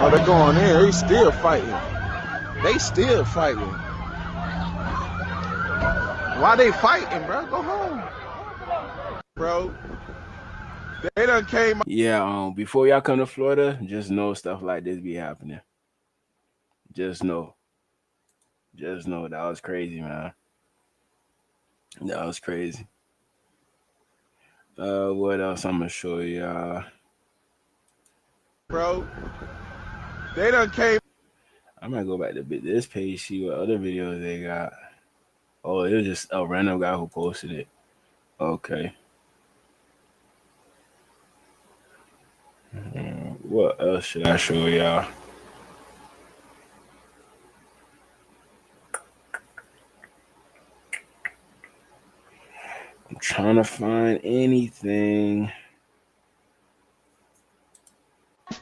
Oh, they're going in. They still fighting. They still fighting. Why they fighting, bro? Go home, bro. They done came. Yeah. Before y'all come to Florida, just know stuff like this be happening. Just know. Just know that was crazy, man. That was crazy. What else I'm gonna show y'all? Bro, they done came. I might go back to this page, see what other videos they got. Oh, it was just a random guy who posted it. Okay. What else should I show y'all? I'm trying to find anything.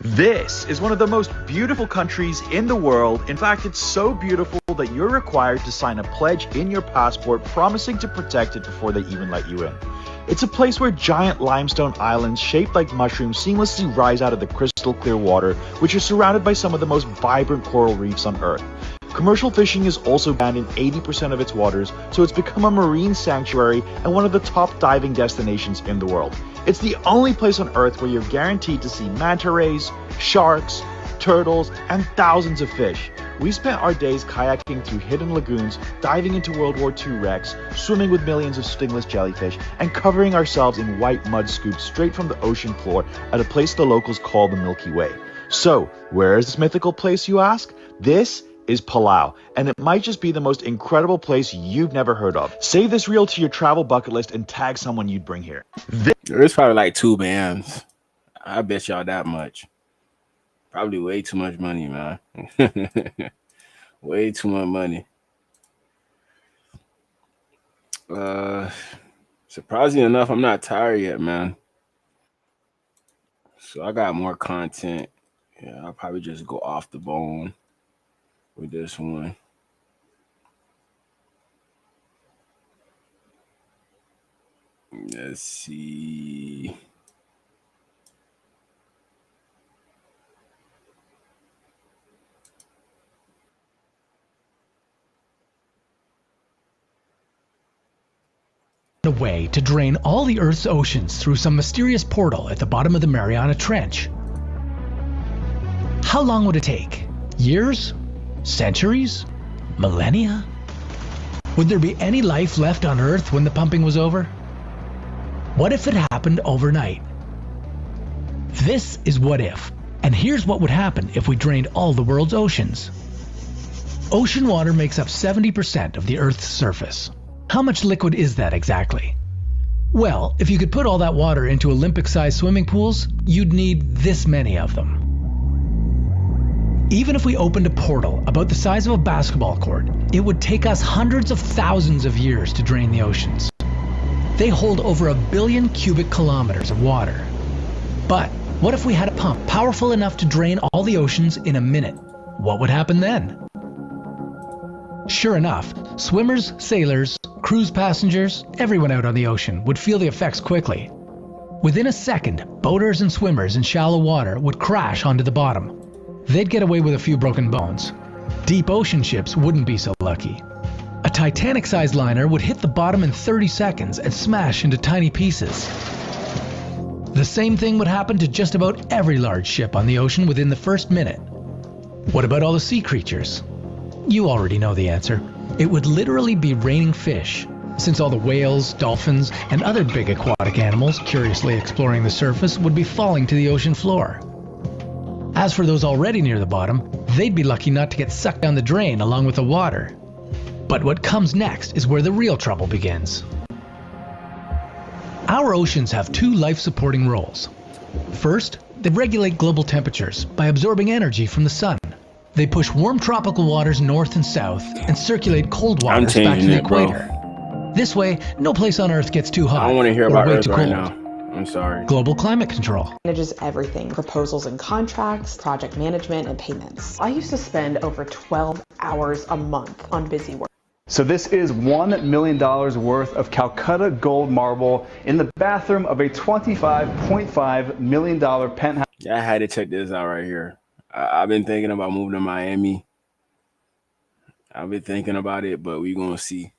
This is one of the most beautiful countries in the world. In fact, it's so beautiful that you're required to sign a pledge in your passport promising to protect it before they even let you in. It's a place where giant limestone islands shaped like mushrooms seamlessly rise out of the crystal clear water, which are surrounded by some of the most vibrant coral reefs on Earth. Commercial fishing is also banned in 80% of its waters, so it's become a marine sanctuary and one of the top diving destinations in the world. It's the only place on Earth where you're guaranteed to see manta rays, sharks, turtles, and thousands of fish. We spent our days kayaking through hidden lagoons, diving into World War II wrecks, swimming with millions of stingless jellyfish, and covering ourselves in white mud scoops straight from the ocean floor at a place the locals call the Milky Way. So, where is this mythical place, you ask? This is Palau, and it might just be the most incredible place you've never heard of. Save this reel to your travel bucket list and tag someone you'd bring here. There's probably like 2 bands. I bet y'all that much. Probably way too much money, man. Way too much money. Surprisingly enough, I'm not tired yet, man. So I got more content. Yeah, I'll probably just go off the bone with this one. Let's see. A way to drain all the Earth's oceans through some mysterious portal at the bottom of the Mariana Trench. How long would it take? Years? Centuries? Millennia? Would there be any life left on Earth when the pumping was over? What if it happened overnight? This is What If, and here's what would happen if we drained all the world's oceans. Ocean water makes up 70% of the Earth's surface. How much liquid is that exactly? Well, if you could put all that water into Olympic-sized swimming pools, you'd need this many of them. Even if we opened a portal about the size of a basketball court, it would take us hundreds of thousands of years to drain the oceans. They hold over 1 billion cubic kilometers of water. But what if we had a pump powerful enough to drain all the oceans in a minute? What would happen then? Sure enough, swimmers, sailors, cruise passengers, everyone out on the ocean would feel the effects quickly. Within a second, boaters and swimmers in shallow water would crash onto the bottom. They'd get away with a few broken bones. Deep ocean ships wouldn't be so lucky. A Titanic-sized liner would hit the bottom in 30 seconds and smash into tiny pieces. The same thing would happen to just about every large ship on the ocean within the first minute. What about all the sea creatures? You already know the answer. It would literally be raining fish, since all the whales, dolphins, and other big aquatic animals curiously exploring the surface would be falling to the ocean floor. As for those already near the bottom, they'd be lucky not to get sucked down the drain along with the water. But what comes next is where the real trouble begins. Our oceans have two life-supporting roles. First, they regulate global temperatures by absorbing energy from the sun. They push warm tropical waters north and south and circulate cold waters back to the equator. This way, no place on Earth gets too hot. I don't want to hear or about way Earth too right cold. now. I'm sorry. Global climate control. Manages everything, proposals and contracts, project management, and payments. I used to spend over 12 hours a month on busy work. So this is $1 million worth of Calcutta gold marble in the bathroom of a $25.5 million penthouse. Yeah, I had to check this out right here. I've been thinking about moving to Miami. I've been thinking about it, but we're going to see.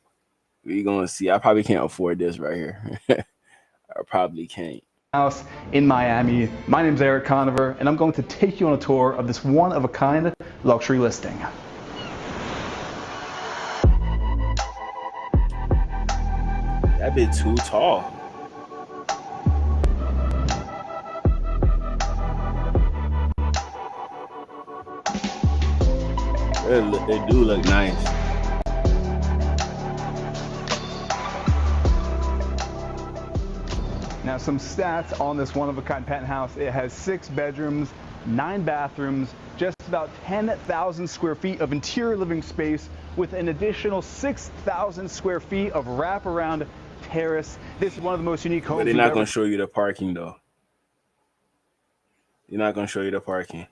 We're going to see. I probably can't afford this right here. I probably can't. House in Miami. My name's Eric Conover, and I'm going to take you on a tour of this one-of-a-kind luxury listing. That bit too tall. They do look nice. Now, some stats on this one-of-a-kind penthouse. It has 6 bedrooms, 9 bathrooms, just about 10,000 square feet of interior living space with an additional 6,000 square feet of wraparound terrace. This is one of the most unique homes. But they're not going to show you the parking, though. They're not going to show you the parking.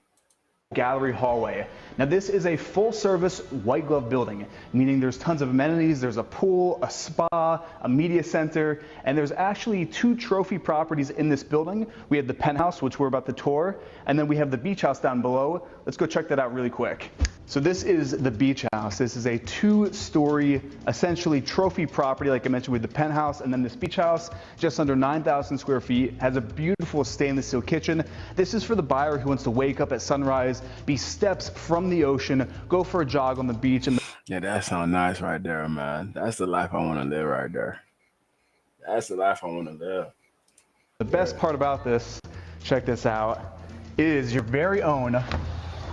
Gallery hallway. Now this is a full-service white glove building, meaning there's tons of amenities. There's a pool, a spa, a media center, and there's actually 2 trophy properties in this building. We have the penthouse, which we're about to tour, and then we have the beach house down below. Let's go check that out really quick. So this is the beach house. This is a 2-story, essentially trophy property, like I mentioned, with the penthouse and then this beach house, just under 9,000 square feet, has a beautiful stainless steel kitchen. This is for the buyer who wants to wake up at sunrise, be steps from the ocean, go for a jog on the beach. And yeah, that sounds nice right there, man. That's the life I want to live right there. That's the life I want to live. The best part about this, check this out, is your very own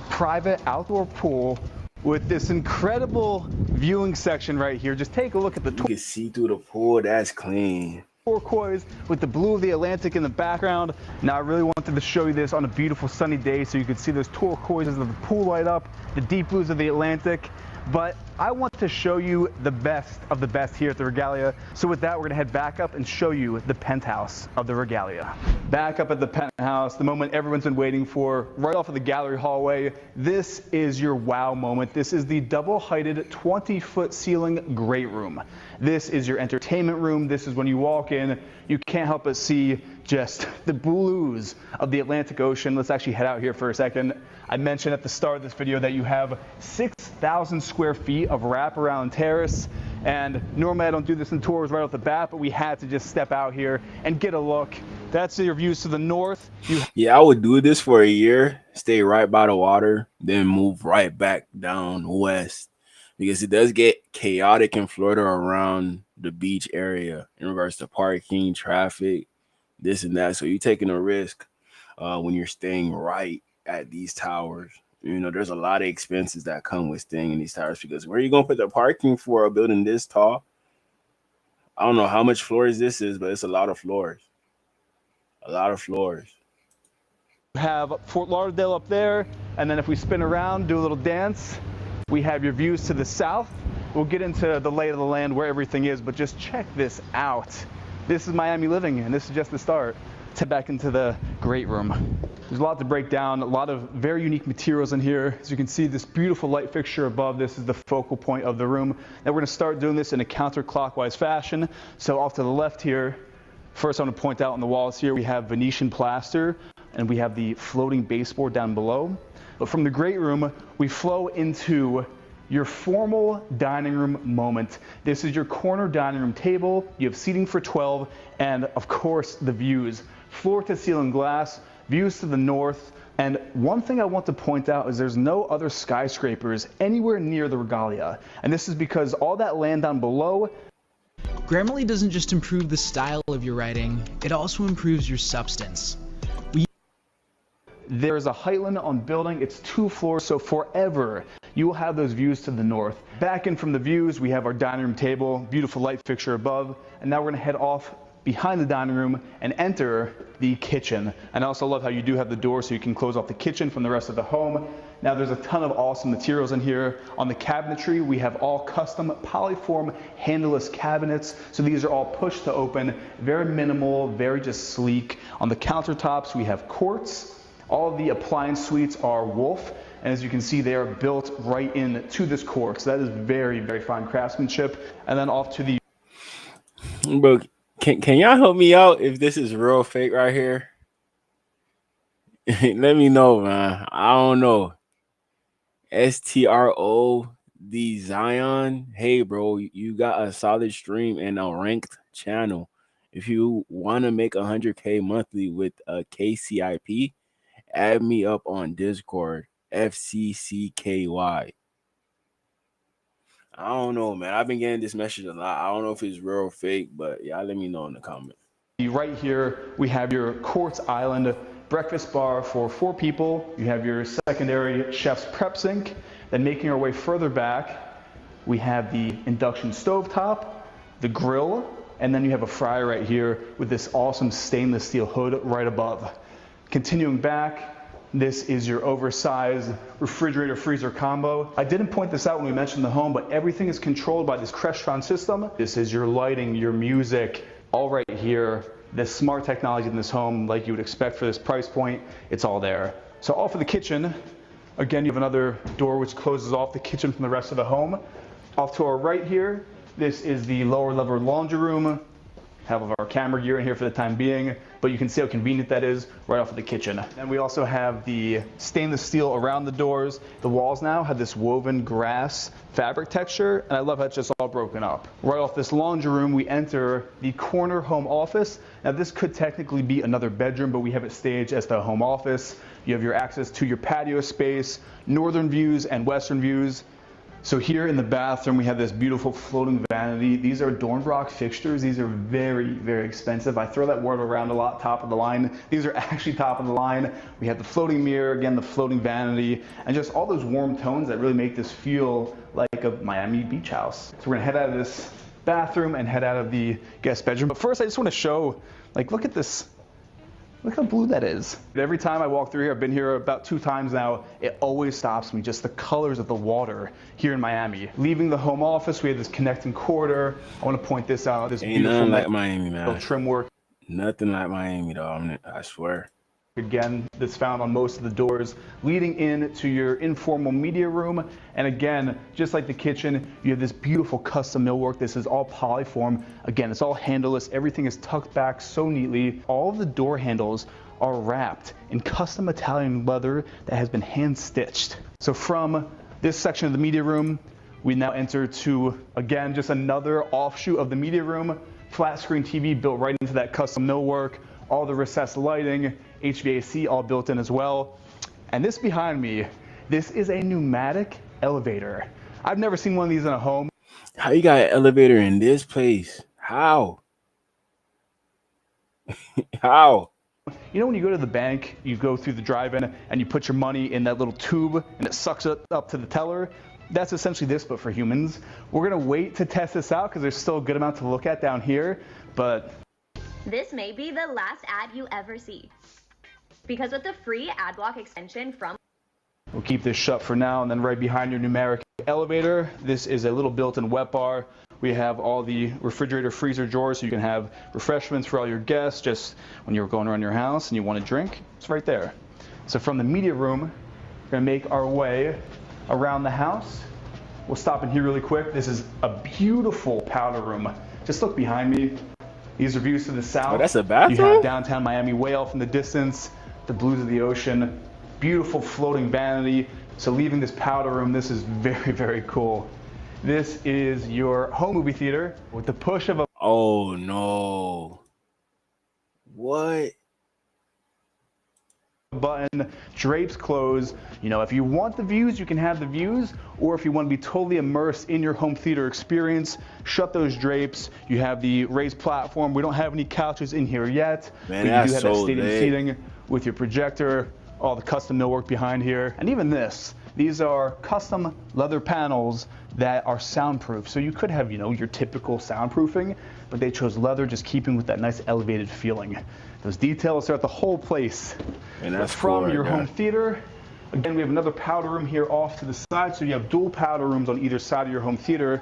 private outdoor pool with this incredible viewing section right here. Just take a look at the you can see through the pool. That's clean. Turquoise with the blue of the Atlantic in the background. Now I really wanted to show you this on a beautiful sunny day so you could see those turquoises of the pool light up, the deep blues of the Atlantic. But I want to show you the best of the best here at the Regalia. So with that, we're gonna head back up and show you the penthouse of the Regalia. Back up at the penthouse, the moment everyone's been waiting for, right off of the gallery hallway. This is your wow moment. This is the double-heighted 20-foot ceiling great room. This is your entertainment room. This is when you walk in, you can't help but see just the blues of the Atlantic Ocean. Let's actually head out here for a second. I mentioned at the start of this video that you have 6,000 square feet of wraparound terrace. And normally I don't do this in tours right off the bat, but we had to just step out here and get a look. That's your views to the north. Yeah, I would do this for a year, stay right by the water, then move right back down west. Because it does get chaotic in Florida around the beach area in regards to parking, traffic, this and that. So you're taking a risk when you're staying right at these towers. You know, there's a lot of expenses that come with staying in these towers because where are you going to put the parking for a building this tall? I don't know how much floors this is, but it's a lot of floors. A lot of floors. You have Fort Lauderdale up there, and then if we spin around, do a little dance, we have your views to the south. We'll get into the lay of the land where everything is, but just check this out. This is Miami living, and this is just the start. Let's head back into the great room. There's a lot to break down, a lot of very unique materials in here. As you can see, this beautiful light fixture above this is the focal point of the room. Now we're gonna start doing this in a counterclockwise fashion. So off to the left here, first I want to point out on the walls here, we have Venetian plaster, and we have the floating baseboard down below. But from the great room, we flow into your formal dining room moment. This is your corner dining room table. You have seating for 12, and of course the views. Floor to ceiling glass, views to the north. And one thing I want to point out is there's no other skyscrapers anywhere near the Regalia. And this is because all that land down below. Grammarly doesn't just improve the style of your writing, it also improves your substance. There's a height limit on building. It's 2 floors, so forever you will have those views to the north. Back in from the views, we have our dining room table, beautiful light fixture above, and now we're gonna head off behind the dining room and enter the kitchen. And I also love how you do have the door so you can close off the kitchen from the rest of the home. Now there's a ton of awesome materials in here. On the cabinetry, we have all custom polyform handleless cabinets. So these are all push to open, very minimal, very just sleek. On the countertops, we have quartz. All of the appliance suites are Wolf. And as you can see, they are built right into this quartz. That is very, very fine craftsmanship. And then off to the... Bro, can y'all help me out if this is real or fake right here? Let me know, man. I don't know. STRO the Zion. Hey, bro, you got a solid stream and a ranked channel. If you want to make 100K monthly with a KCIP, add me up on Discord. FCCKY. I don't know, man. I've been getting this message a lot. I don't know if it's real or fake, but y'all let me know in the comments. Right here, we have your Quartz Island breakfast bar for 4 people. You have your secondary chef's prep sink. Then making our way further back, we have the induction stovetop, the grill, and then you have a fryer right here with this awesome stainless steel hood right above. Continuing back, this is your oversized refrigerator freezer combo. I didn't point this out when we mentioned the home, but everything is controlled by this Crestron system. This is your lighting, your music, all right here. The smart technology in this home, like you would expect for this price point, it's all there. So all for the kitchen. Again, you have another door which closes off the kitchen from the rest of the home. Off to our right here, this is the lower level laundry room. Have our camera gear in here for the time being, but you can see how convenient that is right off of the kitchen. And we also have the stainless steel around the doors. The walls now have this woven grass fabric texture, and I love how it's just all broken up. Right off this laundry room, we enter the corner home office. Now this could technically be another bedroom, but we have it staged as the home office. You have your access to your patio space, northern views and western views. So here in the bathroom, we have this beautiful floating vanity. These are Dornbrock fixtures. These are very, very expensive. I throw that word around a lot, top of the line. These are actually top of the line. We have the floating mirror, again, the floating vanity, and just all those warm tones that really make this feel like a Miami beach house. So we're gonna head out of this bathroom and head out of the guest bedroom. But first, I just wanna show, like, look at this. Look how blue that is. Every time I walk through here, I've been here about 2 times now, it always stops me, just the colors of the water here in Miami. Leaving the home office, we have this connecting corridor. I want to point this out. This ain't beautiful nothing like Miami, man. Trim work. Nothing like Miami, though. I swear. Again, that's found on most of the doors, leading into your informal media room. And again, just like the kitchen, you have this beautiful custom millwork. This is all polyform. Again, it's all handleless. Everything is tucked back so neatly. All of the door handles are wrapped in custom Italian leather that has been hand stitched. So from this section of the media room, we now enter to, again, just another offshoot of the media room. Flat screen TV built right into that custom millwork. All the recessed lighting, HVAC all built in as well. And this behind me, this is a pneumatic elevator. I've never seen one of these in a home. How you got an elevator in this place? How? How? You know when you go to the bank, you go through the drive-in and you put your money in that little tube and it sucks it up to the teller? That's essentially this, but for humans. We're gonna wait to test this out because there's still a good amount to look at down here, but this may be the last ad you ever see. Because with the free ad block extension from... We'll keep this shut for now, and then right behind your numeric elevator, this is a little built-in wet bar. We have all the refrigerator freezer drawers so you can have refreshments for all your guests just when you're going around your house and you want to drink. It's right there. So from the media room, we're gonna make our way around the house. We'll stop in here really quick. This is a beautiful powder room. Just look behind me. These are views to the south. Oh, that's a bathroom? You have downtown Miami way off in the distance, the blues of the ocean, beautiful floating vanity. So leaving this powder room, this is very, very cool. This is your home movie theater with the push of a... Oh, no. What? Button, drapes close. You know, if you want the views, you can have the views, or if you want to be totally immersed in your home theater experience, shut those drapes. You have the raised platform. We don't have any couches in here yet, man, but you do have that stadium seating with your projector, all the custom millwork behind here, and even this These are custom leather panels that are soundproof. So you could have, your typical soundproofing, but they chose leather, just keeping with that nice elevated feeling. Those details throughout the whole place. And that's from cool, your yeah. home theater. Again, we have another powder room here off to the side, so you have dual powder rooms on either side of your home theater.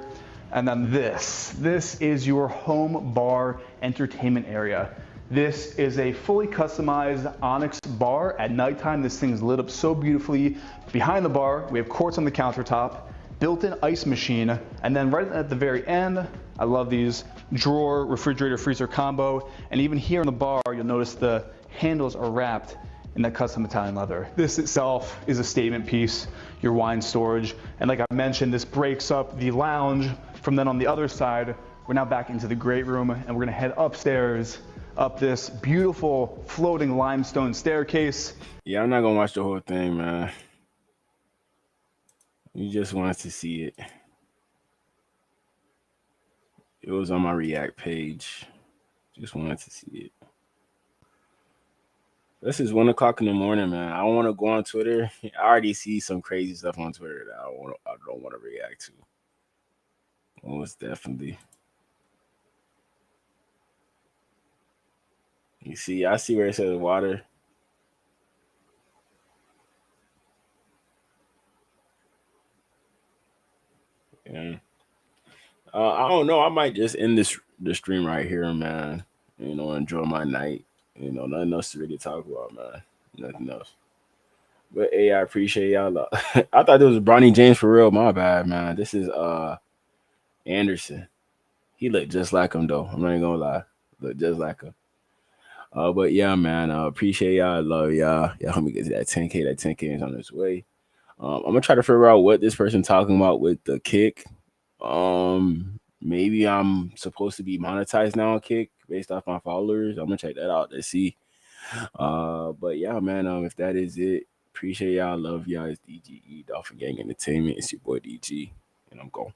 And then this is your home bar entertainment area. This is a fully customized onyx bar. At nighttime, this thing's lit up so beautifully. Behind the bar, we have quartz on the countertop, built-in ice machine, and then right at the very end, I love these drawer, refrigerator, freezer combo. And even here in the bar, you'll notice the handles are wrapped in that custom Italian leather. This itself is a statement piece, your wine storage. And like I mentioned, this breaks up the lounge. From then on the other side, we're now back into the great room, and we're gonna head upstairs, up this beautiful floating limestone staircase. Yeah, I'm not gonna watch the whole thing, man. You just wanted to see it. It was on my React page. Just wanted to see it. This is 1 o'clock in the morning, man. I don't want to go on Twitter. I already see some crazy stuff on Twitter that I don't want to react to. Most definitely. You see, I see where it says water. Yeah. I don't know. I might just end the stream right here, man. Enjoy my night. Nothing else to really talk about, man. Nothing else. But hey, I appreciate y'all. I thought this was Bronny James for real. My bad, man. This is Anderson. He looked just like him though. I'm not even gonna lie. Look just like him. But yeah, man. Appreciate y'all. Love y'all. Y'all help me get to that 10K. That 10K is on its way. I'm gonna try to figure out what this person talking about with the kick. Maybe I'm supposed to be monetized now on Kick based off my followers. I'm gonna check that out to see. But yeah, man. If that is it, appreciate y'all. Love y'all. It's DGE Dolphin Gang Entertainment. It's your boy DG, and I'm gone.